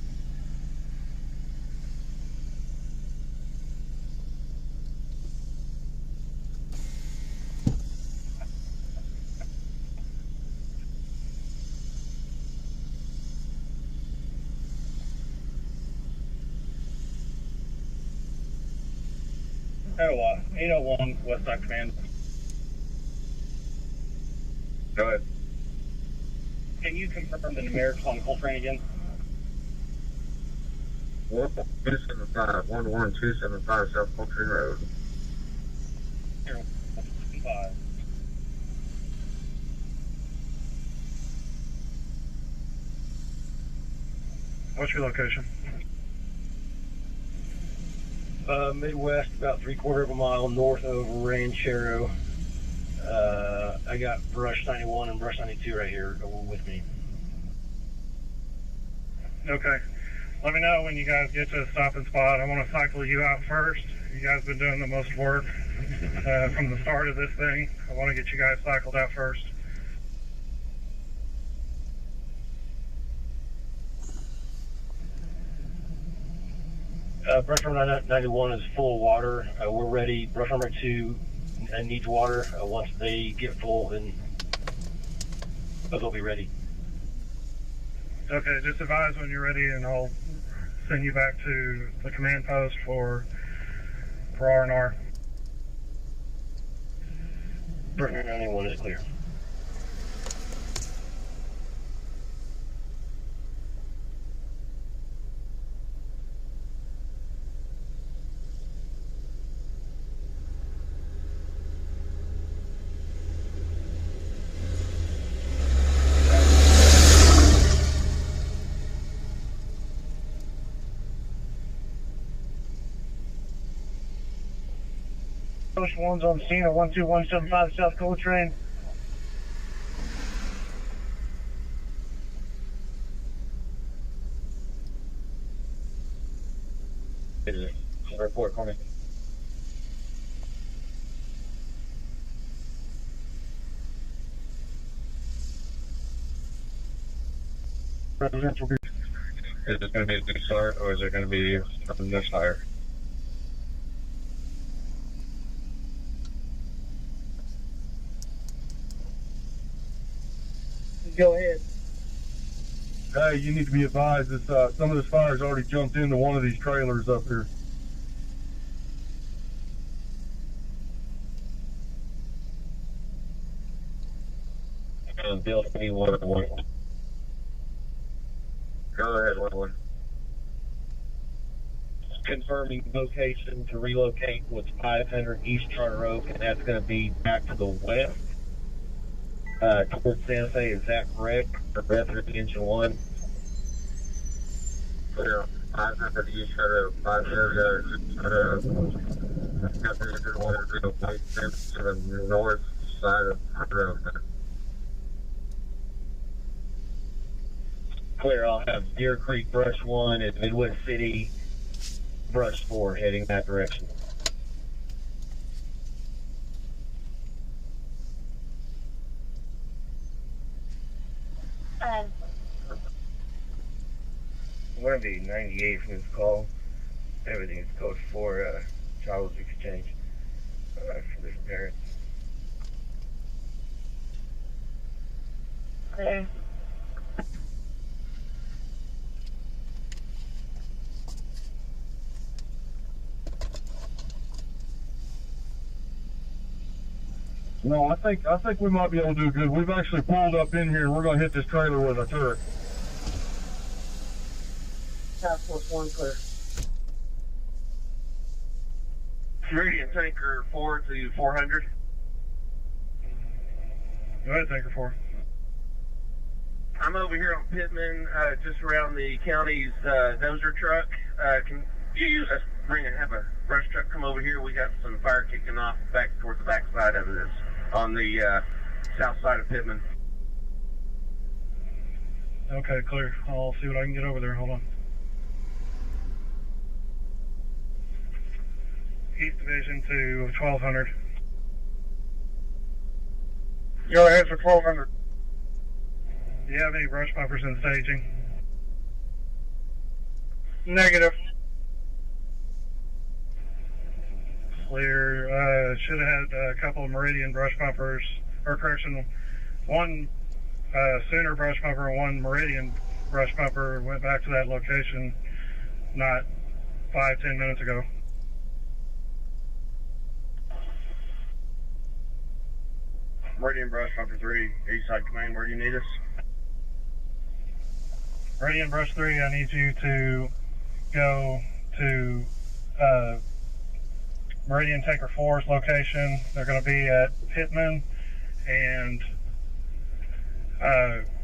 801 West Side Command. Go ahead. Can you confirm the numerics on Coltrane again? 275, 11275 South Coltrane Road. 015. What's your location? Midwest, about 3/4 of a mile north of Rancho. I got brush 91 and brush 92 right here with me. Okay. Let me know when you guys get to a stopping spot. I want to cycle you out first. You guys been doing the most work from the start of this thing. I want to get you guys cycled out first. Brush number 91 is full of water. We're ready. Brush number 2 needs water. Once they get full, then they'll be ready. Okay, just advise when you're ready, and I'll send you back to the command post for R&R. Brush number 91 is clear. Post 1's on scene at 12175 South Coltrane. Report for me. Residential. Is it going to be a good start, or is it going to be from this higher? Go ahead. Hey, you need to be advised that some of this fire's already jumped into one of these trailers up here. Blvd 111. Go ahead, 111. Confirming location to relocate with 500 East Charter Oak, and that's going to be back to the west. Towards Santa Fe, is that correct? For Guthrie Engine 1? Yeah, 500 East Charter Oak, 500 Charter Oak. Guthrie Engine 1 is relocate to the north side of Charter Oak. Clear, I'll have Deer Creek Brush 1 and Midwest City Brush 4 heading that direction. I'm going to be 98 from this call. Everything is code 4, child exchange for this parent. Clear. No, I think we might be able to do good. We've actually pulled up in here, and we're going to hit this trailer with a turret. Task Force 1 clear. Meridian Tanker 4 to 400. Go ahead, Tanker 4. I'm over here on Pittman, just around the county's dozer truck. Can you have a brush truck come over here? We got some fire kicking off back towards the back side of this, on the south side of Pittman. Okay, clear. I'll see what I can get over there. Hold on. East Division to 1200. Go ahead for 1200. Do you have any brush bumpers in staging? Negative. Clear. Should have had a couple of Meridian brush bumpers, or correction, one Sooner brush bumper and one Meridian brush bumper went back to that location not 5-10 minutes ago. Meridian Brush Pumper 3, East Side Command, where do you need us? Meridian Brush 3, I need you to go to Meridian Taker 4's location. They're going to be at Pittman and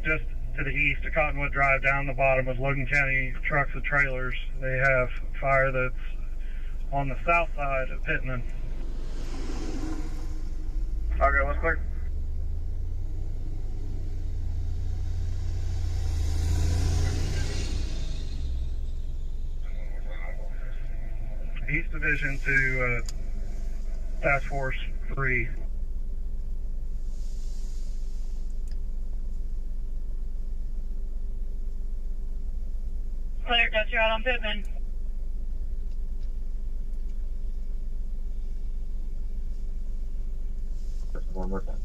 just to the east of Cottonwood Drive down the bottom of Logan County trucks and trailers. They have fire that's on the south side of Pittman. Okay, let's clear. East Division to Task Force 3. Clear, got you out on Pittman. One more time.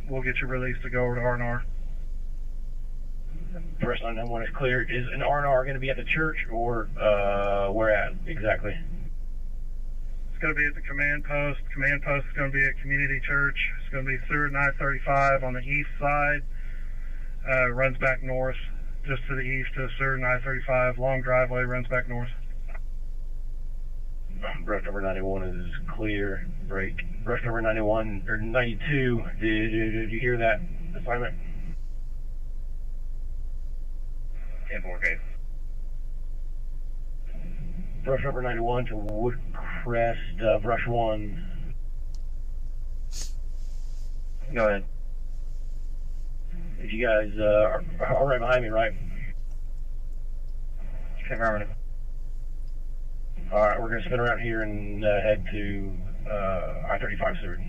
We'll get you released to go over to R&R. First line number 1 is clear. Is an R&R going to be at the church or where at exactly? It's going to be at the command post. Command post is going to be at Community Church. It's going to be Seward and I-35 on the east side. Runs back north, just to the east of Seward and I-35. Long driveway, runs back north. Brush number 91 is clear. Break. Brush number 91 or 92. Did you hear that assignment? 10-4, Brush number 91 to Woodcrest, brush 1. Go ahead. If you guys are right behind me, right? Affirmative. Alright, we're going to spin around here and head to I-35 Seward.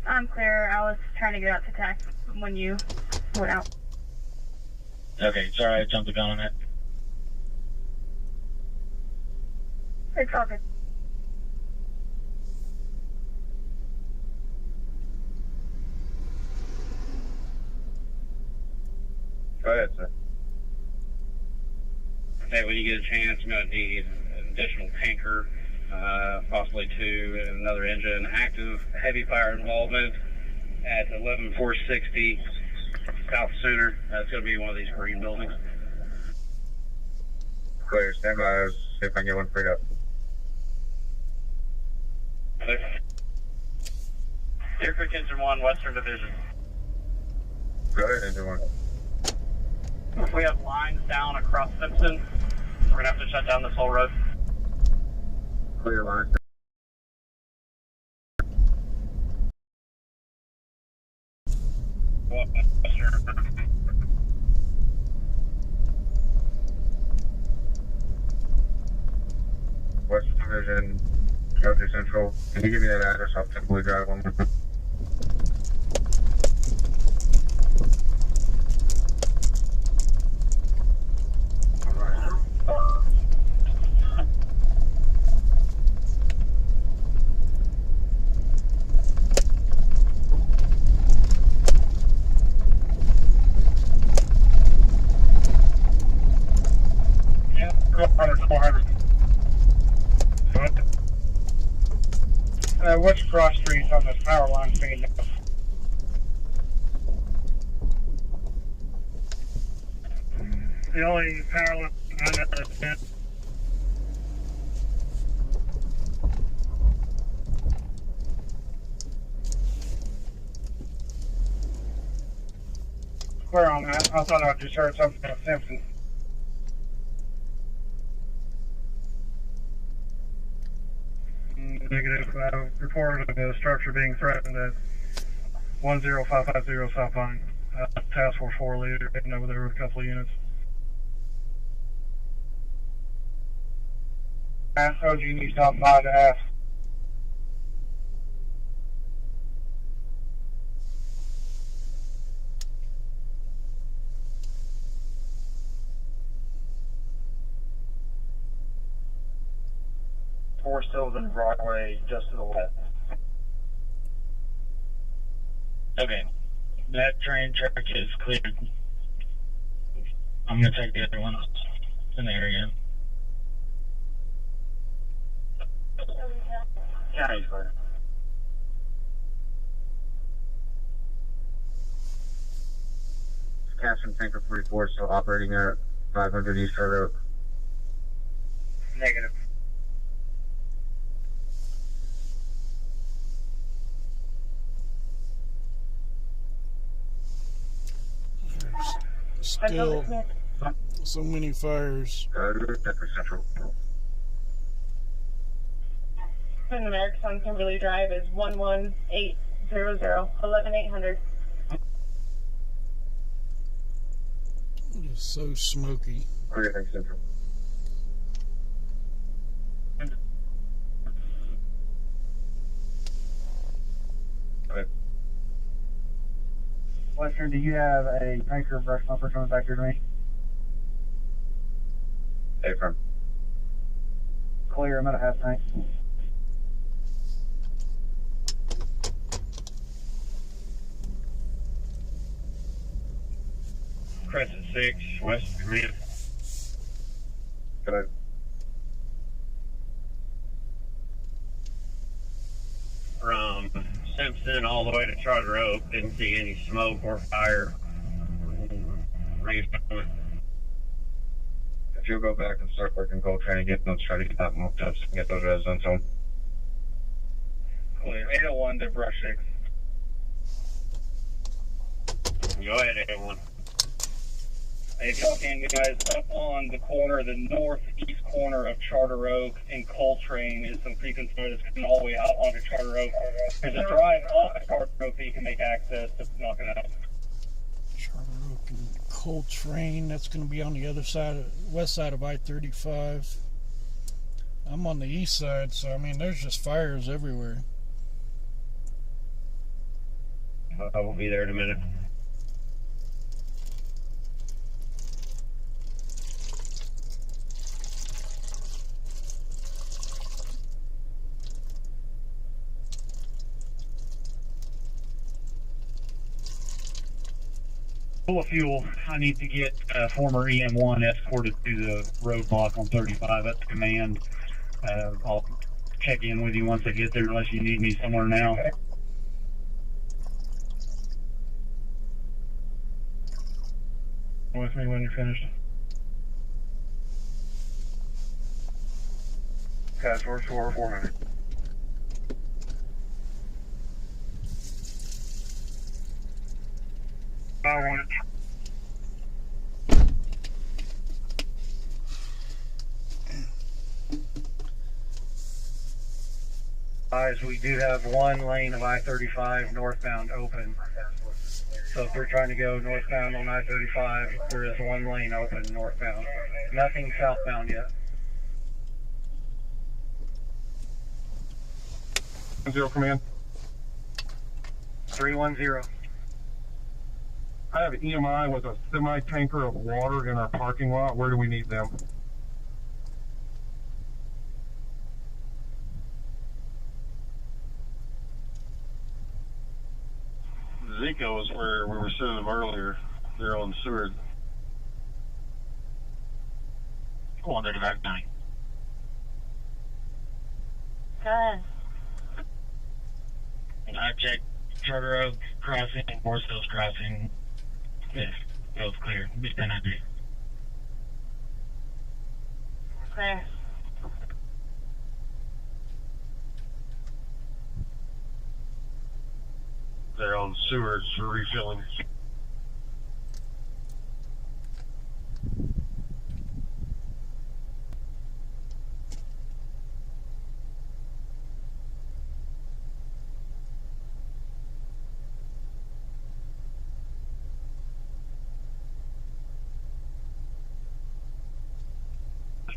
I'm clear. I was trying to get out to tax when you went out. Okay, sorry I jumped the gun on that. It's all good. Go ahead, sir. Hey, when you get a chance, I'm going to need an additional tanker, possibly 2, and another engine. Active heavy fire involvement at 11460 South Sooner. That's going to be one of these green buildings. Clear, stand by. Let's see if I can get one freed up. Deer Creek Engine 1, Western Division. Go ahead, Engine 1. We have lines down across Simpson. We're going to have to shut down this whole road. Clear line. West Division, Guthrie Central. Can you give me that address? I'll typically drive one. Yeah, 400. What's cross streets on this power line being down? The only power line I know that's been. Clear on that. I thought I just heard something about Simpson. Negative. Report of the structure being threatened at 10550 South Pine. Task Force 4 leader heading over there with a couple of units. OG needs to stop by to ask. Forrest in Broadway, just to the west. Okay. That train track is cleared. I'm gonna take the other one in the area. County's clear. Captain Tanker 44 still operating there at 500 East Charter Oak. Negative. Still so many fires. Central. And the Merrick's on Kimberly Drive is 11800 11800. It is so smoky. Okay, thanks, Central. Western, do you have a tanker brush bumper coming back here to me? Hey, from. Clear, I'm at a half tank. Crescent 6, West Command. Good night. From Simpson all the way to Charter Oak, didn't see any smoke or fire. If you'll go back and start working Gold Train again, let's try to get that moved up so we can get those residents home. Clear. 801 to Brush 6. Go ahead, 801. If y'all can, guys, up on the corner, the northeast corner of Charter Oak and Coltrane is some frequent snow that's coming all the way out onto Charter Oak. There's a drive off of Charter Oak that you can make access to knock it out. Charter Oak and Coltrane, that's going to be on the other side, west side of I-35. I'm on the east side, so I mean, there's just fires everywhere. I will be there in a minute. Full of fuel. I need to get former EM1 escorted to the roadblock on 35. That's command. I'll check in with you once I get there, unless you need me somewhere now. With me when you're finished. Task Force 400. I want it. Guys, we do have one lane of I-35 northbound open. So if we're trying to go northbound on I-35, there is one lane open northbound. Nothing southbound yet. 0 command. 310. I have EMI with a semi-tanker of water in our parking lot. Where do we need them? Zico is where we were sending them earlier. They're on Seward. Go on there to that night. Good. I checked Charter Oak crossing and Forest Hills crossing. Yeah, both clear. Be 1000. Clear. They're on Seward for refilling.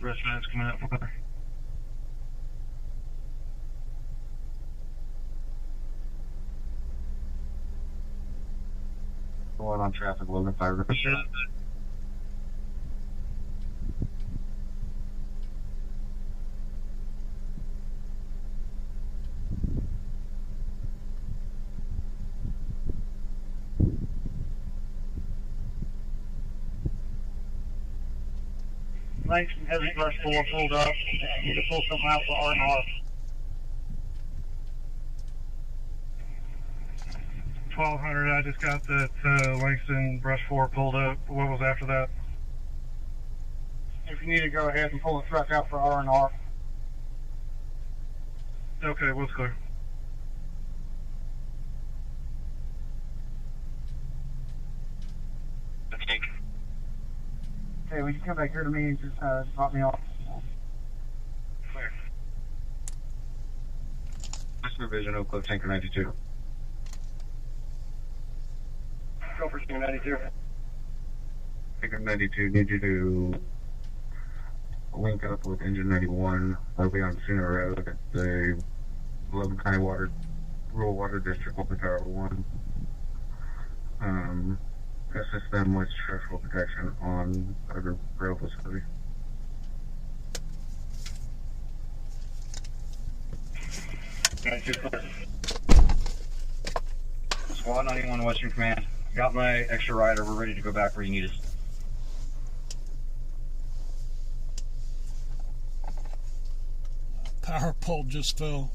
Restaurant's coming up for her. Going on traffic, Logan Fire. think some heavy brush pulled up. Need to pull something out for R&R. 1200, I just got that Langston brush 4 pulled up. What was after that? If you need to go ahead and pull the truck out for R&R. Okay, what's clear? Okay, will you come back here to me and just drop me off? Clear. Customer Vision, Oak Cliff, Tanker 92. Go for Tanker 92. Tanker 92, need you to link up with Engine 91. I'll be on Sooner Road at the Logan County Rural Water District, Open Tower 1. Assist them with structural protection on other rail facility. Squad 91 Western Command. Got my extra rider. We're ready to go back where you need us. Power pole just fell.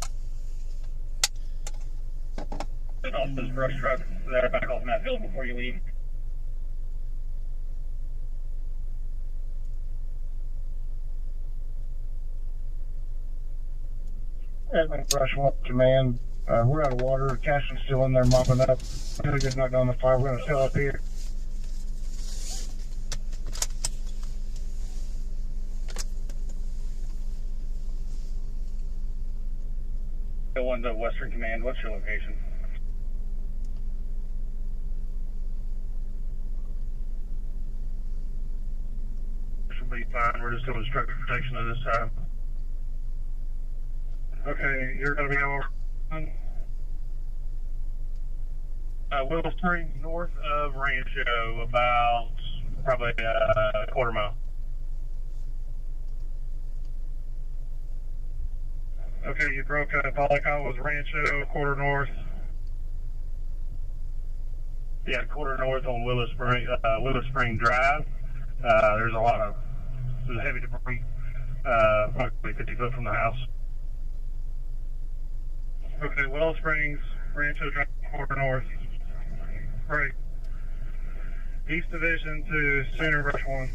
Get off this brush truck that are back off that hill before you leave. Admin Brush 1 Command. We're out of water. Caston's still in there mopping up. We're gonna get knocked on the fire. We're gonna sail up here. One to Western Command, what's your location? Should be fine. We're just doing structure protection at this time. Okay, you're going to be over Willow Spring, north of Rancho, about probably a quarter mile. Okay, you broke Polycom was Rancho, quarter north. Yeah, quarter north on Willow Spring Drive. There's a lot of heavy debris, probably 50 foot from the house. Okay, Willow Springs, Rancho Drive, quarter north. Right. East Division to Center Brush 1.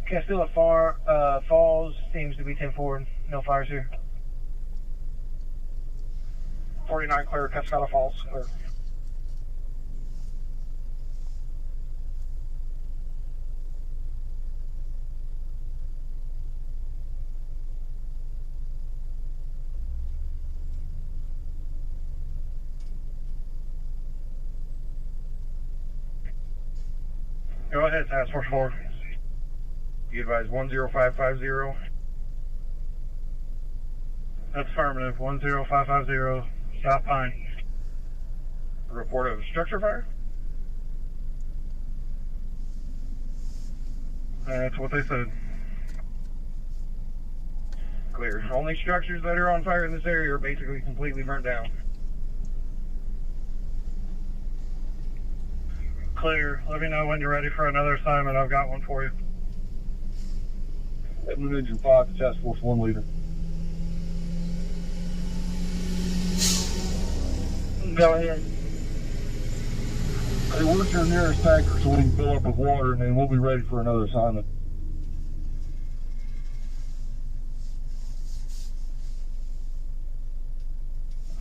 Castilla Falls seems to be 10-4. No fires here. 49 clear, Castilla Falls clear. Go ahead, Task Force 4. You advise 10550. That's affirmative. 10550, South Pine. A report of structure fire? That's what they said. Clear. Only structures that are on fire in this area are basically completely burnt down. Clear. Let me know when you're ready for another assignment. I've got one for you. Blue Engine 5 to Task Force 1 leader. Go ahead. Hey, where's your nearest tanker so we can fill up with water and then we'll be ready for another assignment.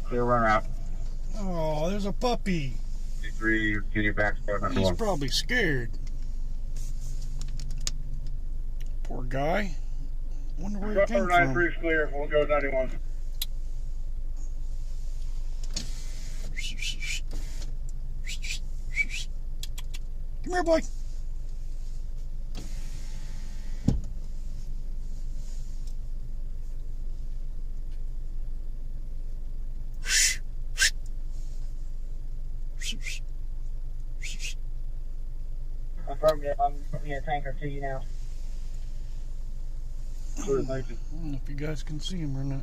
Clear run out. Oh, there's a puppy. 3, can you back start number He's 1? probably scared. Poor guy. Wonder where he came from. 93 is clear. We'll go 91. Come here, boy. Affirmative. I'm putting a tanker to you now. I don't know if you guys can see him or not.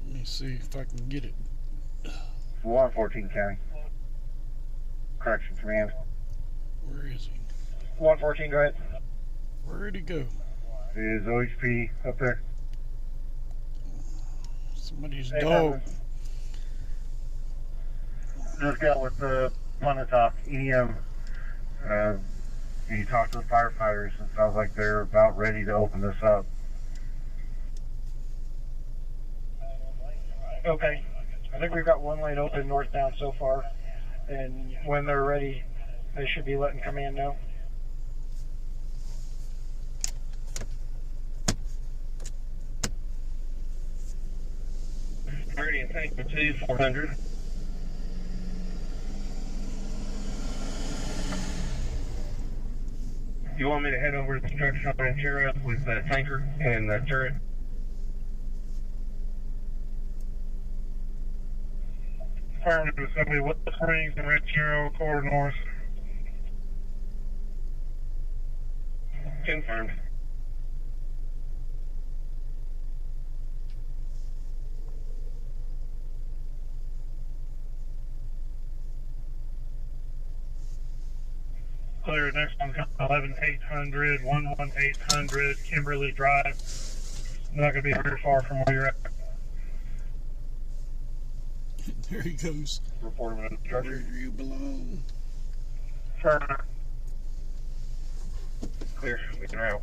Let me see if I can get it. 114 County. Correction Command. Where is he? 114, go ahead. Where'd he go? Is OHP up there? Somebody's dog. Just got with the Punatoc EM. He talked to the firefighters and sounds like they're about ready to open this up. Okay. I think we've got one lane open northbound so far. And when they're ready, they should be letting command know. Ready and tank for 400. You want me to head over to the structure on Rancho with the tanker and the turret? Affirmative, assembly, West Springs and Rancho, quarter north. Confirmed. Clear, next one comes 11800, 11800, Kimberly Drive. Not going to be very far from where you're at. There he goes. Report him in the structure. Where do you belong? Affirmative. Clear, we can route.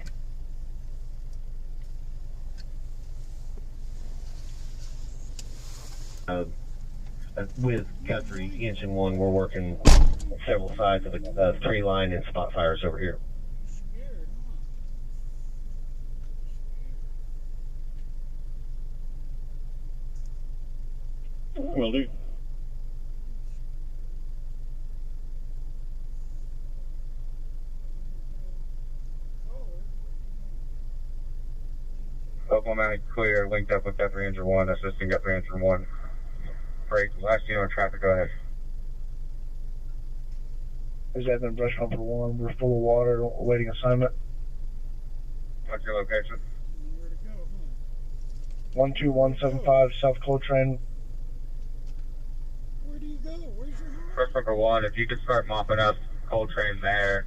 With Guthrie, Engine 1, we're working several sides of the 3-line and spot fires over here. Will do. Oklahoma clear, linked up with Guthrie Engine 1, assisting Guthrie Engine 1. Break, last unit on traffic, go ahead. Is that in brush bumper 1? We're full of water, awaiting assignment. What's your location? 12175 South Coltrane. Where do you go? Where's your home? Brush bumper 1, if you could start mopping up Coltrane there,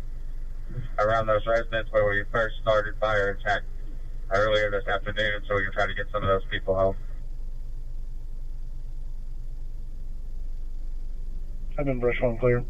around those residents where we first started fire attack earlier this afternoon, so we can try to get some of those people home. I've been brush 1 clear.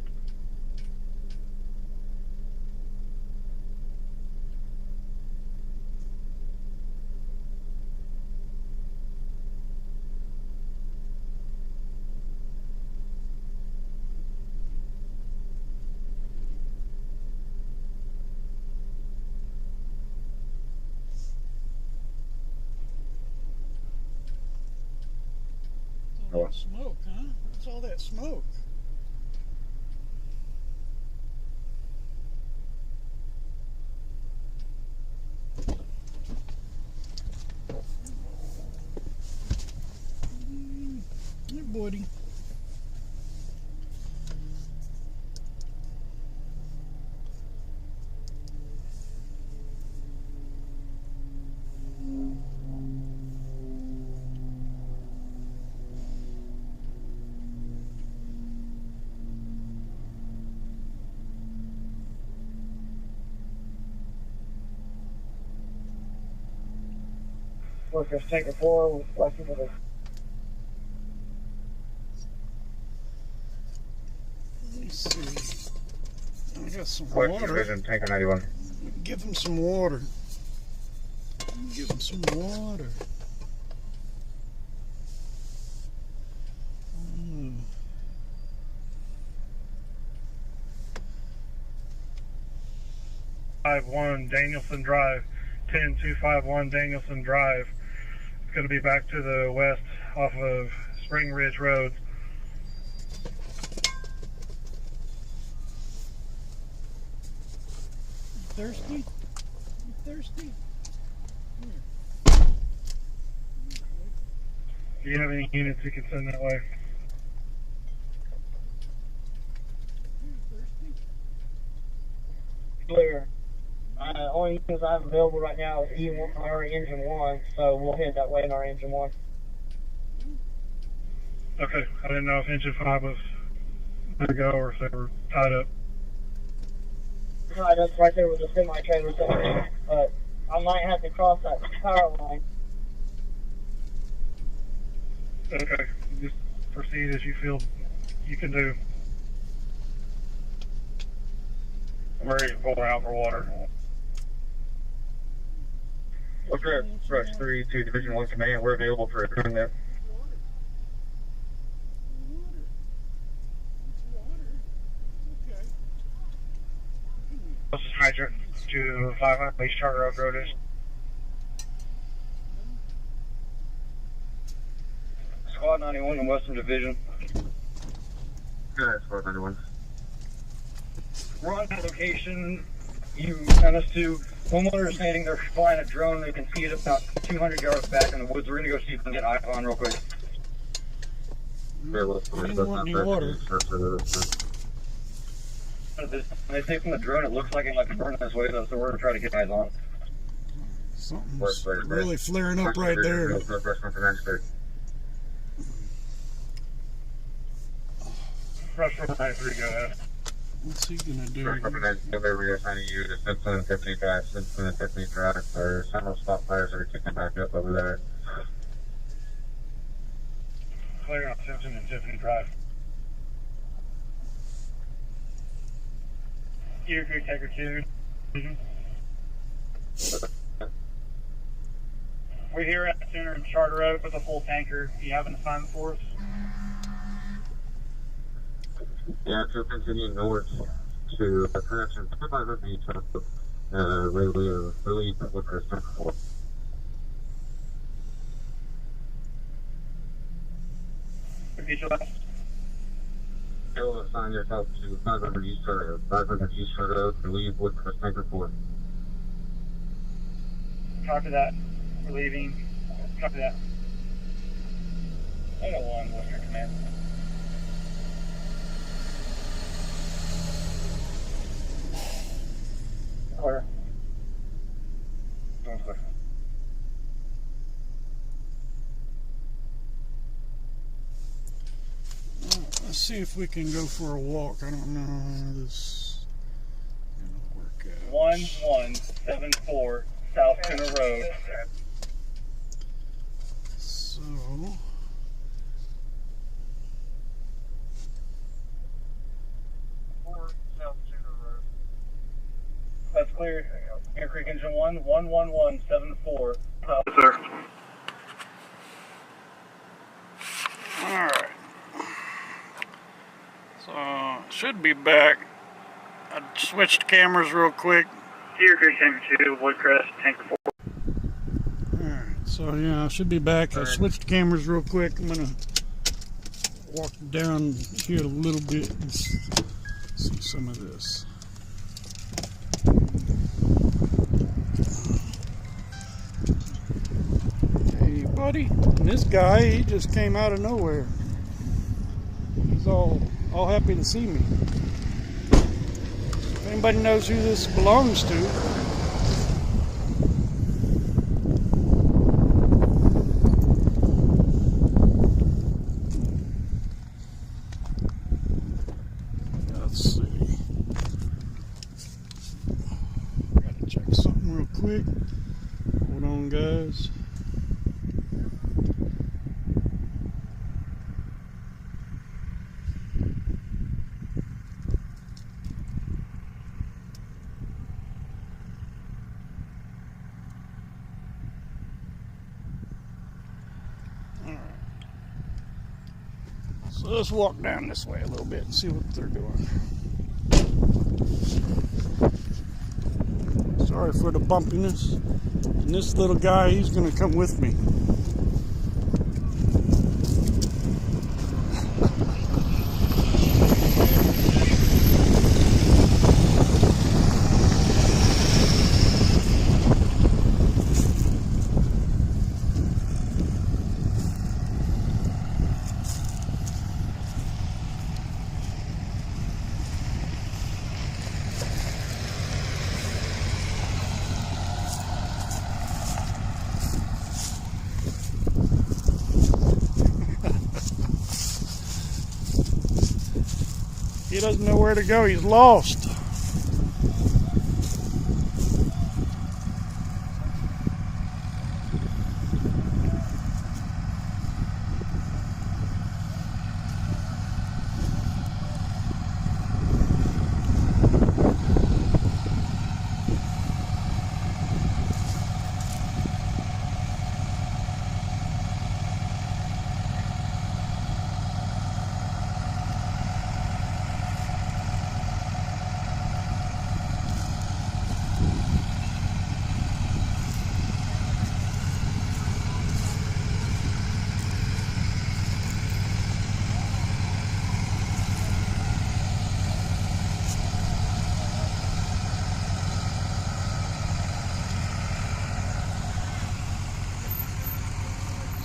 All that smoke, huh? What's all that smoke? Hey, buddy. Workers taking 4 with left of the. Let me see. I got some West water. Division, Tanker 91. Give him some water. Give him some water. Mm. One Danielson Drive, 10251 Danielson Drive. It's going to be back to the west off of Springridge Road. You thirsty? You thirsty? Do you have any units you can send that way? Clear. Only units I have available right now is E1, our Engine 1, so we'll head that way in our Engine 1. Okay, I didn't know if engine 5 was good to go or if they were tied up. Tied up right there with the semi-trailer, but I might have to cross that power line. Okay, just proceed as you feel you can do. I'm ready to pull out for water. Okay, Rush 3 to Division 1 Command. We're available for a turn there. This is hydrant to 500 East Charter Oak Road. Squad 91 in Western Division. Good, Squad 91. We're on that location. You sent us to. Homeowner is stating they're flying a drone. They can see it about 200 yards back in the woods. We're going to go see if we can get eyes on real quick. I didn't want any water. They say from the drone it looks like it might be burning this way, though, so we're going to try to get eyes on it. Something's really flaring up right there. Rush 93, go ahead. What's he gonna do? We're assigning you to Simpson and Tiffany Drive. Simpson and Tiffany Drive. There are several stop fires that are kicking back up over there. Clear on Simpson and Tiffany Drive. Gear Creek, Taker 2. We're here at Sooner and Charter Oak with a full tanker. Do you have an assignment for us? Yeah, to continue north to a connection 500 Beach up really Woodcrest Tanker 4. Repeat your last. You'll assign yourself to 500 East Charter Oak, relieve Woodcrest Tanker 4. Copy that. We're leaving. Copy that. 101 Western Command. Clear. Doing clear. Let's see if we can go for a walk. I don't know how this is gonna work out. 1174 South Center Road. So That's clear. Air Creek Engine 1, 11174. Yes, sir. alright. So should be back. I switched cameras real quick. Gear Creek Tanker 2, Woodcrest Tanker 4. Alright, so yeah, I should be back. I switched cameras real quick. I'm gonna walk down here a little bit and see some of this. Hey buddy, and this guy, he just came out of nowhere. He's all happy to see me. If anybody knows who this belongs to, let's see. Gotta check something real quick. Hold on, guys. So let's walk down this way a little bit and see what they're doing. Sorry for the bumpiness. And this little guy, he's gonna come with me. He doesn't know where to go. He's lost.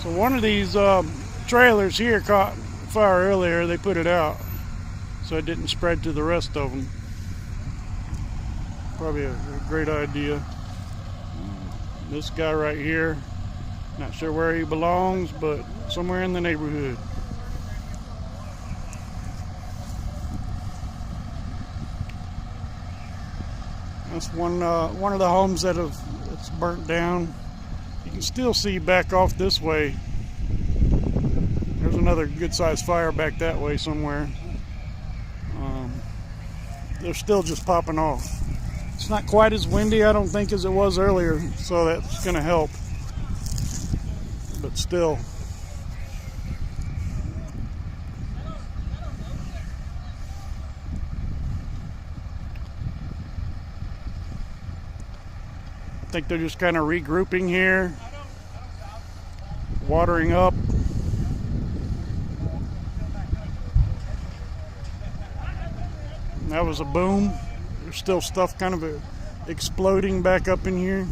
So one of these trailers here caught fire earlier. They put it out so it didn't spread to the rest of them. Probably a great idea. This guy right here, not sure where he belongs, but somewhere in the neighborhood. That's one of the homes that's burnt down. You can still see back off this way. There's another good-sized fire back that way somewhere. They're still just popping off. It's not quite as windy, I don't think, as it was earlier, so that's going to help. But still. I think they're just kind of regrouping here, watering up. That was a boom. There's still stuff kind of exploding back up in here.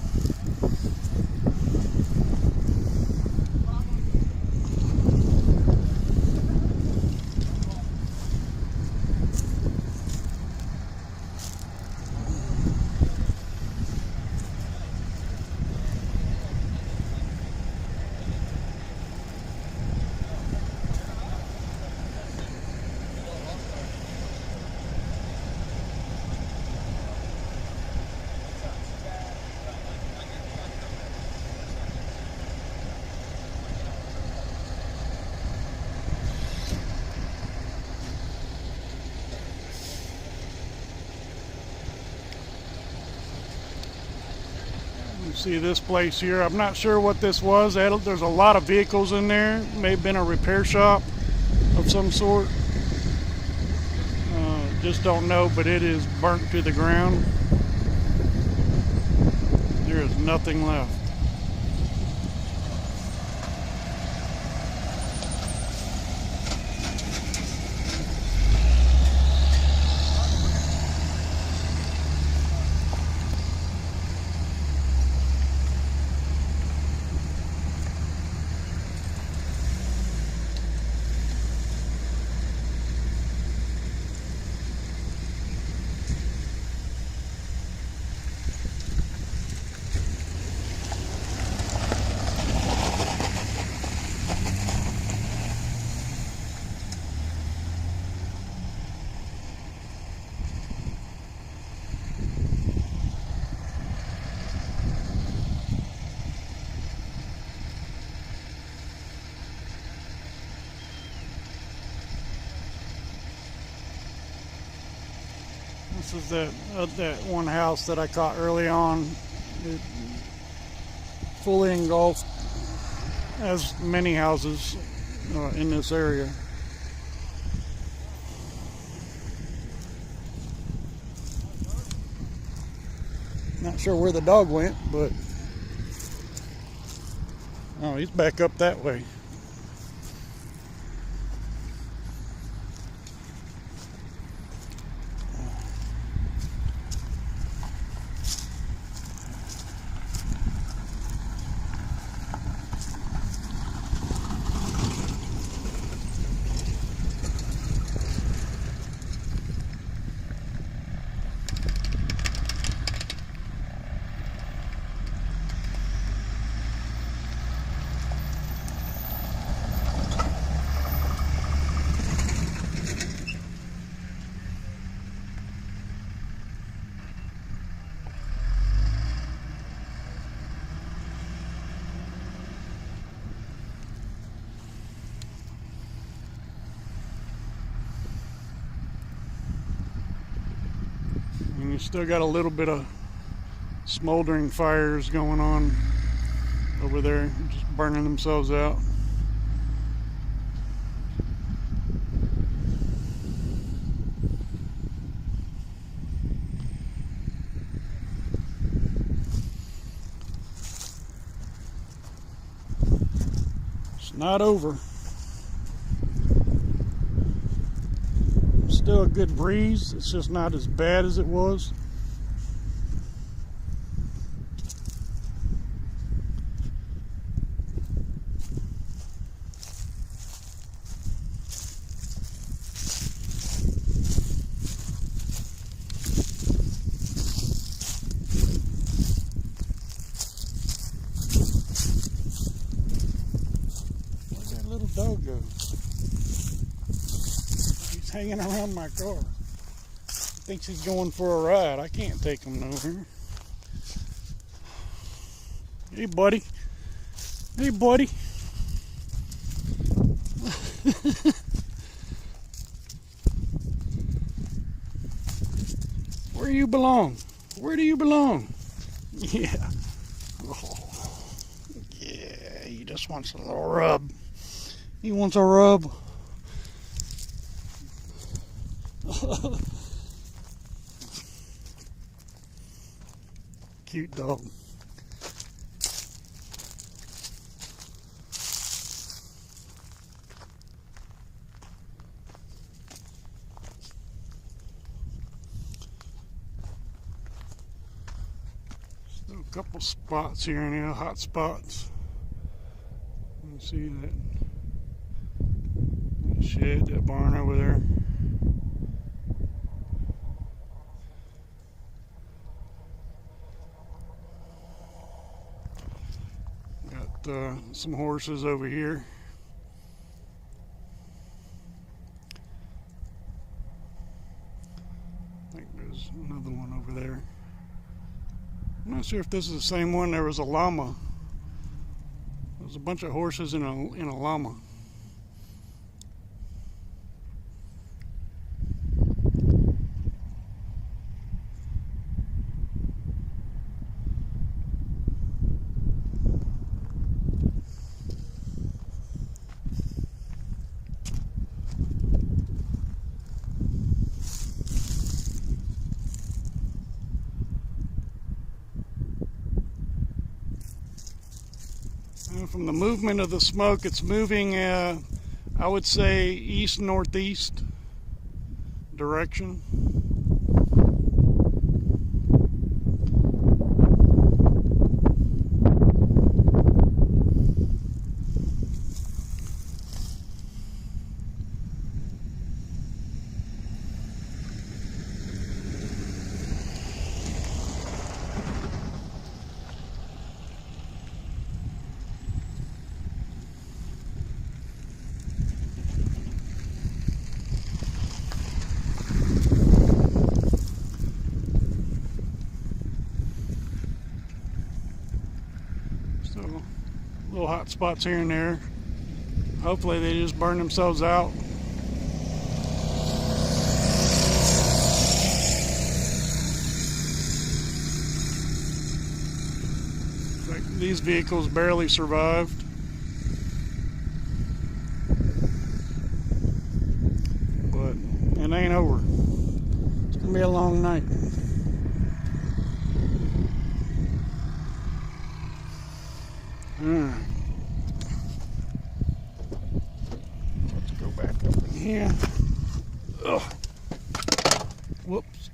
See this place here. I'm not sure what this was. There's a lot of vehicles in there. May have been a repair shop of some sort. Just don't know, but it is burnt to the ground. There is nothing left. This is that one house that I caught early on. It fully engulfed, as many houses in this area. Not sure where the dog went, but oh, he's back up that way. Still got a little bit of smoldering fires going on over there, just burning themselves out. It's not over. Still a good breeze, it's just not as bad as it was. Where'd that little dog go? He's hanging around my car. Thinks he's going for a ride. I can't take him nowhere. Hey, buddy. Hey, buddy. Where you belong? Where do you belong? Yeah. Oh. Yeah, he just wants a little rub. He wants a rub. Cute dog. Still a couple spots here and there, hot spots. You see that shed, that barn over there. Some horses over here. I think there's another one over there. I'm not sure if this is the same one. There was a llama. There was a bunch of horses in a llama. From the movement of the smoke, it's moving, I would say, east-northeast direction. Little hot spots here and there. Hopefully they just burn themselves out. Like these vehicles barely survived. But it ain't over. It's gonna be a long night. Let's go back up in here. Ugh. Whoops.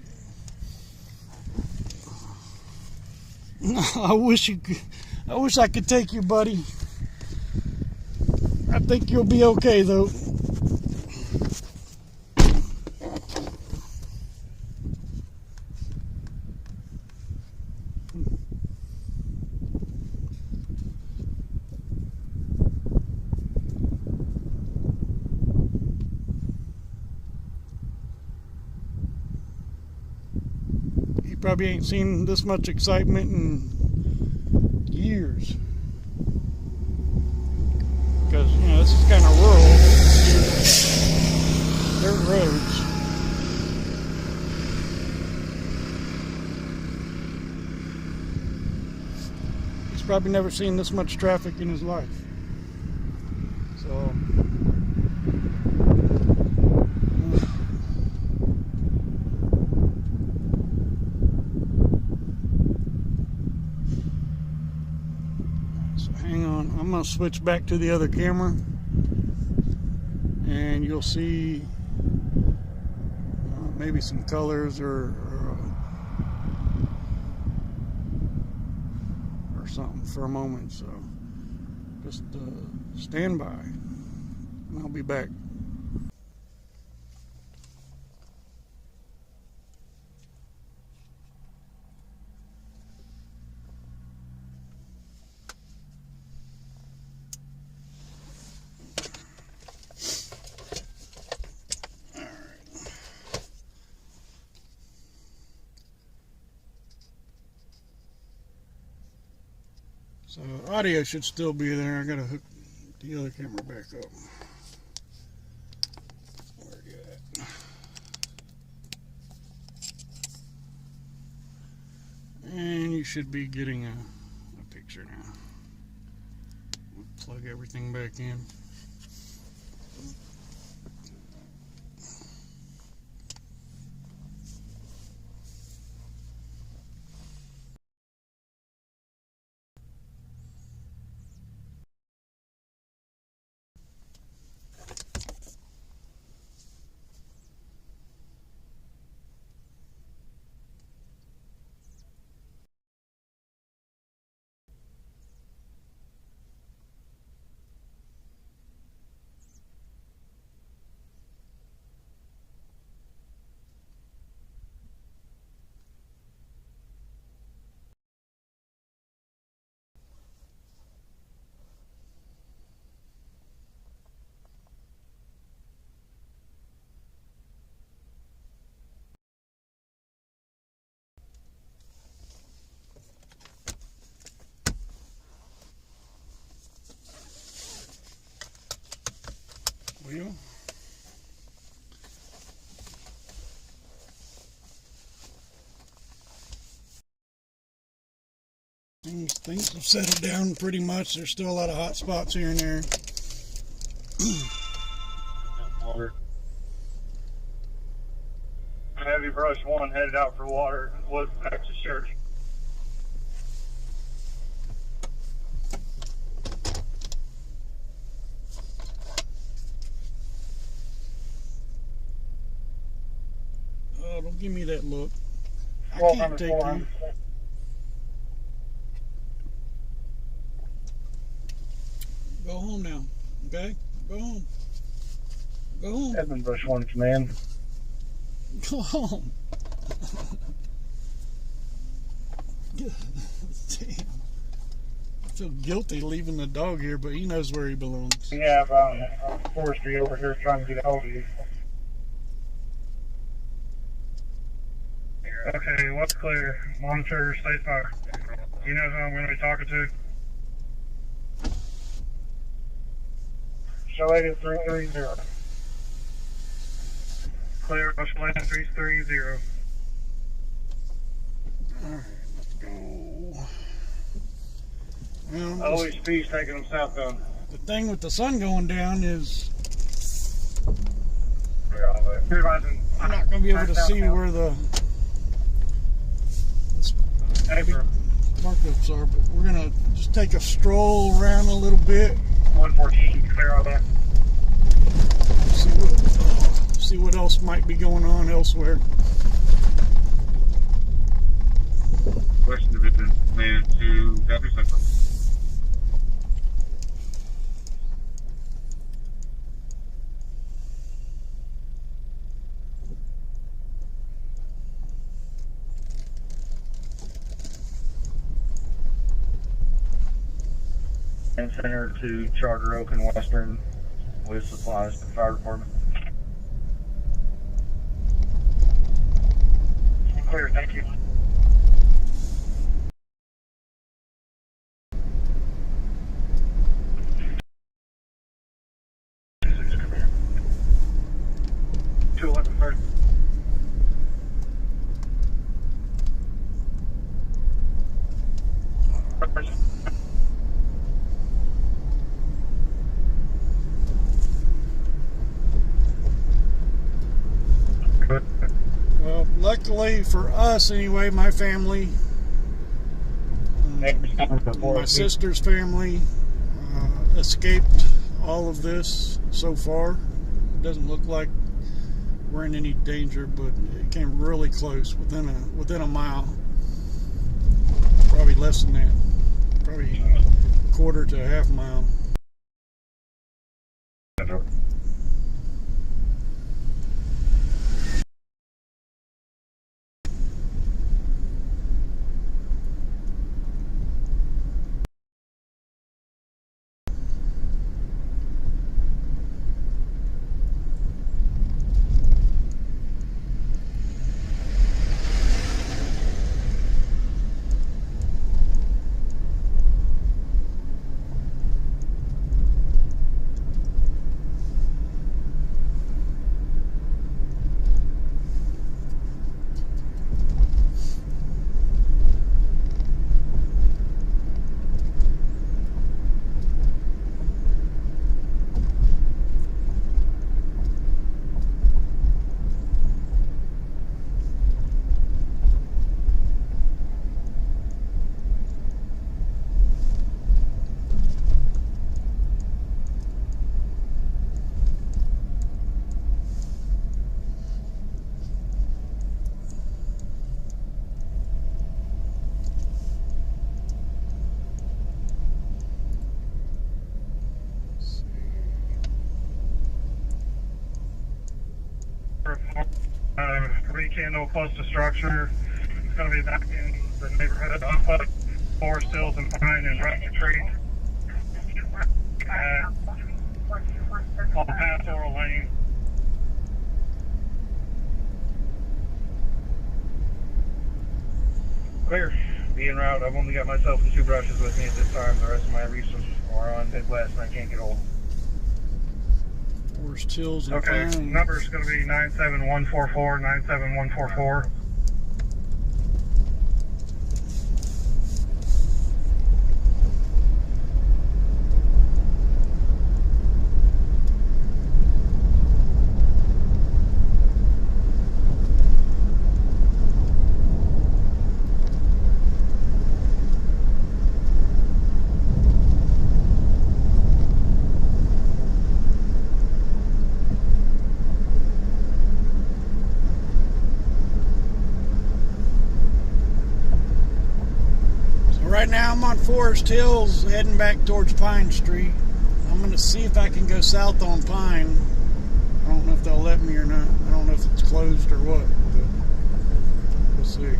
I wish I could take you, buddy. I think you'll be okay though. Probably ain't seen this much excitement in years, because you know this is kind of rural, dirt roads. probably never seen this much traffic in his life. So hang on, I'm going to switch back to the other camera and you'll see maybe some colors or something for a moment. So just stand by and I'll be back. So audio should still be there. I gotta hook the other camera back up. Where you at? And you should be getting a picture now. We'll plug everything back in. Wheel. Things have settled down pretty much. There's still a lot of hot spots here and there. Water. Heavy brush one headed out for water. Was back to church. Oh, don't give me that look. I can't take you. Go home now, okay? Go home. Go home. Edmund Brush 1 command. Go home. Damn. I feel guilty leaving the dog here, but he knows where he belongs. Yeah, I'm forestry over here trying to get a hold of you. Okay, what's clear? Monitor, state fire. You know who I'm going to be talking to? Show 8330. Clear, Bushland 330. Alright, let's go. Well, Always speed's taking them southbound. The thing with the sun going down is I'm not going to be able to see where the markups are, but we're going to just take a stroll around a little bit. 114, clear all that. See what else might be going on elsewhere. Western Division, man to Guthrie Central. And center to Charter Oak and Western with supplies to the fire department. Clear, thank you. Fortunately for us, anyway, my family, my sister's family escaped all of this so far. It doesn't look like we're in any danger, but it came really close, within a mile. Probably less than that. Probably a quarter to a half mile. Rekindle close to structure. It's going to be back in the neighborhood of Forrest Hills and Pine and Rancho Creek. On Pastoral Lane. Clear. Be en route. I've only got myself and 2 brushes with me at this time. The rest of my resources are on Midwest and I can't get hold of them. Forrest Hills and Okay, Pine. number is going to be 97144, 97144. Right now I'm on Forrest Hills heading back towards Pine Street. I'm going to see if I can go south on Pine. I don't know if they'll let me or not. I don't know if it's closed or what, but we'll see.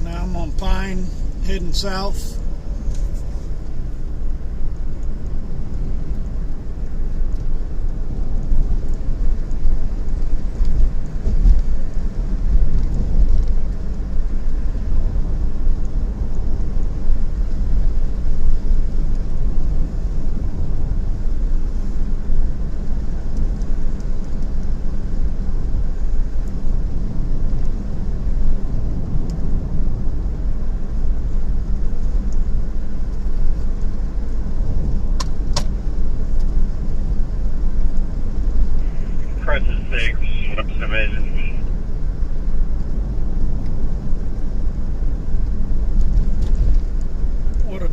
I'm on Pine, heading south.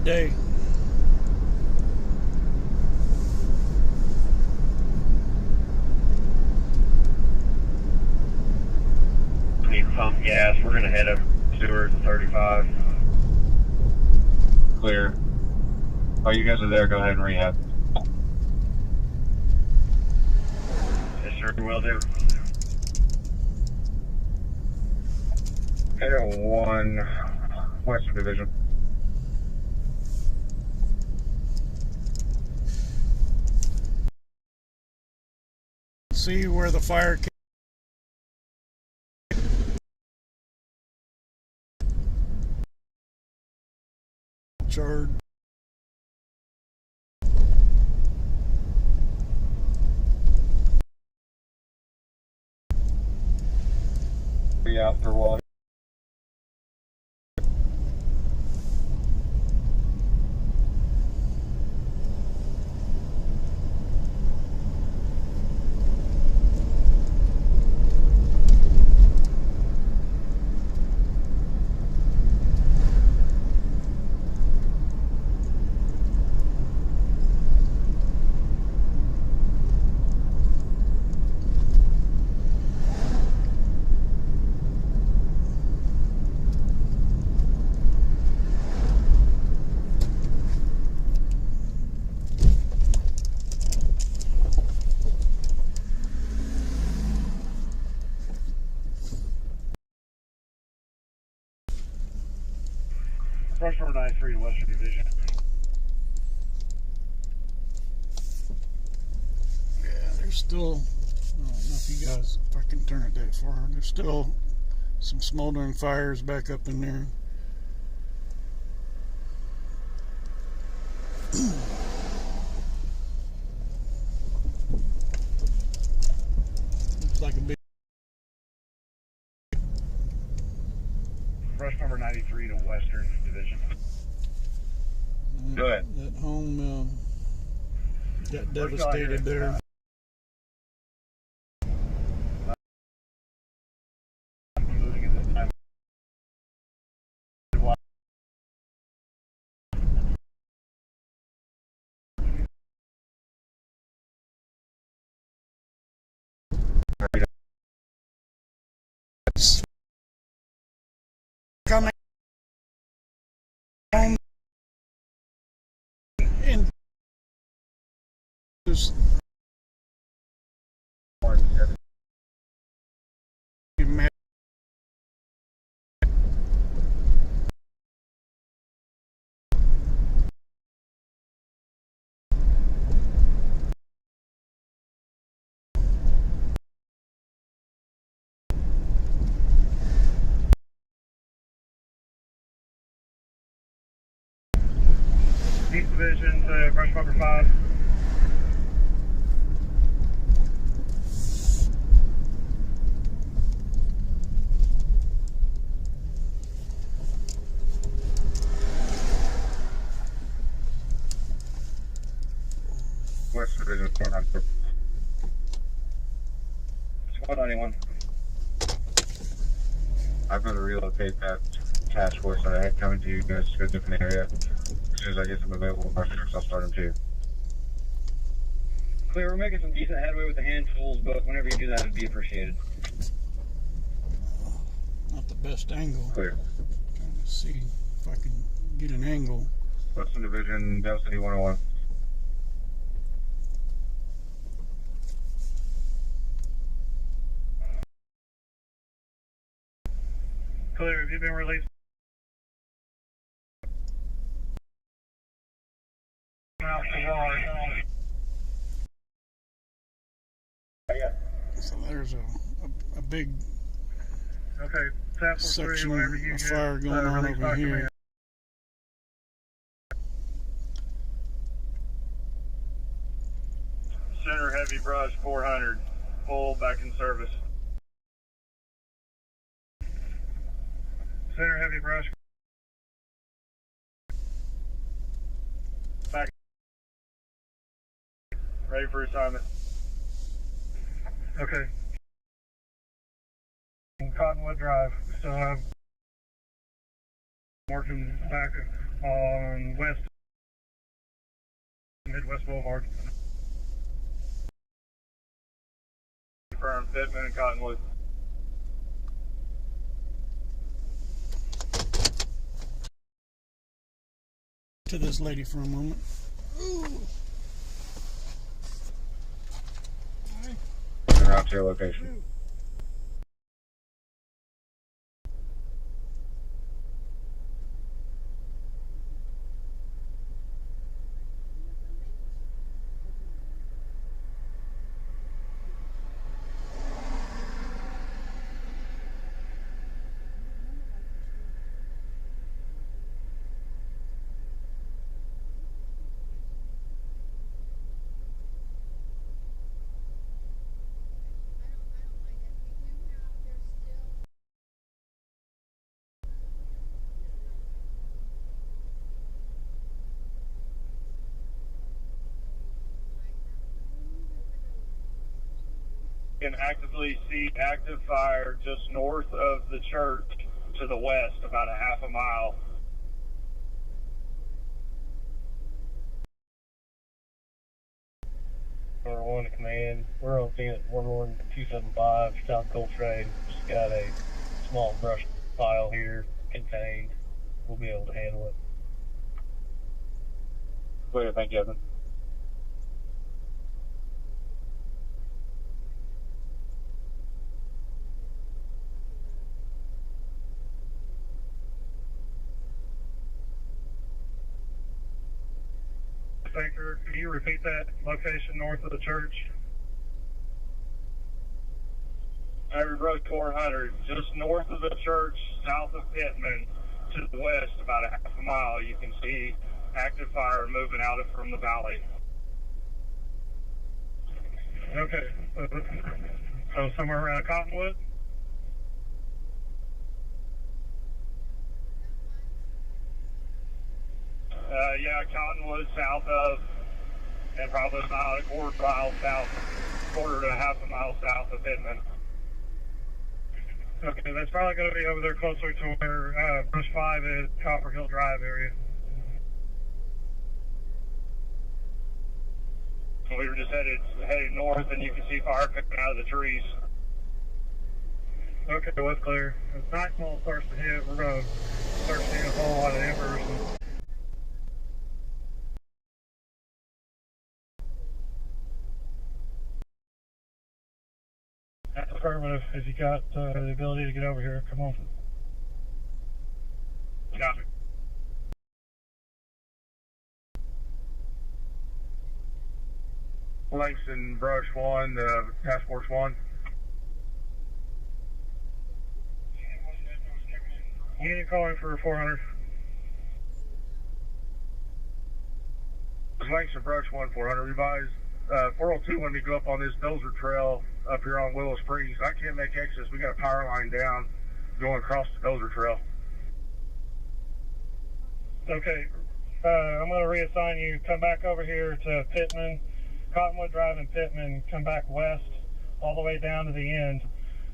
day. Need to pump gas. We're going to head up Stewart 35. Clear. Oh, you guys are there. Go ahead and rehab. Yes, sir. Will do. Area 1, Western Division. See where the fire came. Charred. Be out for water. Brush number 93 to Western Division. Yeah, there's still, I don't know if you guys, if I can turn it that far, there's still some smoldering fires back up in there. Looks like a big... Brush number 93 to Western Division. Go ahead. That home got devastated there. Coming home and just East Division to brush number 5. Western Division 400. It's 191. I'm going to relocate that task force that I had coming to you guys to a different area. As soon as I get some available brush trucks, I'll start them too. Clear, we're making some decent headway with the hand tools, but whenever you do that, it'd be appreciated. not the best angle. Clear. Trying to see if I can get an angle. Western Division, Del City 101. Clear, have you been released? Out to yard. So there's a big Okay, task force 3, section whenever you of get fire going on release over document. here. Center heavy brush 400, full back in service. Center heavy brush. Back. Ready for assignment. Okay. Cottonwood Drive. Still have working back on Midwest Boulevard. Confirmed Pittman and Cottonwood. To this lady for a moment. Route to your location. You can actively see active fire just north of the church to the west, about a half a mile. Number 1 to command. We're on scene at 11275 South Cold Train. Just got a small brush pile here contained. We'll be able to handle it. Clear, thank you, Evan. Tanker, can you repeat that location north of the church? Every Road 400, just north of the church, south of Pittman, to the west, about a half a mile, you can see active fire moving out from the valley. Okay, so somewhere around Cottonwood? Yeah, Cottonwood south of, and probably about a quarter mile south, quarter to half a mile south of Pittman. Okay, that's probably going to be over there closer to where Brush 5 is, Copper Hill Drive area. We were just headed north, and you can see fire coming out of the trees. Okay, well, that's clear. As nightfall starts to hit, we're going to start seeing a whole lot of embers. Affirmative. If you got the ability to get over here, come on. Got it. Langston, Brush 1, Task Force 1. Unit calling for 400. Langston, Brush 1, 400. Revise. 402 when we go up on this Dozer Trail up here on Willow Springs. I can't make access. We got a power line down going across the Dozer Trail. Okay, I'm going to reassign you. Come back over here to Pittman, Cottonwood Drive and Pittman. Come back west all the way down to the end.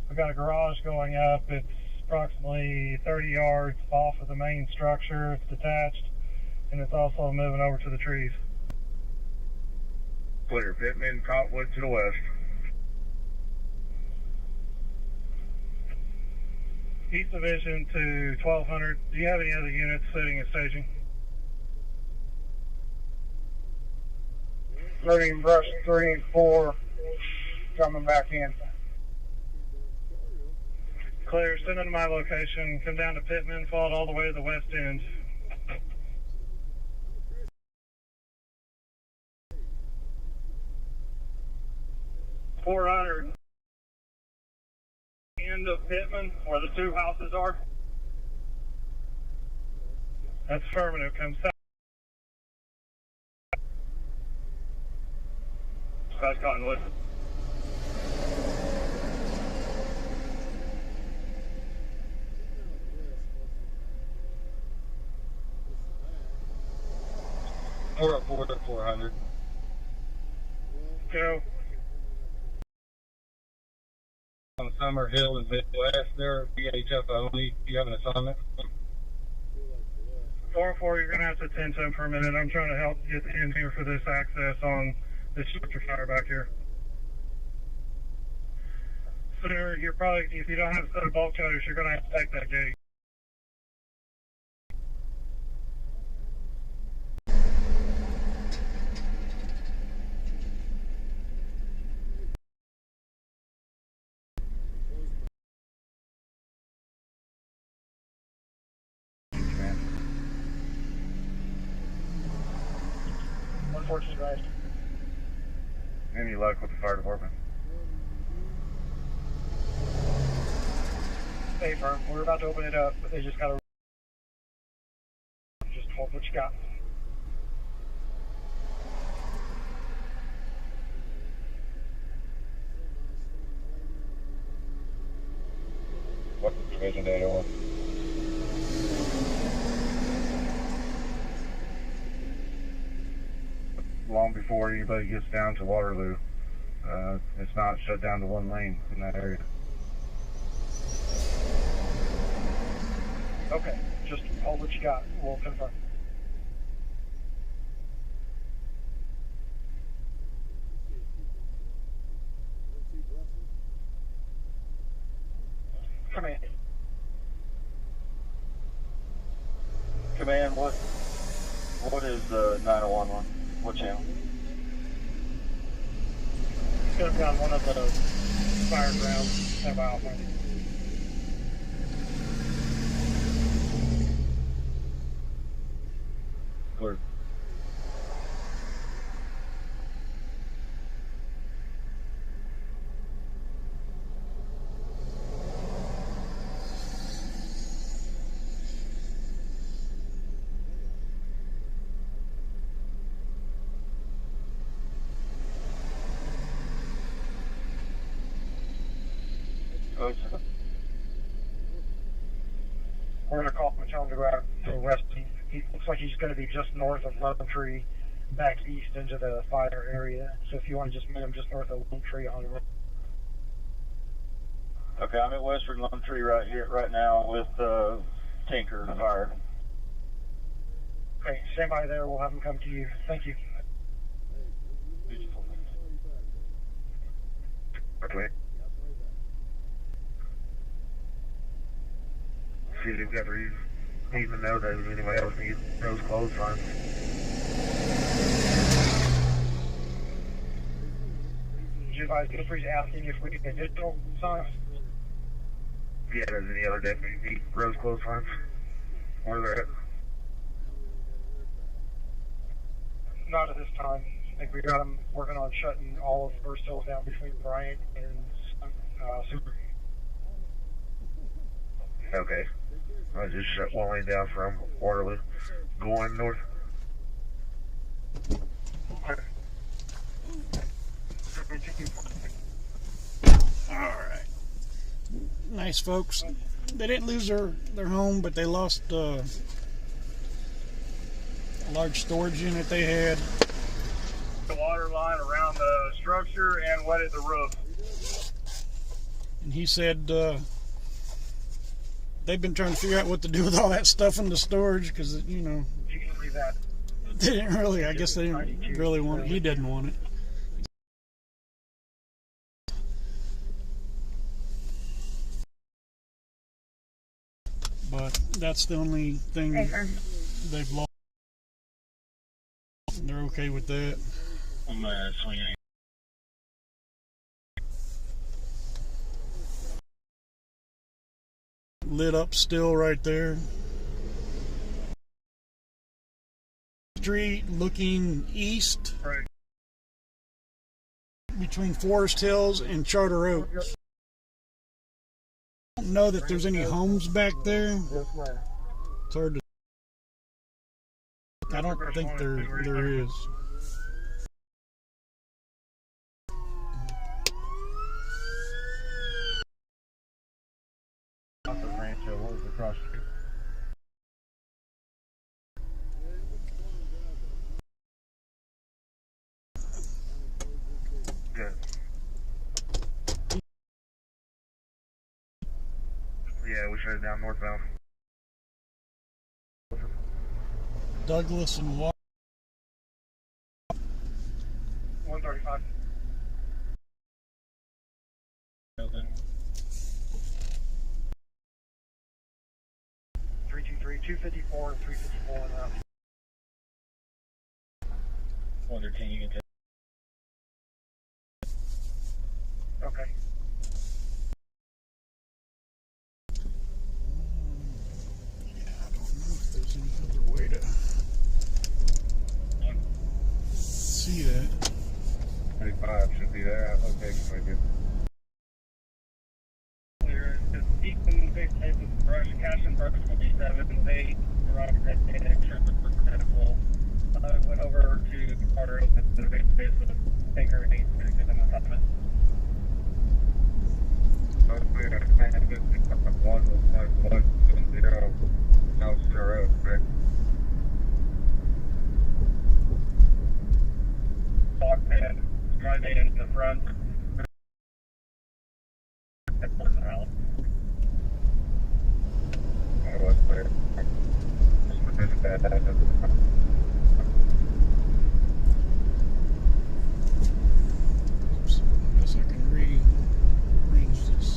We've got a garage going up. It's approximately 30 yards off of the main structure. It's detached, and it's also moving over to the trees. Clear. Pittman, Cottonwood to the west. East Division to 1200. Do you have any other units sitting and staging? Loading Brush 3 and 4, coming back in. Clear. Send them to my location. Come down to Pittman, follow it all the way to the west end. 400. End of Pittman, where the two houses are. That's affirmative. Come south. That's Cottonwood. We're up 400. Go. On Summer Hill in Midwest, they're VHF only. Do you have an assignment? 404, you're going to have to attend to him for a minute. I'm trying to help get in here for this access on this structure fire back here. So you're probably, if you don't have a set of bulk cutters, you're going to have to take that gate. Right. Any luck with the fire department? Stay firm. We're about to open it up, but they just got to just hold what you got. What's the division data on? Long before anybody gets down to Waterloo, it's not shut down to one lane in that area. Okay, just hold what you got. We'll confirm. Command. Command, what is 911? What channel? It's going to be on one of the fire grounds at Wildfire. Clear. We're going to call him and tell him to go out to the west. He looks like he's going to be just north of Lone Tree, back east into the fire area. So if you want to just meet him just north of Lone Tree on the road. Okay, I'm at Western Lone Tree right here, right now with Tinker and Fire. Okay, stand by there. We'll have him come to you. Thank you. Okay. See if Guthrie even know that anybody else needs those clothes signs. Did you advise Guthrie's asking if we need additional signs? Yeah, does any other deputy need rose clothes signs? Where they're at? Not at this time. I think we got them working on shutting all of First Hills down between Bryant and Super. Okay. I just shut one lane down from Waterloo, going north. Alright. Nice folks. They didn't lose their home, but they lost a large storage unit they had. The water line around the structure and wetted the roof. And he said they've been trying to figure out what to do with all that stuff in the storage because, you know, You can leave that. they didn't really, I guess they didn't really want it. He didn't want it. But that's the only thing they've lost. They're okay with that. I'm swinging. Lit up still right there. Street looking east. Right. Between Forest Hills and Charter Oaks. I don't know that there's any homes back there. It's hard to. I don't think there is. Off of Rancho, what was across the street? Good. Yeah, we shut it down northbound. Douglas and Watt. 135. Open. 323, 254, and 354 and up. Wonder, can you get Okay. I don't know if there's any other way to see that. 25 should be there. Okay, very good. Clear. Just equal face-to-face with the brush. Cash and brush will be 7. They arrived at an extra medical. I went over to Carter Open to the face-to-face with Tinker and 8 to give them an assignment. Hopefully, I can have this 110 South Center Road, correct? Lock in, drive in the front. I was clear. Oops. I guess I can rearrange this.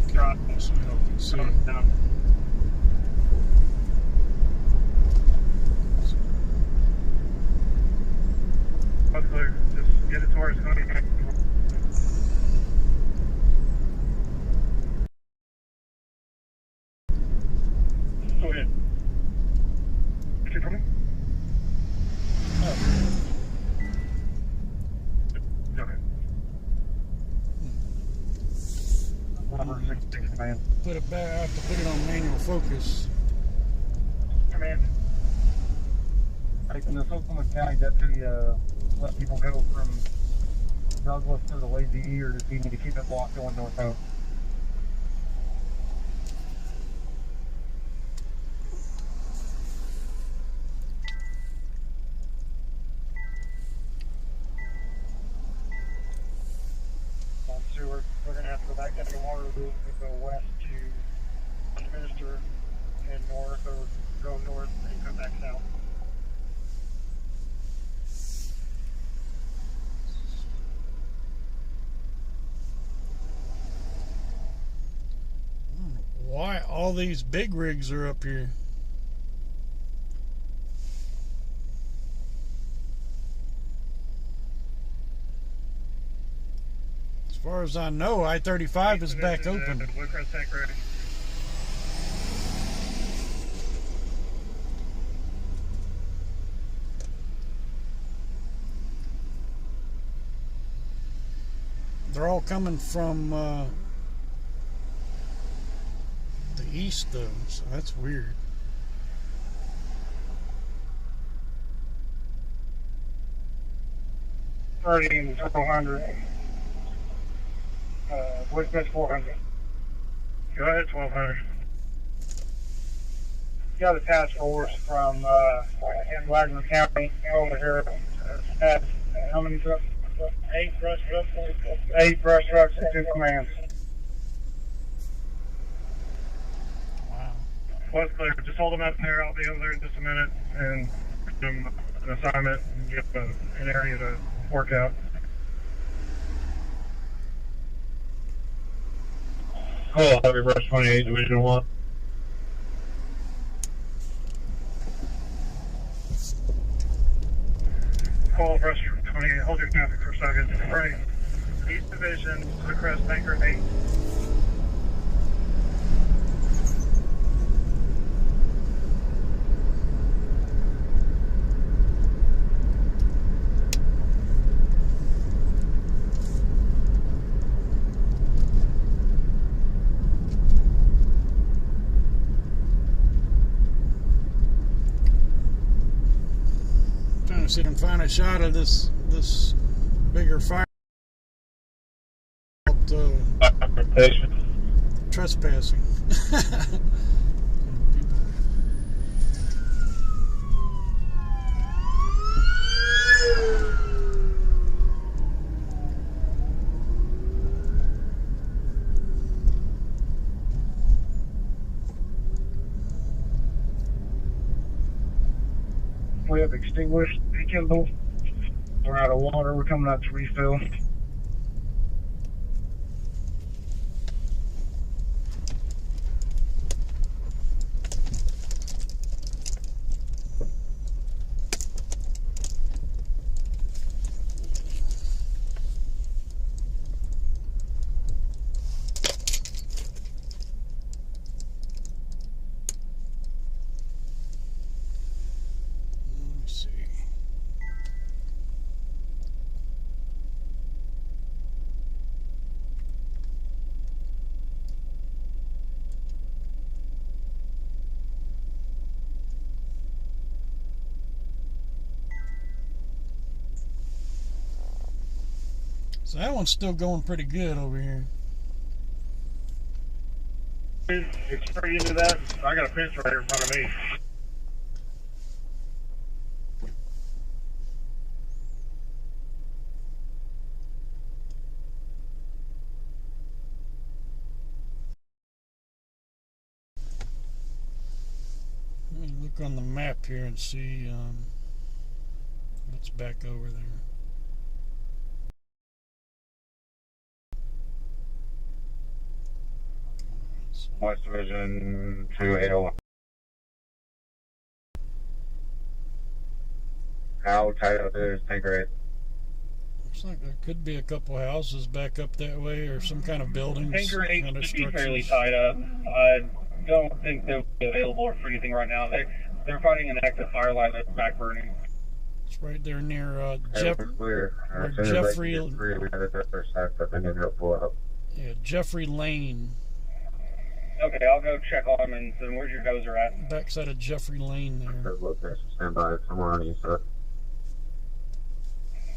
Okay, so y'all can see. That's clear. Just get it to where it's going to be. Go ahead. Shoot for me? Okay. Number 66 command. Put it back. I have to put it on manual focus. Command. Hey, can the Oklahoma County deputy let people go from Douglas to the Blvd, or does he need to keep it blocked going north home? On Seward, we're going to have to go back down the water loop and go west to Minister and north, or go north and come back south. Why all these big rigs are up here? As far as I know, I-35 is back open. Woodcrest tank ready. They're all coming from the east, though, so that's weird. Starting 1200. Woodcrest 400. Go ahead, 1200. Got a task force from Wagner County over here. Had how many trucks? 8 brush trucks. 8 brush trucks and 2 commands. Wow. What's clear? Just hold them up there. I'll be over there in just a minute and give them an assignment and give them an area to work out. Cool, Heavy Brush 28, Division 1. Call brush 28. Hold your traffic for a second. Right. East Division, Woodcrest Tanker 8. Trying to see if I can find a shot of this bigger fire. Trespassing. We have extinguished the Kindle. We're out of water. We're coming out to refill. So that one's still going pretty good over here. It's straight into that. I got a fence right here in front of me. Let me look on the map here and see what's back over there. West Division 2801. How tight up is tanker 8? Looks like there could be a couple houses back up that way, or some kind of buildings. Tanker 8 kind of should be fairly structures. tied up. I don't think they'll be available for anything right now. They're fighting an active fire line that's back burning. It's right there near Clear. where As soon as Jeffrey. I can get free, we had it there side, but then you'll pull up. Yeah, Jeffrey Lane. Okay, I'll go check on them. And then where's your dozer at? Backside of Jeffrey Lane there. Stand by. Somewhere on the east side.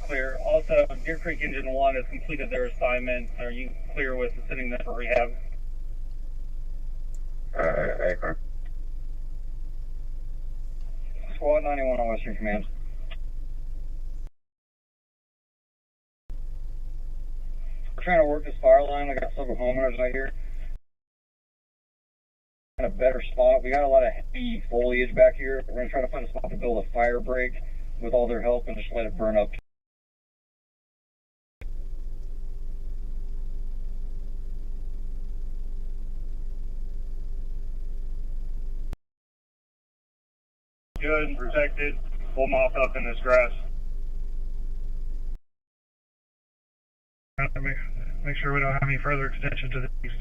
Clear. Also, Deer Creek Engine 1 has completed their assignment. Are you clear with sending them for rehab? Akron. Squad 91 on Western Command. We're trying to work this fire line. I got several homeowners right here. In a better spot. We got a lot of heavy foliage back here. We're going to try to find a spot to build a fire break with all their help and just let it burn up. Good and protected. We'll mop up in this grass. Make sure we don't have any further extension to the east.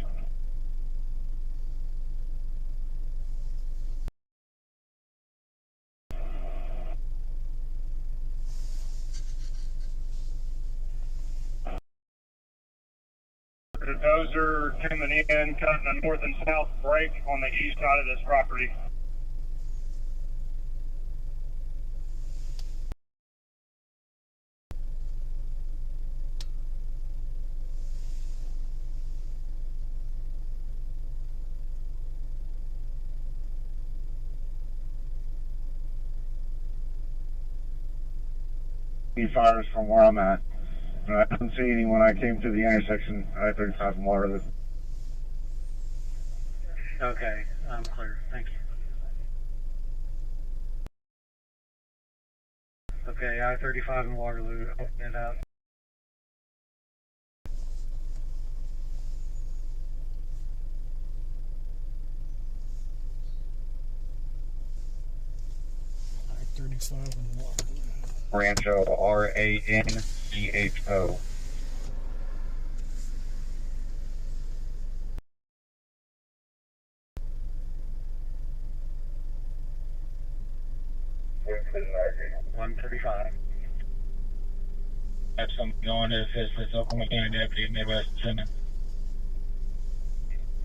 The dozer coming in, cutting a north and south break on the east side of this property. Fires from where I'm at. I didn't see any when I came to the intersection I-35 and Waterloo. Okay, I'm clear. Thanks. Okay, I-35 and Waterloo. Open it up. I-35 and Waterloo. Rancho, R-A-N-C-H-O. $135. Have something going if it's Oklahoma County Deputy at Midwest Simmons.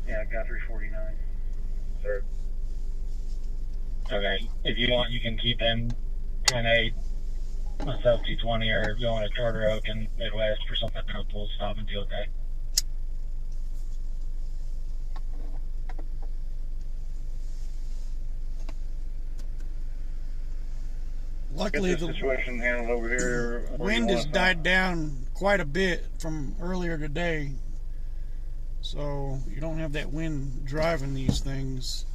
Yeah, Guthrie 49. Sir. Okay, if you want, you can keep them 10-8. Myself T20, or if you want to Charter Oak and Midwest for something else, we'll stop and deal with that. Luckily, the situation handled over here. Wind has died down quite a bit from earlier today, so you don't have that wind driving these things.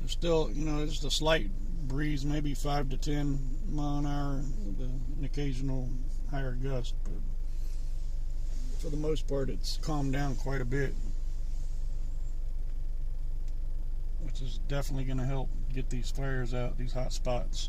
There's still, just a slight breeze, maybe 5 to 10 mile an hour, with an occasional higher gust, but for the most part it's calmed down quite a bit, which is definitely going to help get these flares out, these hot spots.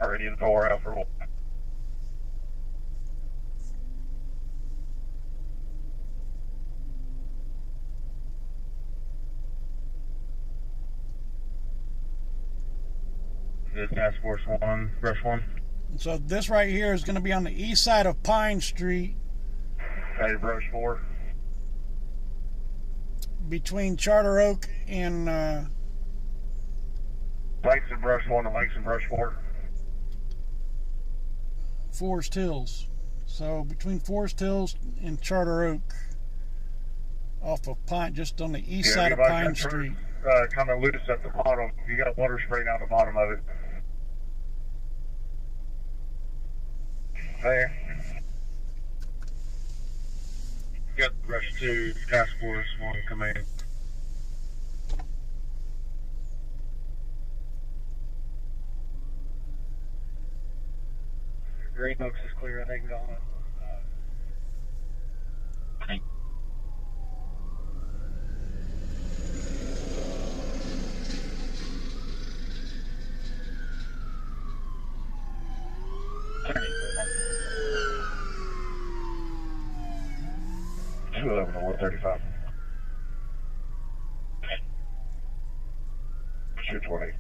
Already in 4 out for 1. This Task Force 1, Brush 1. So this right here is going to be on the east side of Pine Street. Hey, Brush 4. Between Charter Oak and Langston Brush 1 and Langston Brush 4. Forrest Hills. So between Forrest Hills and Charter Oak, off of Pine, just on the east side of Pine Street. Kind of loose at the bottom. You got water spraying out the bottom of it. There. Got Brush 2, Task Force 1 command. Green Oaks is clear, I think, on it. Two 11 to 135. 220.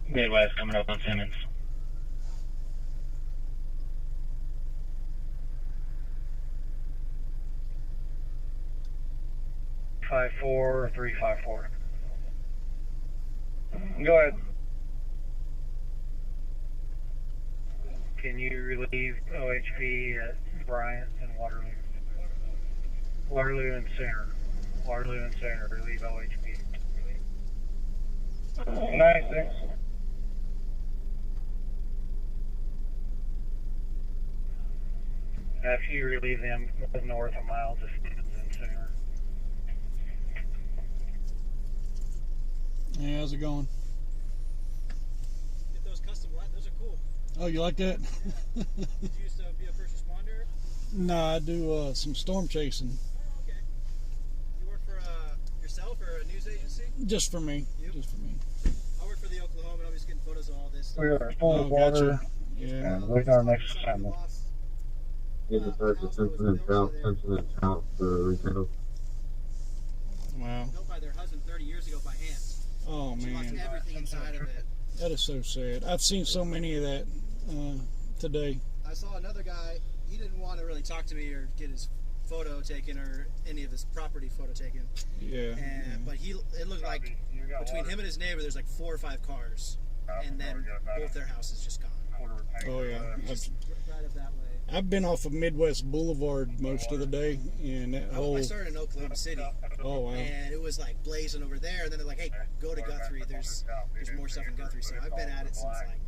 Midwest coming up on Simmons. Five 4 354. Go ahead. Can you relieve OHP at Bryant and Waterloo? Waterloo and Center. Waterloo and Center. Relieve OHP. 96. After you relieve them, move north a mile to Stevens and Center. Yeah, how's it going? Get those custom lights, those are cool. Oh, you like that? Did you used to be a first responder? No, I do some storm chasing. Oh, okay. You work for yourself or a news agency? Just for me. You? Just for me. I work for the Oklahoma, and I'm just getting photos of all this. We are full of water. Gotcha. Yeah. And waiting on our next assignment. In the first Simpson and South, Rancho. Wow. Built by their husband 30 years ago by hand. Oh, She lost man. everything inside of it. That is so sad. I've seen so many of that today. I saw another guy, he didn't want to really talk to me or get his photo taken or any of his property photo taken. Yeah. But it looked like between him and his neighbor there's like 4 or 5 cars. And then both their houses just gone. Oh, yeah. Just right up that way. I've been off of Midwest Boulevard most of the day, and that whole... I started in Oklahoma City. Oh, wow. And it was like blazing over there, and then they're like, hey, go to Guthrie. There's more stuff in Guthrie. So I've been at it since like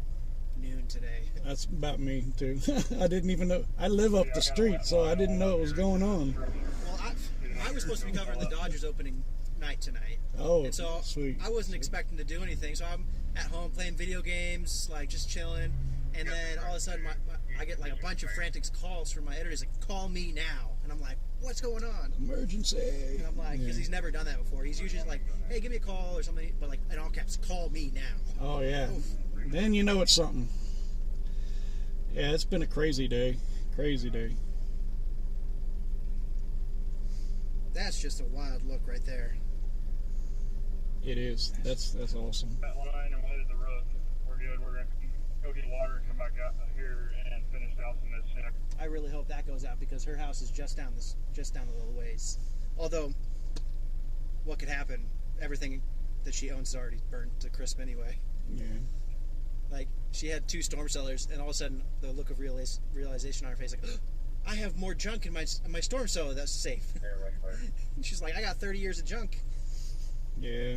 noon today. That's about me, too. I didn't even know. I live up the street, so I didn't know what was going on. Well, I was supposed to be covering the Dodgers opening night tonight. Oh, and so sweet. I wasn't expecting to do anything. So I'm at home playing video games, like just chilling. And then all of a sudden, I get like a bunch of frantic calls from my editors, like, call me now. And I'm like, what's going on? Emergency. And I'm like, because he's never done that before. He's usually like, hey, give me a call or something, but like in all caps, call me now. Oh, yeah. Oof. Then you know it's something. Yeah, it's been a crazy day. Crazy day. That's just a wild look right there. It is. That's awesome. That line and wetted the roof. We're good. We're going to go get water and come back out here and finish the house in this center. I really hope that goes out because her house is just down the little ways. Although, what could happen? Everything that she owns is already burned to crisp anyway. Yeah. Like, she had 2 storm cellars, and all of a sudden, the look of realization on her face, like, I have more junk in my storm cellar that's safe. Yeah, right. And she's like, I got 30 years of junk. Yeah.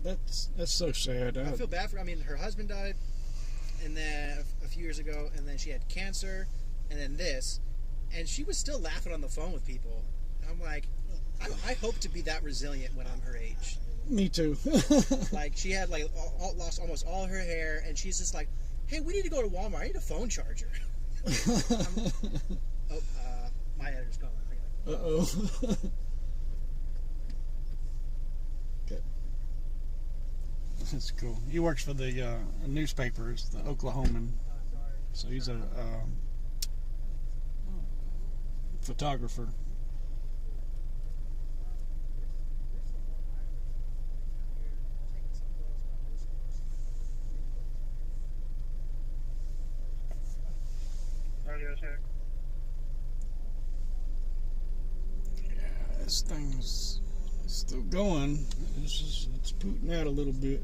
That's so sad. I feel bad for her. I mean, her husband died, and then a few years ago, and then she had cancer, and then this, and she was still laughing on the phone with people. I'm like, I hope to be that resilient when I'm her age. Me too. Like, she had like lost almost all her hair, and she's just like, hey, we need to go to Walmart. I need a phone charger. My editor's gone. Uh-oh. Okay. That's cool. He works for the newspapers, the Oklahoman. So he's a photographer. Yeah, this thing's still going. It's pooting out a little bit.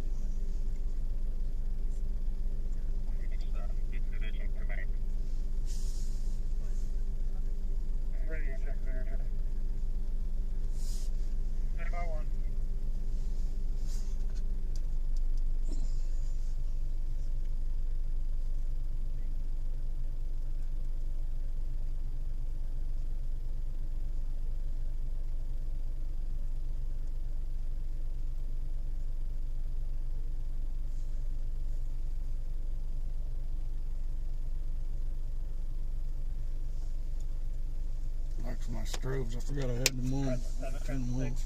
Like for my strobes, I forgot I had them on. Turn them off.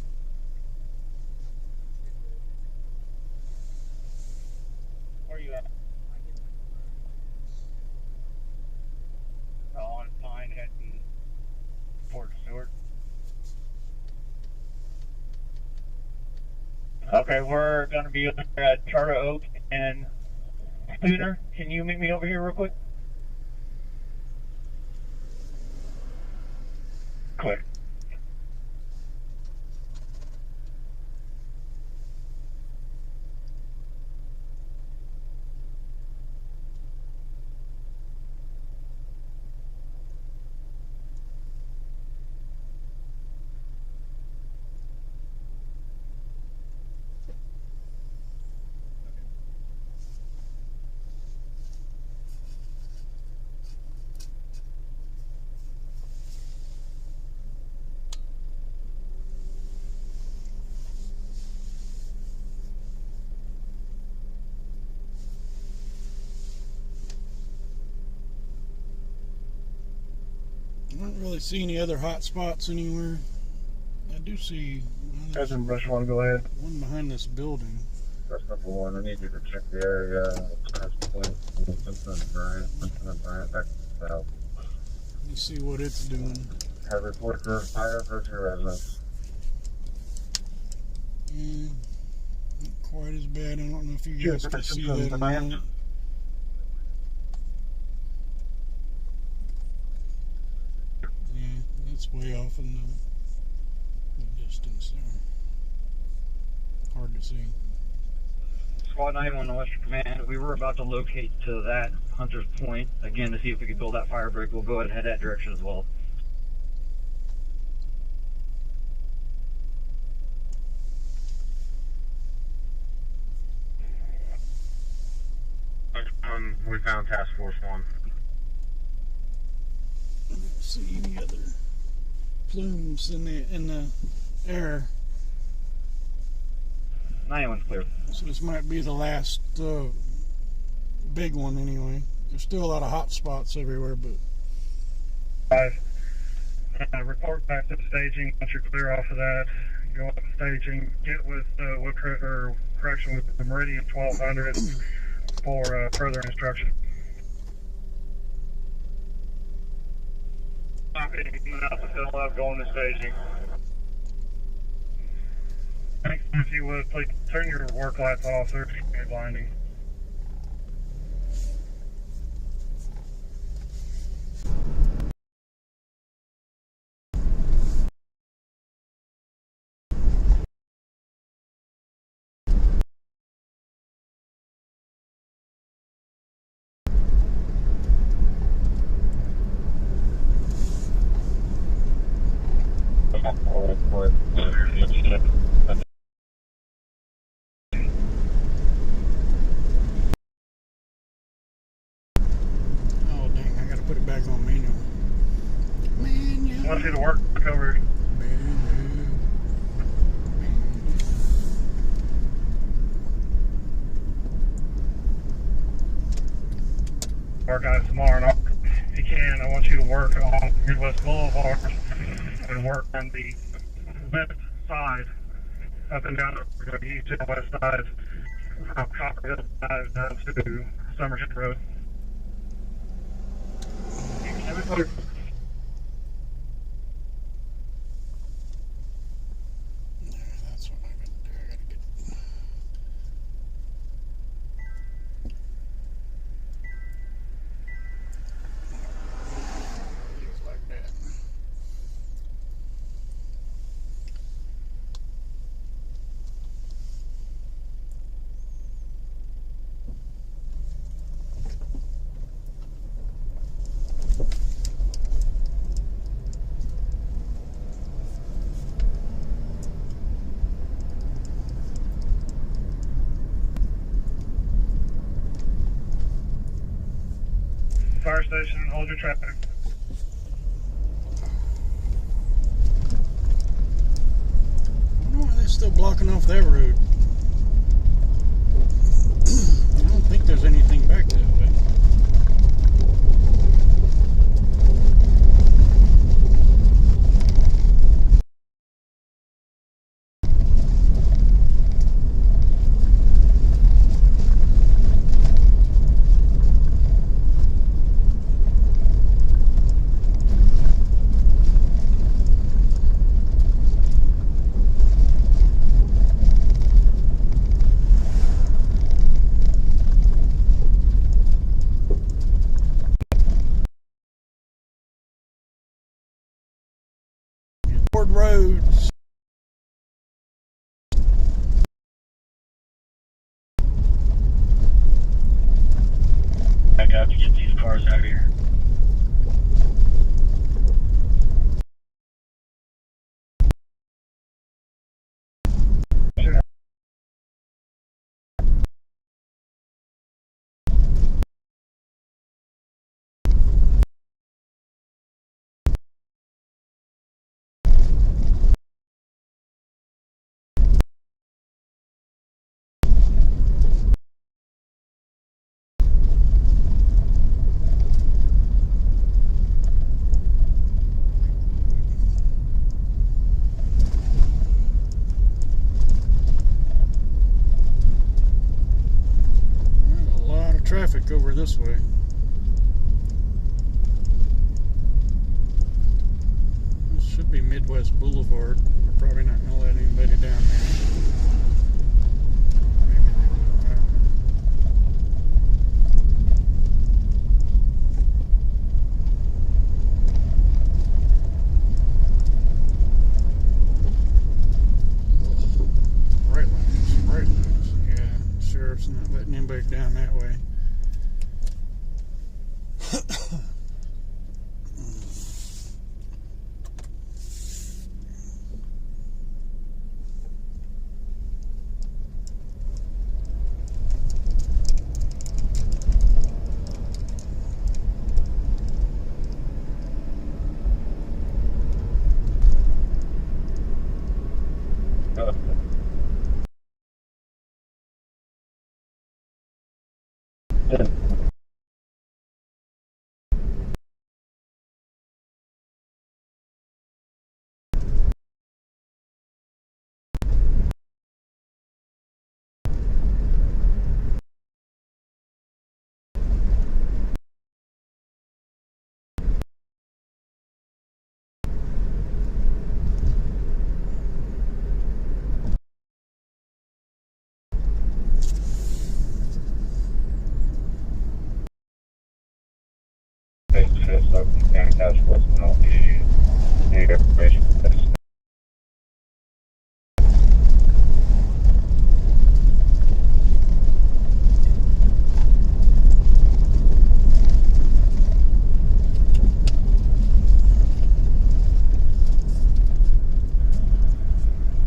Where are you at? On Pine heading Fort Stewart. Okay, we're going to be over at Charter Oak and Spooner. Can you meet me over here real quick? Click. I don't really see any other hot spots anywhere. I do see Got some brush. Want to go ahead? one behind this building. That's number one. I need you to check the area. That's point. Something on Bryant, back to the south. Let me see what it's doing. Have report for fire for your residence. Not quite as bad. I don't know if you guys can see that or not. Yeah, that's way off in the distance there. Hard to see. Squad 91 Western Command, we were about to locate to that Hunter's Point, again, to see if we could build that fire break. We'll go ahead and head that direction as well. We found Task Force 1. I don't see any other plumes in the air. 91's clear. So this might be the last big one anyway. There's still a lot of hot spots everywhere, but... Report back to the staging. Once you're clear off of that, go up to staging, get with correction with the Meridian 1200 for further instruction. Going to staging. Thanks. If you would, please turn your work lights off. They're blinding. work on it tomorrow. And if you can, I want you to work on Midwest Boulevard and work on the west side, up and down the east and west side, from Copper Hill Drive down to Summerhill Road. That's what I gotta do. I gotta get things like that. Fire station, hold your traffic. I wonder why they're still blocking off that road. I don't think there's anything back that way. Roads. I got to get these cars out of here. Traffic over this way. This should be Midwest Boulevard. We're probably not going to let anybody down there. Maybe they will. I don't know. Right lanes. Yeah, sheriff's not letting anybody down that way.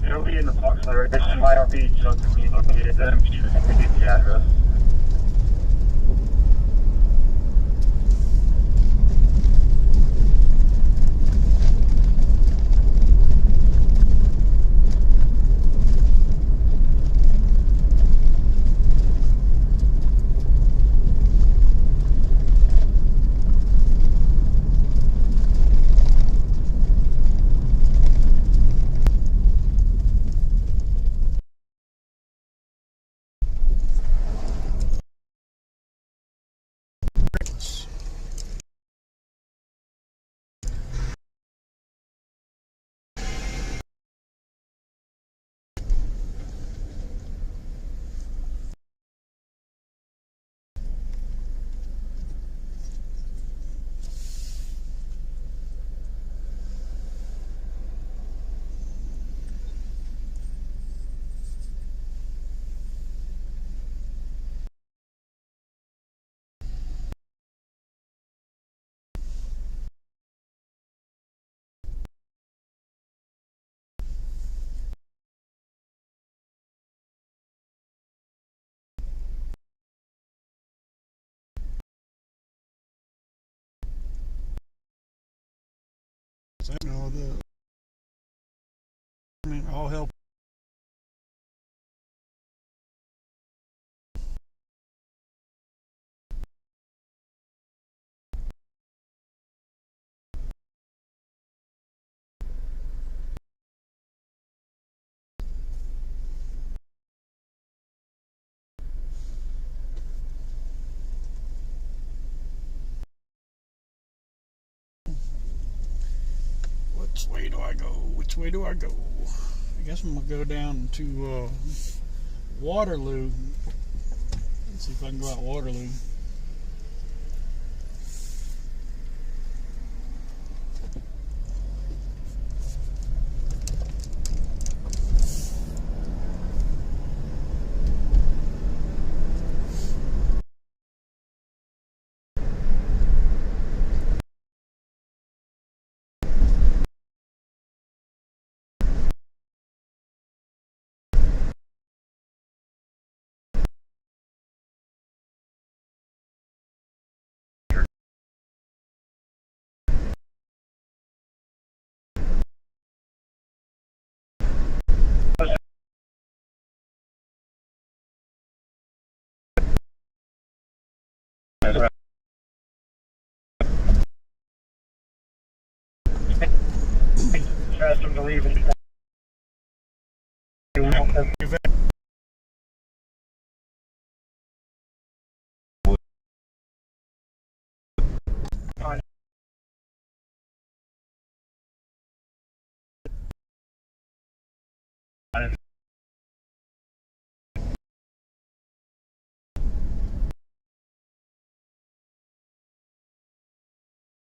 It'll be in the box later. This is my RP, so it can be located then. You can get the address. Which way do I go? Which way do I go? I guess I'm going to go down to Waterloo. Let's see if I can go out Waterloo. Asked them to leave.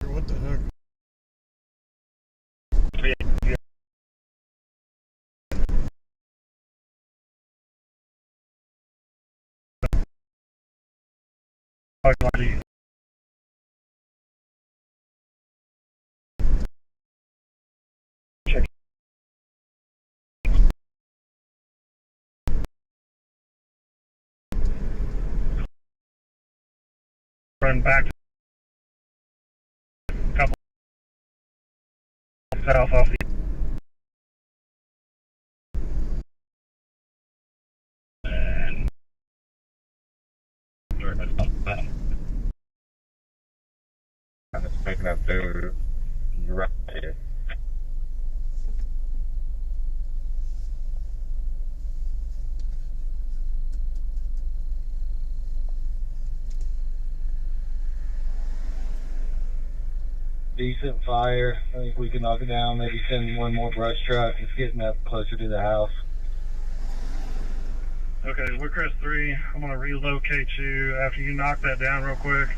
What the heck? Run back a couple south off the I'm just picking up the right here. Decent fire. I think we can knock it down. Maybe send one more brush truck. It's getting up closer to the house. Okay, Woodcrest 3, I'm going to relocate you after you knock that down real quick.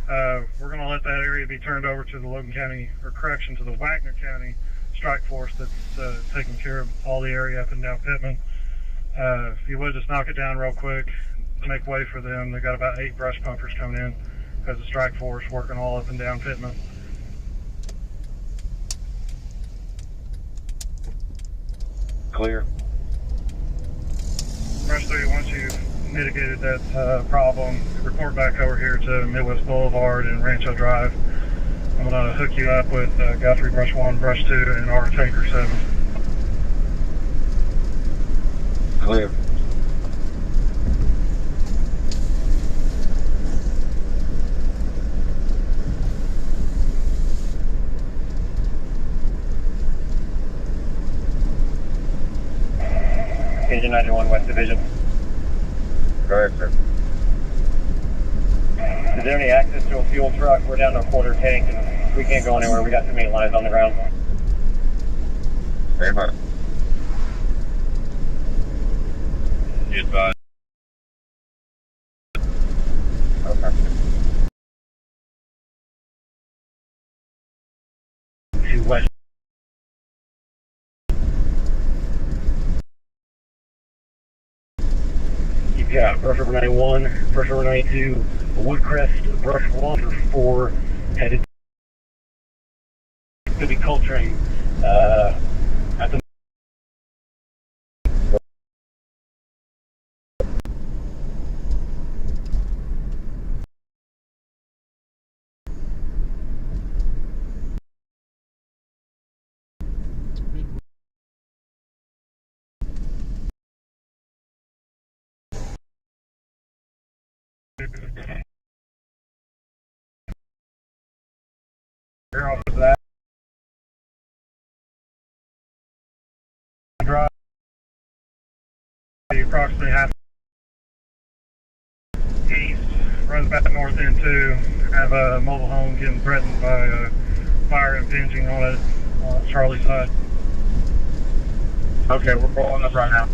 We're going to let that area be turned over to the Logan County, or correction, to the Wagner County strike force that's taking care of all the area up and down Pittman. If you would just knock it down real quick, make way for them. They got about 8 brush pumpers coming in as a strike force working all up and down Pittman. Clear. Brush 3, once you've mitigated that problem, report back over here to Midwest Boulevard and Rancho Drive. I'm going to hook you up with Guthrie Brush 1, Brush 2, and our Tanker 7. Clear. Agent 91 West Division. Go ahead, sir. Is there any access to a fuel truck? We're down to a quarter tank and we can't go anywhere. We got too many lines on the ground. Very much. You advise. Okay. To West. You've got brush over 91, brush over 92, Woodcrest, brush 1 for 4, headed to be Coltrane at the You're off of that. Drive approximately half east, runs back north into have a mobile home getting threatened by fire impinging on it on Charlie side. Okay, we're pulling up right now.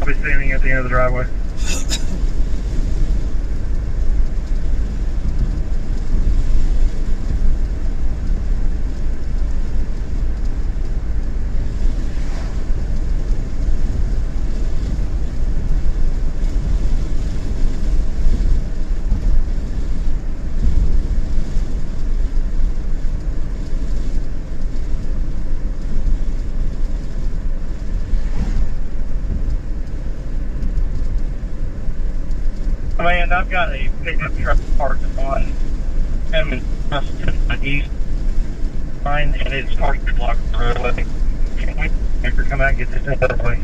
I'll be standing at the end of the driveway. Command, I've got a pickup truck parked on east line, and it's parked to block the roadway. Can we come out and get this thing out of the way?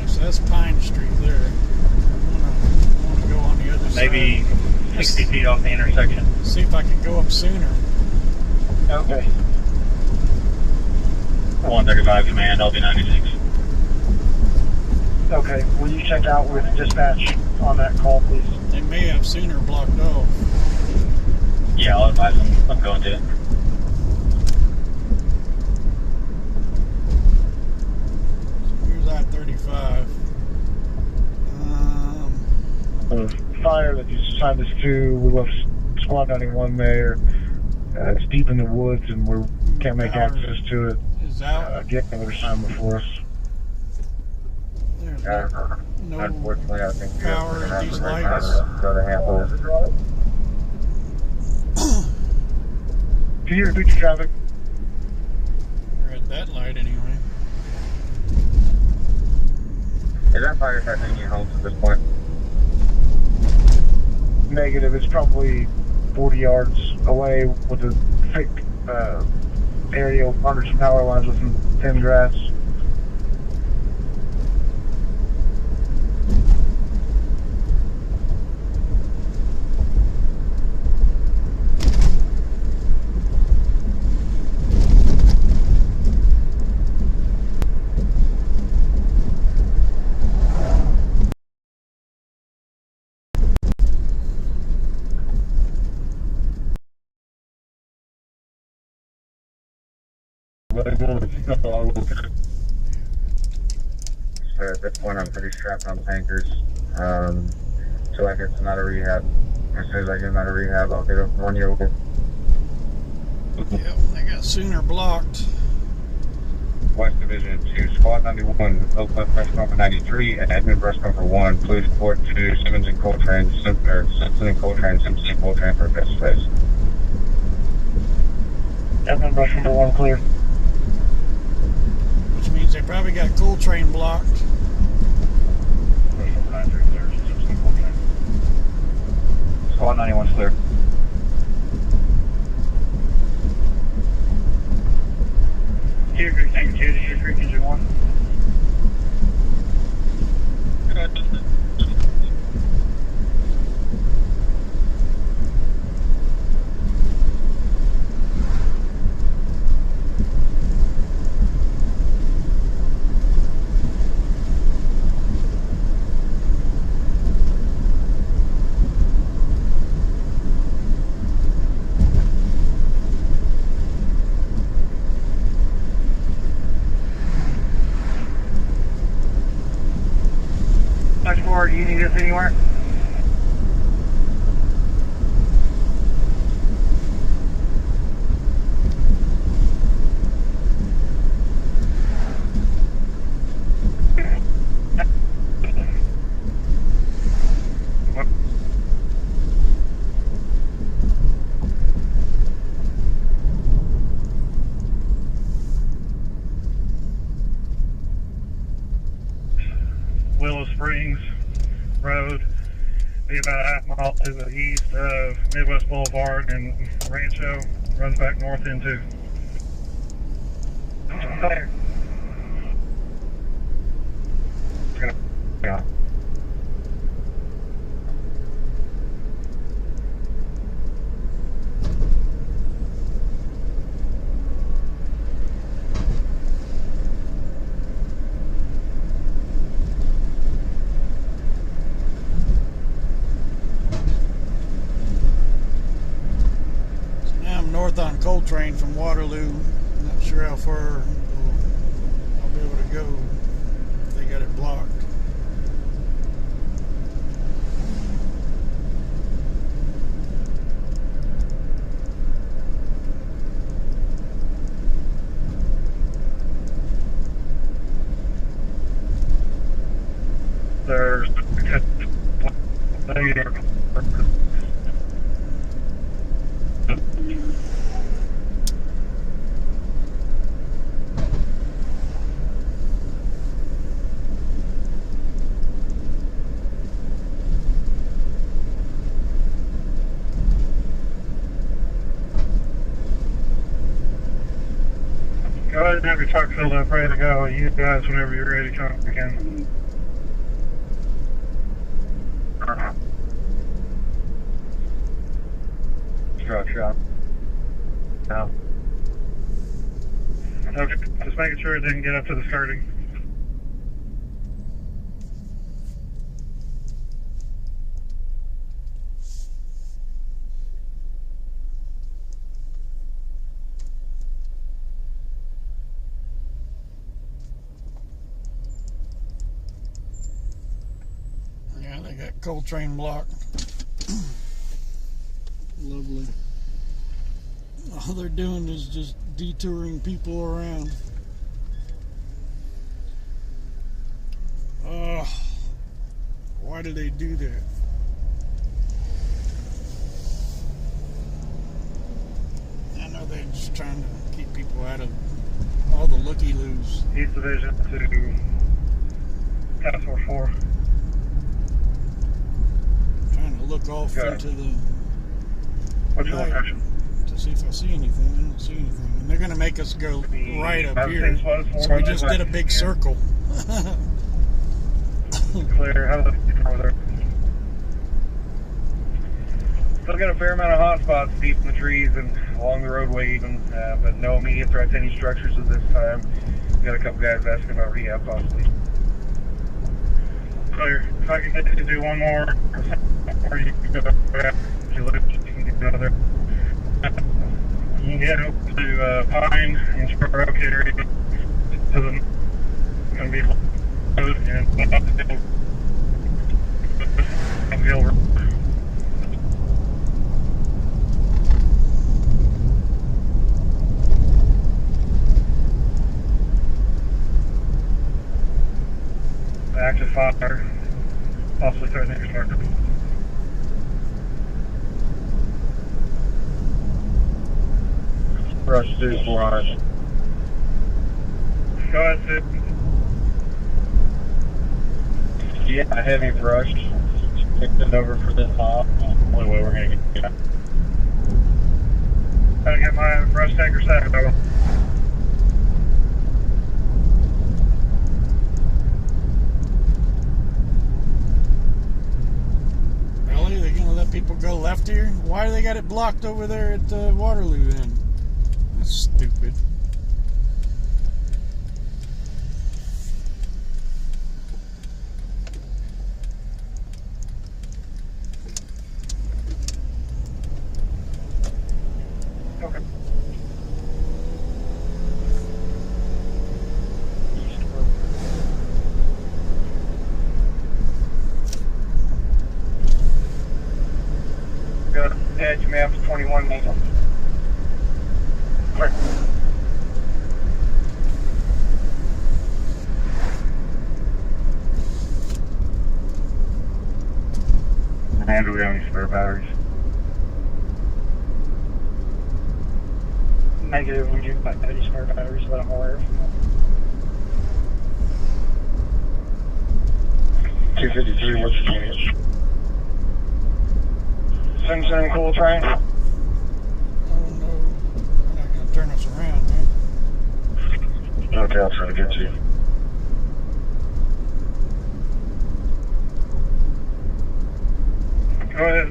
So that's Pine Street there. I want to go on the other side. Maybe 60 feet off the intersection. See if I can go up sooner. Okay. 135 command, LB96. Okay, will you check out with dispatch on that call, please? They may have sooner blocked off. Yeah, I'll advise them. I'm going to it. Here's I-35. Fire that you assigned us to, we left Squad 91 there. It's deep in the woods and we can't make access to it. Is out. Get another sign before us. There's no Unfortunately, I think power in these lights. Go to handle. Can you repeat your traffic? We're at that light anyway. Is that fire threatening your homes at this point? Negative. It's probably 40 yards away with a thick area under some power lines with some thin grass. So at this point, I'm pretty strapped on tankers. So I get out of rehab. As soon as I get out of rehab, I'll get a 1 year old. Yep, they got sooner blocked. West Division 2, Squad 91, Oakland Brush Bumper 93, and Edmund Brush Bumper 1. Please report to Simmons and Coltrane, Simpson and Coltrane, Simpson and Coltrane for best space. Edmund Brush Bumper 1 clear. Which means they probably got Coltrane blocked. Squad 91's clear. Deer Creek, thank you, Deer Creek, engine 1. Do you need us anywhere? Willow Springs Road, be about a half mile to the east of Midwest Boulevard, and Rancho runs back north into. Clear. train from Waterloo. Not sure how far I'll be able to go if they got it blocked. There's go ahead and have your truck filled up, ready to go. You guys, whenever you're ready to come again. Truck shop. No. Okay, just making sure it didn't get up to the skirting. Yeah, they got Coltrane blocked. Lovely. All they're doing is just detouring people around. Why do they do that? I know they're just trying to keep people out of all the looky-loos. East Division to Task Force 4. Trying to look off into the What's your night location? to see if I see anything. I don't see anything. And they're going to make us go right up here. 17 So we just did a big circle. Clear. How about over there? Still got a fair amount of hot spots deep in the trees and along the roadway even, but no immediate threat to any structures at this time. Got a couple guys asking about rehab possibly. Clear. If I can get you to do one more, or you can go back. You can get another. You can get over to Pine and Spur Oak area. To the going to be road and uphill road. Active fire, possibly threatening your structure. Brush 2, 400. Go ahead, Sid. Yeah, heavy brush. Picked it over for this hop. Only way we're gonna get it. Gotta get my brush tanker set though. Really? They're going to let people go left here? Why do they got it blocked over there at Waterloo then? That's stupid. Okay. Got edge maps 21 meters. Clear. And do we have any spare batteries? Negative, we do not have any spare batteries that I'm aware of. 253, what's the unit? Simpson Cool Train. Oh no, they're not going to turn us around, man. Okay, I'll try to get to you. Go ahead.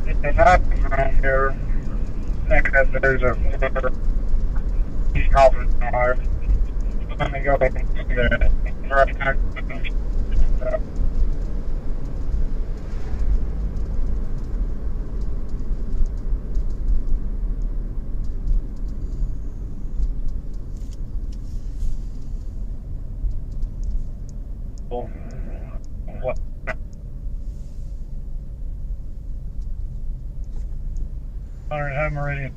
If not around here, I think that there's a East Conference fire. Let me go there. 600, have Meridian.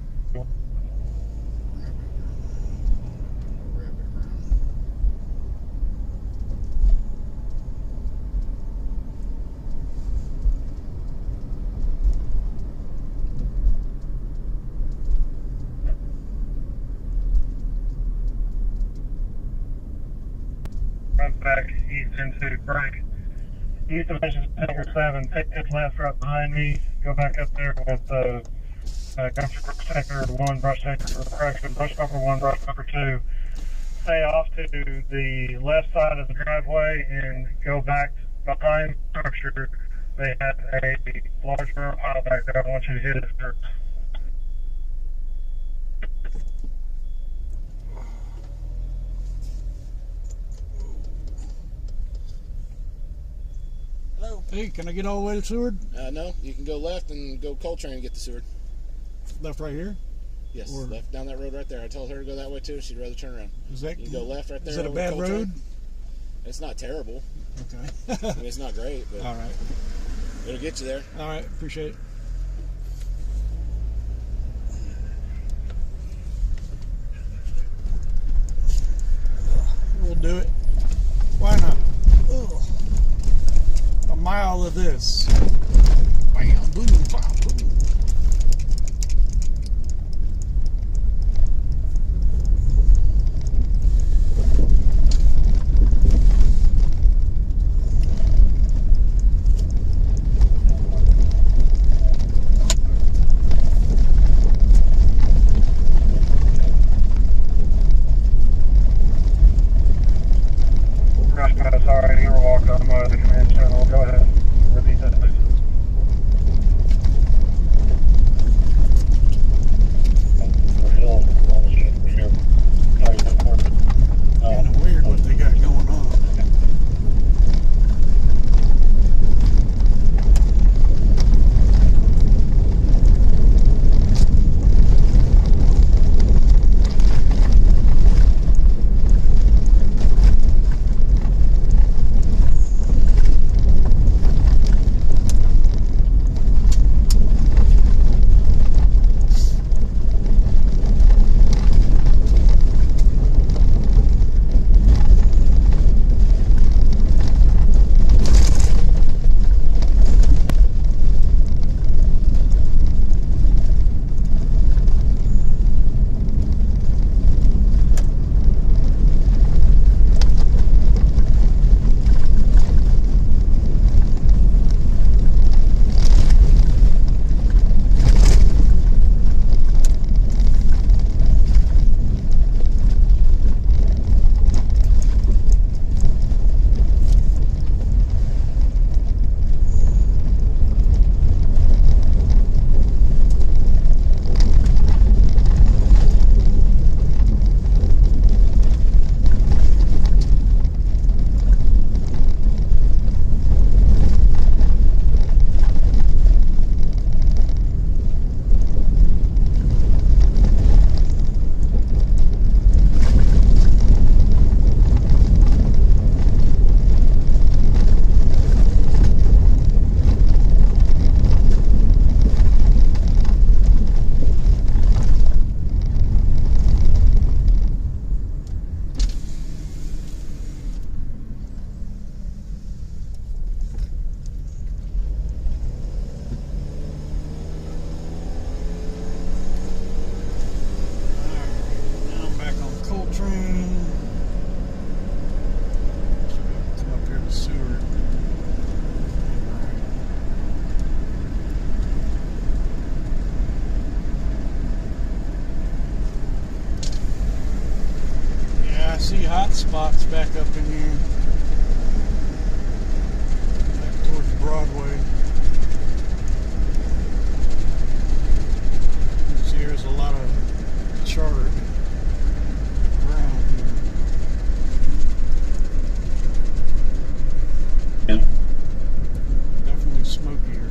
Run back east into Frank. East of Mission Tanker 7, take this left right behind me, go back up there with Guthrie Brush Tanker 1, Brush Tanker, or correction, Brush Bumper 1, Brush Bumper 2. Stay off to the left side of the driveway and go back behind the structure. They have a large burn pile back there. I want you to hit it first. Hello. Hey, can I get all the way to Seward? No, you can go left and go Coltrane and get to Seward. Left right here? Yes, Or- left down that road right there. I told her to go that way too. She'd rather turn around. Is that, You can go left right there. is that a over bad Coltrane. road? It's not terrible. Okay. I mean, it's not great, but All right. it'll get you there. All right. Appreciate it. We'll do it. Why not? Ugh. A mile of this. Bam, boom, bam, boom. Brush pass, alright, you were walking on the command channel. Go ahead. Repeat that, please. Kind of weird what they got going on. Now I'm back on Coltrane. Come up here to Seward. Yeah, I see hot spots back up in here. Back towards Broadway. You see there's a lot of charred ground here. Yeah. Definitely smokier.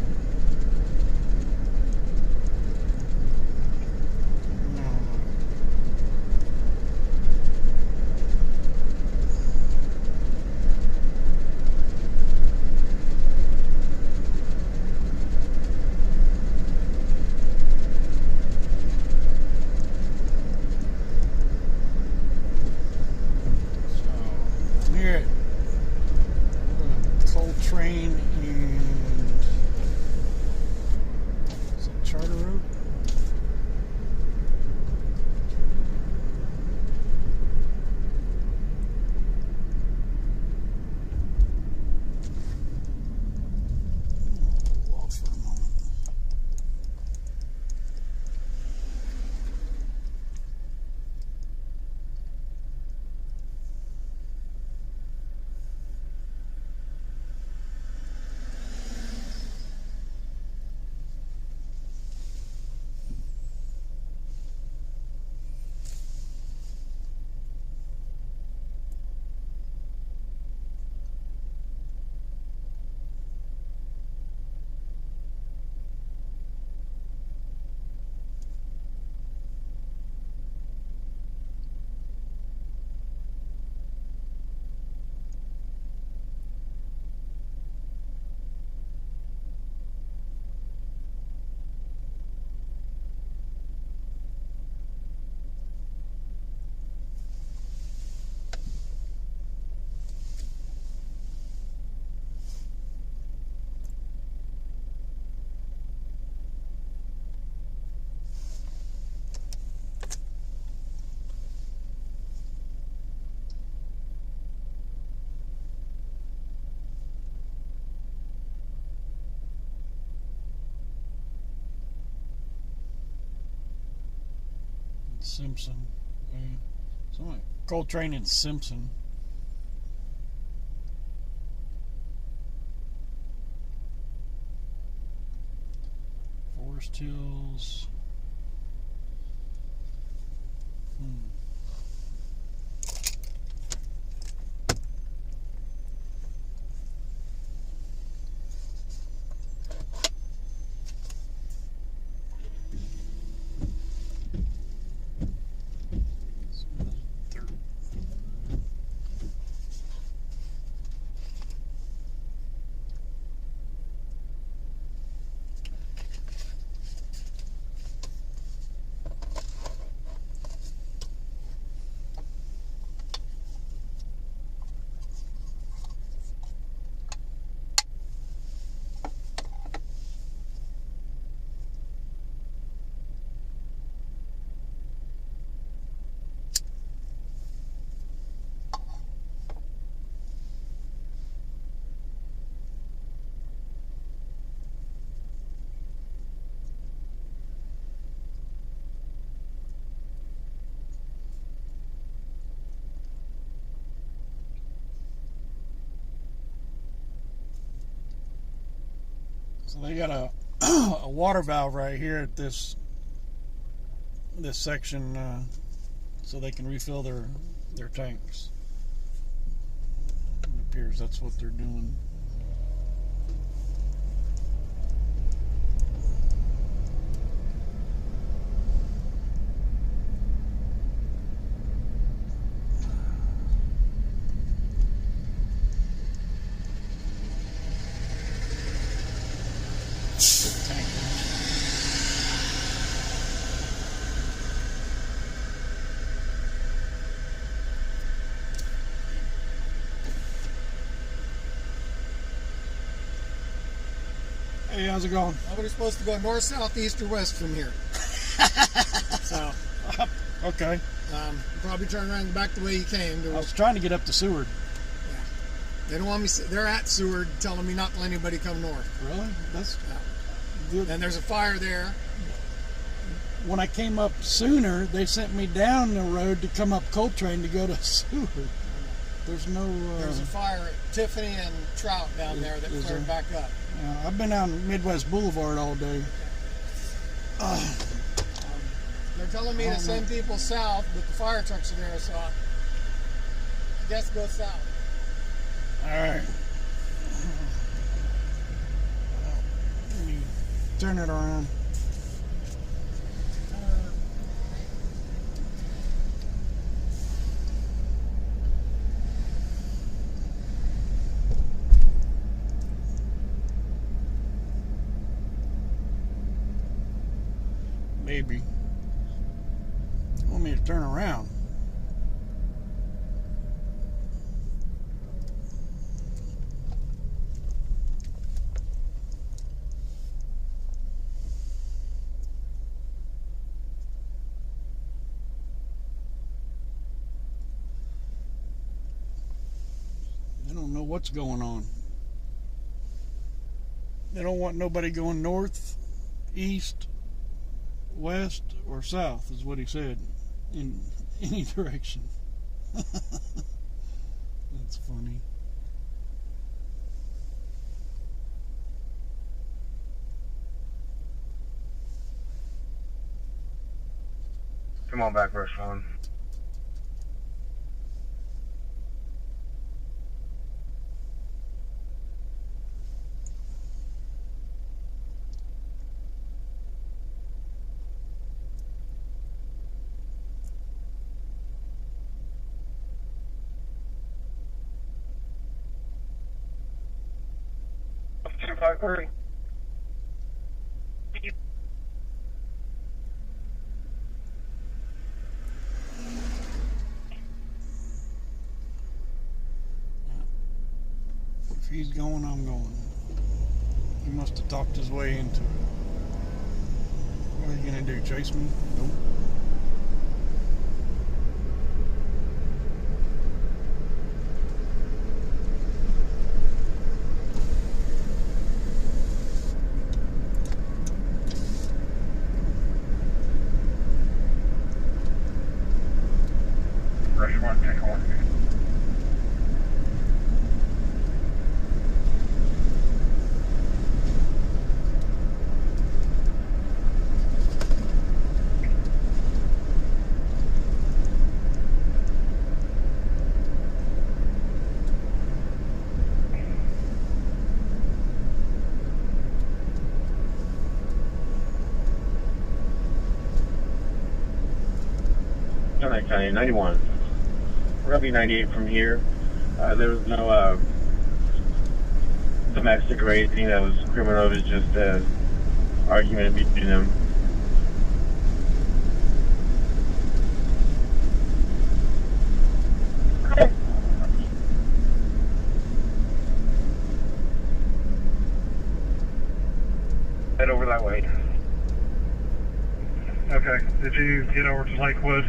Simpson. Something like Coltrane and Simpson. Forest Hills. So they got a water valve right here at this section, so they can refill their tanks. It appears that's what they're doing. Hey, how's it going? Nobody's supposed to go north, south, east, or west from here. So, okay. Probably turn around and go back the way you came. I was trying to get up to Seward. Yeah. They don't want me. They're at Seward, telling me not to let anybody come north. Really? That's. Yeah. And there's a fire there. When I came up sooner, they sent me down the road to come up Coltrane to go to Seward. There's no. There's a fire at Tiffany and Trout down there that flared back up. Yeah, I've been on Midwest Boulevard all day. They're telling me to send people south, but the fire trucks are there, so I guess go south. All right. Let me turn it around. Maybe. Want me to turn around? They don't know what's going on. They don't want nobody going north, east, west, or south, is what he said, in any direction. That's funny. Come on back, Rush 1. Hurry. If he's going, I'm going. He must have talked his way into it. What are you gonna do? Chase me? Nope. north. County 91. We're gonna be 98 from here. There was no domestic or anything that was criminal. It was just an argument between them. Head over that way. Okay. Did you get over to Lakewood?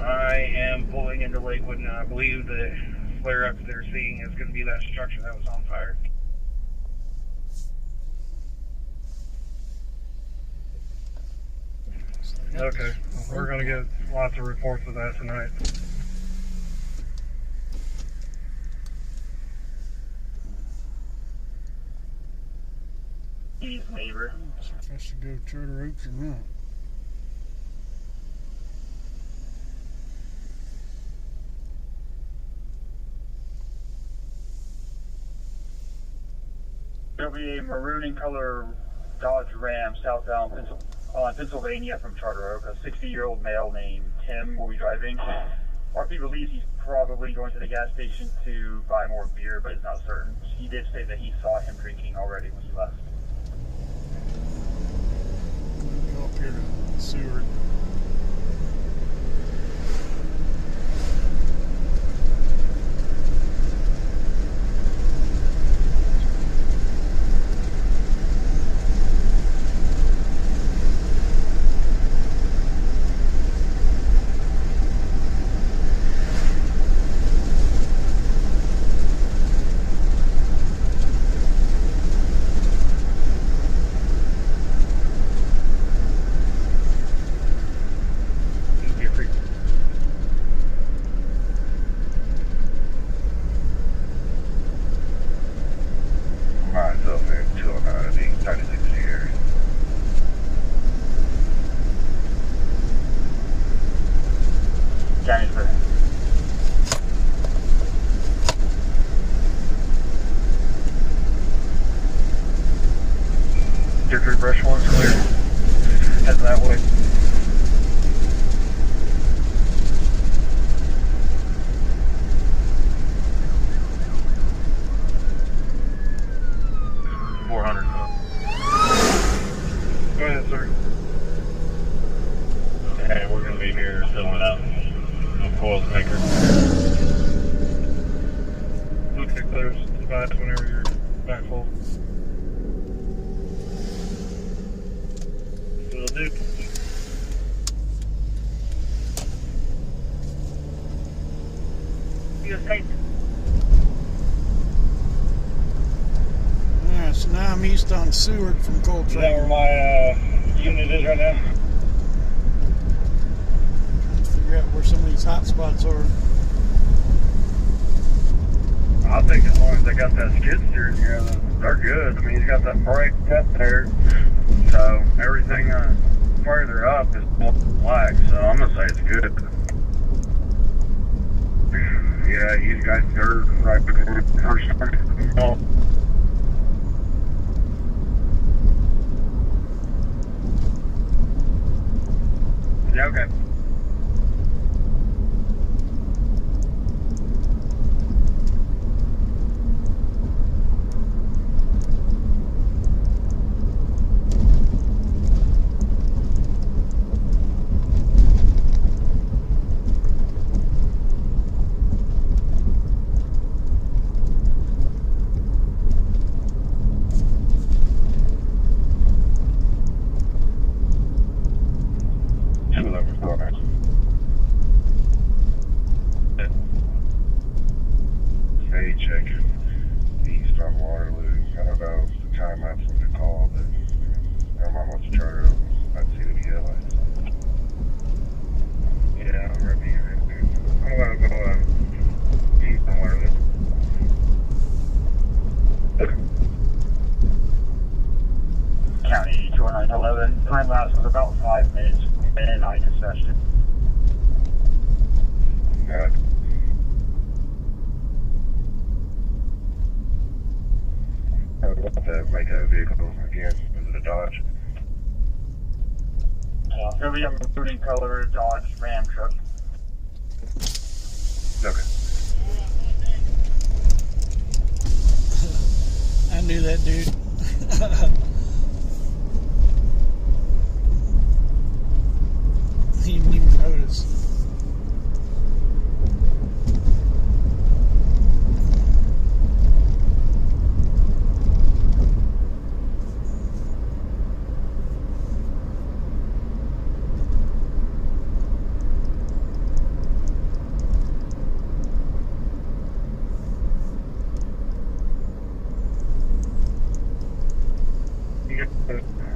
I am pulling into Lakewood, and I believe the flare-up they're seeing is going to be that structure that was on fire. Okay. We're going to get lots of reports of that tonight. Neighbor. If I should go Charter Oaks or not. There'll be a maroon in color Dodge Ram southbound on Pennsylvania from Charter Oak. A 60-year-old male named Tim will be driving. RP believes he's probably going to the gas station to buy more beer, but is not certain. He did say that he saw him drinking already when he left. Go up here to Seward. Brush one's clear. Head that way. Go ahead, sir. Okay, we're going to be here filling up the coils maker. Okay, clear. Advise whenever you're back full. Will do. Yeah, so now I'm east on Seward from Coltrane. Is that where my unit is right now? Trying to figure out where some of these hot spots are. I think as long as they got that skid steer here, they're good. I mean, he's got that brake cut there, so everything further up is black, so I'm gonna say it's good. Yeah, he's got dirt right before it first started. Oh. Yeah, okay. 4911. Time lapse was about 5 minutes, and I assessed it. Good. I would want to make a vehicle again. Is it a Dodge? It's going to be a maroon color Dodge Ram truck. Okay. I knew that dude. He didn't even notice.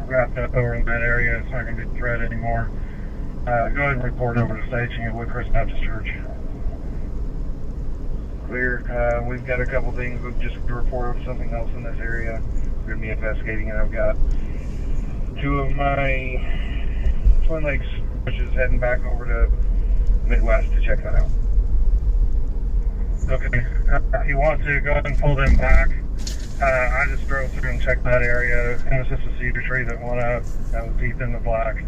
Wrapped up over in that area. It's not going to be a threat anymore. Go ahead and report over to staging at Woodcrest Baptist Church. Clear. We've got a couple things. We've just reported something else in this area. We're going to be investigating, and I've got 2 of my Twin Lakes switches heading back over to Midwest to check that out. Okay. If you want to, go ahead and pull them back. I just drove through and checked that area. It was just a cedar tree that went up. That was deep in the black.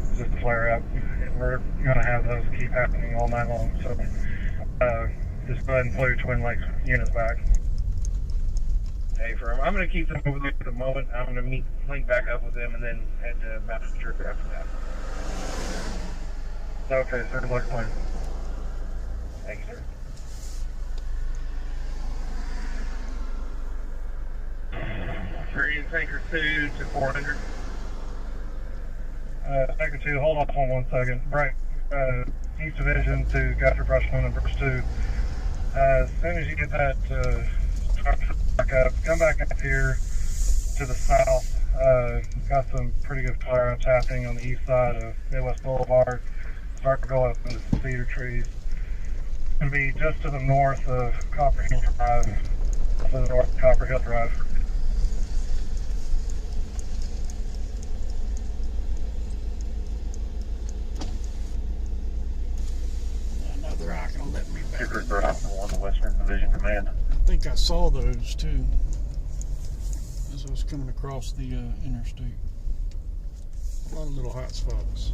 It's just a flare up. And we're going to have those keep happening all night long. So just go ahead and pull your Twin Lakes units back. Hey, I'm going to keep them over there at the moment. I'm going to link back up with them and then head to Baptist Church after that. Okay, sir. Like plan. Thanks, sir. Tanker 2 to 400. Tanker 2, hold off on 1 second. Right, East Division to Guthrie Brushman and Bruce 2. As soon as you get that truck back up, come back up here to the south. Got some pretty good firearms happening on the east side of Midwest Boulevard. Start to go up into the cedar trees. It's going to be just to the north of Copper Hill Drive. To the north of Copper Hill Drive. They're not going to let me back. On the Western Division Command. I think I saw those too as I was coming across the interstate. A lot of little hot spots.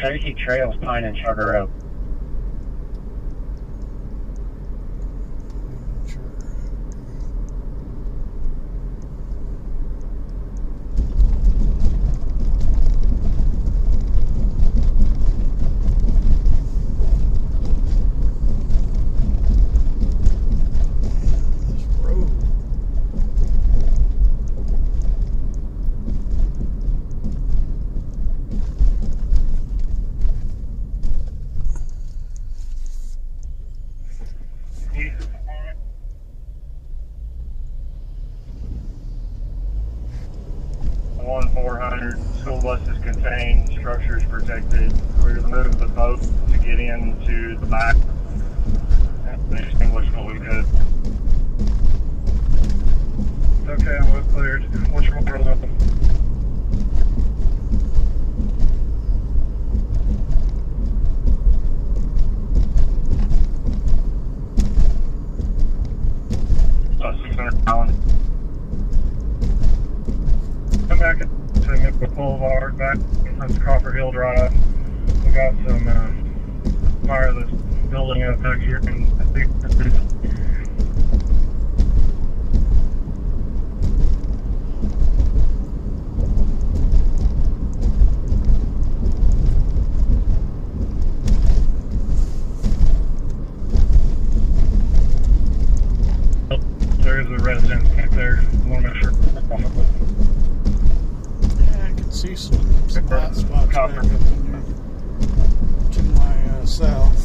Cherokee Trails, Pine and Charter Road. School bus is contained, structure is protected. We're going to move the boat to get into the back and extinguish what we could. Okay, we're cleared. What's your order? About 600 gallons. Come back to Midwest Boulevard, back from Copper Hill Drive. We got some fire that's building up back here in the There's a residence back there. I want to make sure. Yeah, I can see some hot spots back up to my south.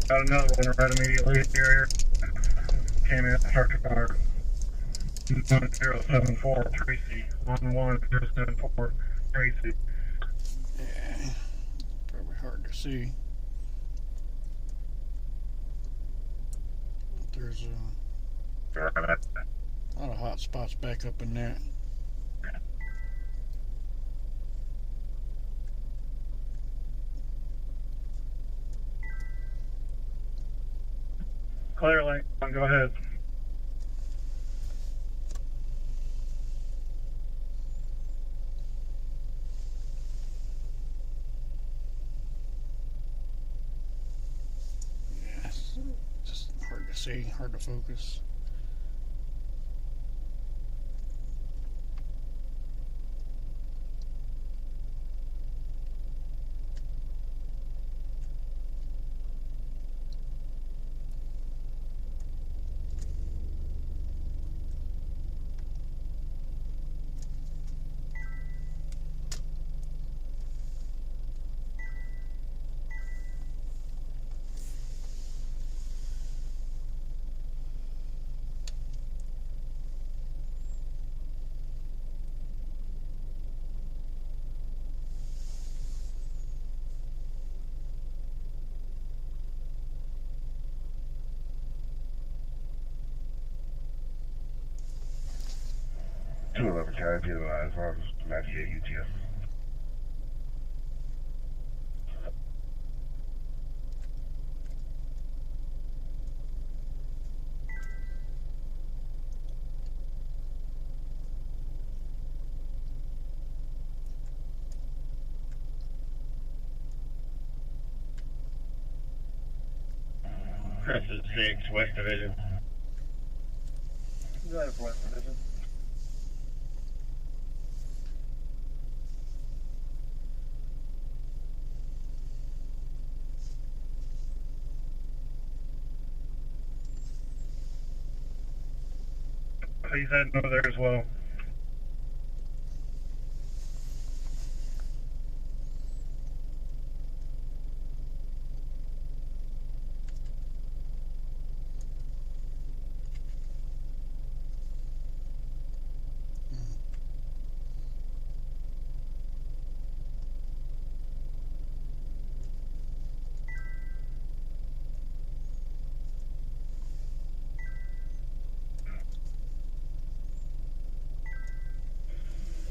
Got another one right immediately here. Came in, structure fire. 1074 Tracy. 11074 Tracy. Yeah, probably hard to see. There's a lot of hot spots back up in that. Clear link. Go ahead. Yeah, it's just hard to see, hard to focus. Charlie, be advised, I'll just match your UTS. Chris is 6, West Division. That's West Division. He's heading over there as well.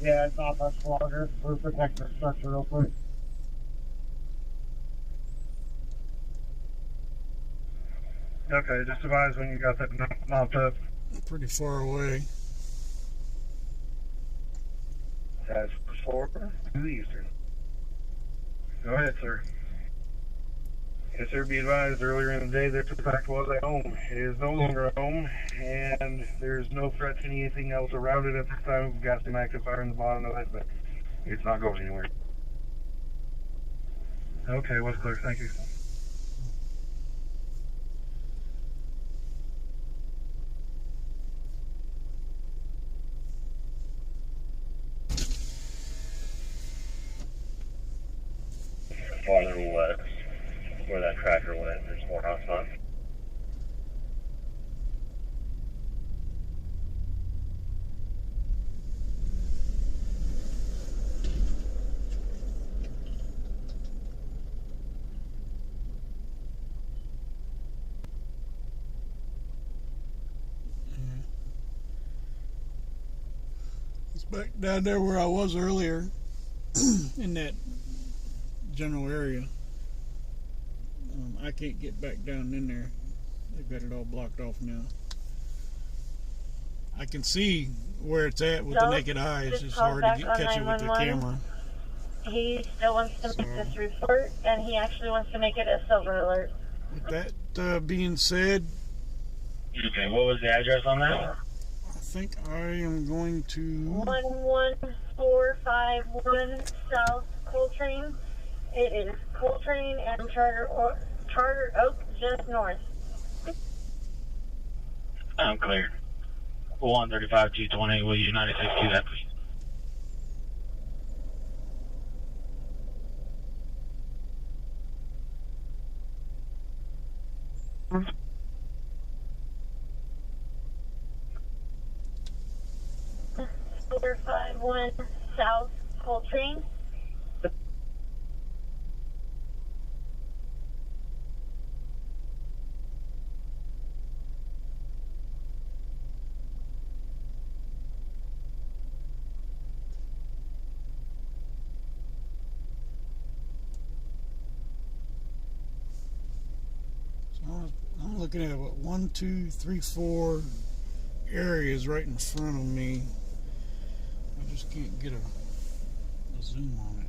Yeah, it's not much longer. We're protecting the structure real quick. Okay, just advise when you got that mopped up. Pretty far away. That's 4 to the eastern. Go ahead, sir. Yes, sir, be advised, earlier in the day, this in fact was a home. It is no longer a home, and there's no threat to anything else around it at this time. We've got some active fire in the bottom of it, but it's not going anywhere. Okay, what's clear? Thank you. Farther west, where that tractor went, there's more hot spots. It's back down there where I was earlier in that general area. I can't get back down in there. They've got it all blocked off now. I can see where it's at with the naked eye. It's just hard to catch it with the camera. He still wants to make this report, and he actually wants to make it a silver alert. With that being said, okay, what was the address on that? I think I am going to 11451 South Coltrane. It is Coltrane and Charter Oak just north. I'm clear. 135 220, will you 96 do that, please? Solar 51 South Coltrane. I'm looking at what 1, 2, 3, 4 areas right in front of me. I just can't get a zoom on it.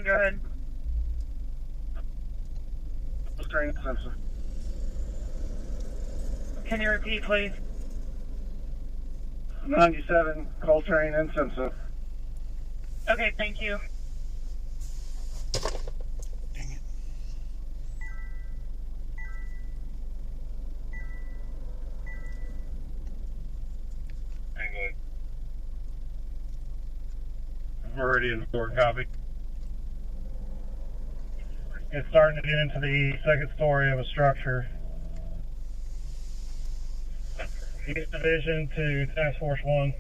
Go ahead. Train sensor. Can you repeat, please? 97 Coltrane and sensor. Okay, thank you. Meridian 4, copy. It's starting to get into the second story of a structure. East Division to Task Force 1.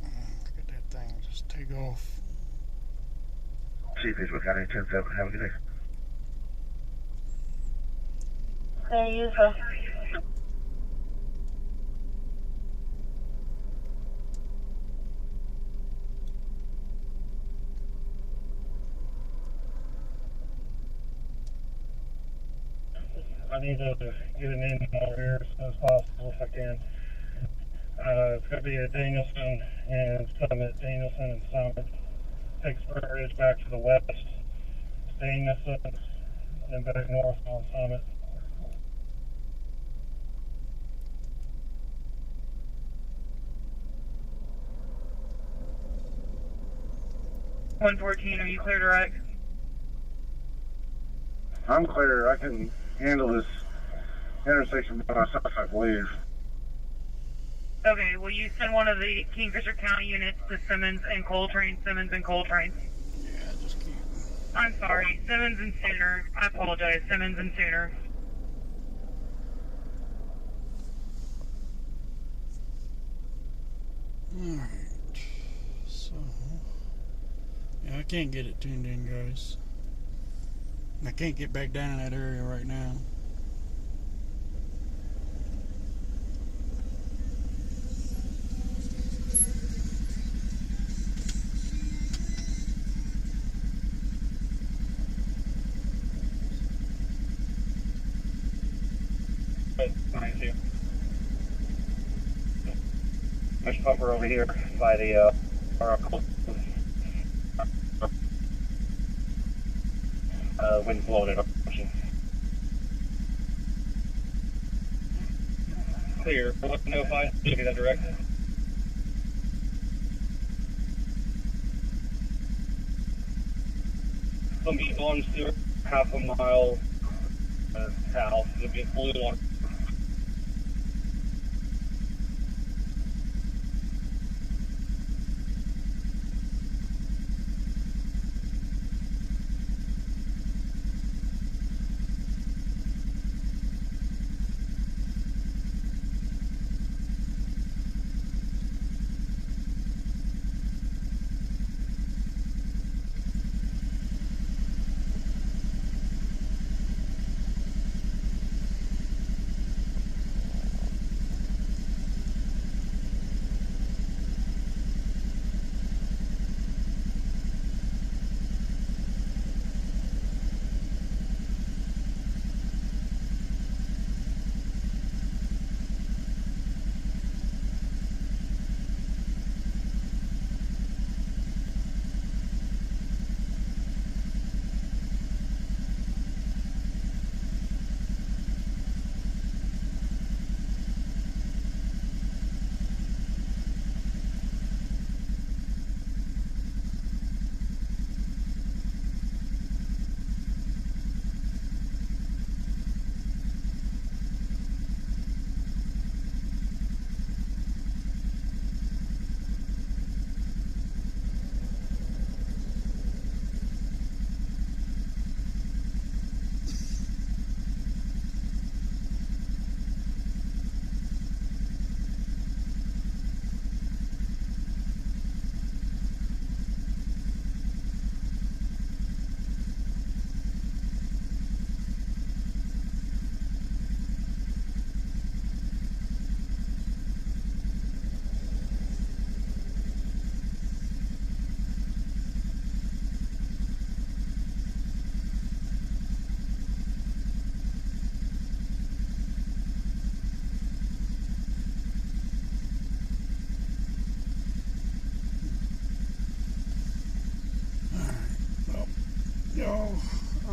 Look at that thing just take off. Chief is with County 10-7. Have a good day. There you go. I need to get an in over here as soon as possible if I can. It's going to be at Danielson and Summit. Danielson and Summit. Take Springridge back to the west. Danielson and back north on Summit. Are you clear to wreck? I'm clear. I can handle this intersection by myself, I believe. Okay, will you send one of the Kingfisher County units to Simmons and Coltrane? Simmons and Coltrane. Yeah, I just can't. I'm sorry, Simmons and Sooner. I apologize, Simmons and Sooner. Alright. So, yeah, I can't get it tuned in, guys. I can't get back down in that area right now. Thank you. There's a pumper over here by the Oracle. Wind blowing it up. Clear. 105. Should be that direct. It'll be on Stewart, half a mile south. It'll be a blue one.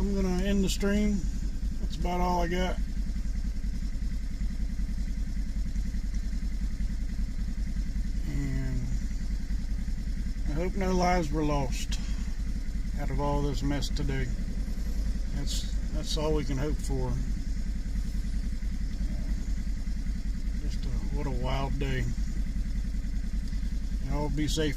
I'm going to end the stream. That's about all I got. And I hope no lives were lost out of all this mess today. That's all we can hope for. What a wild day. Y'all be safe.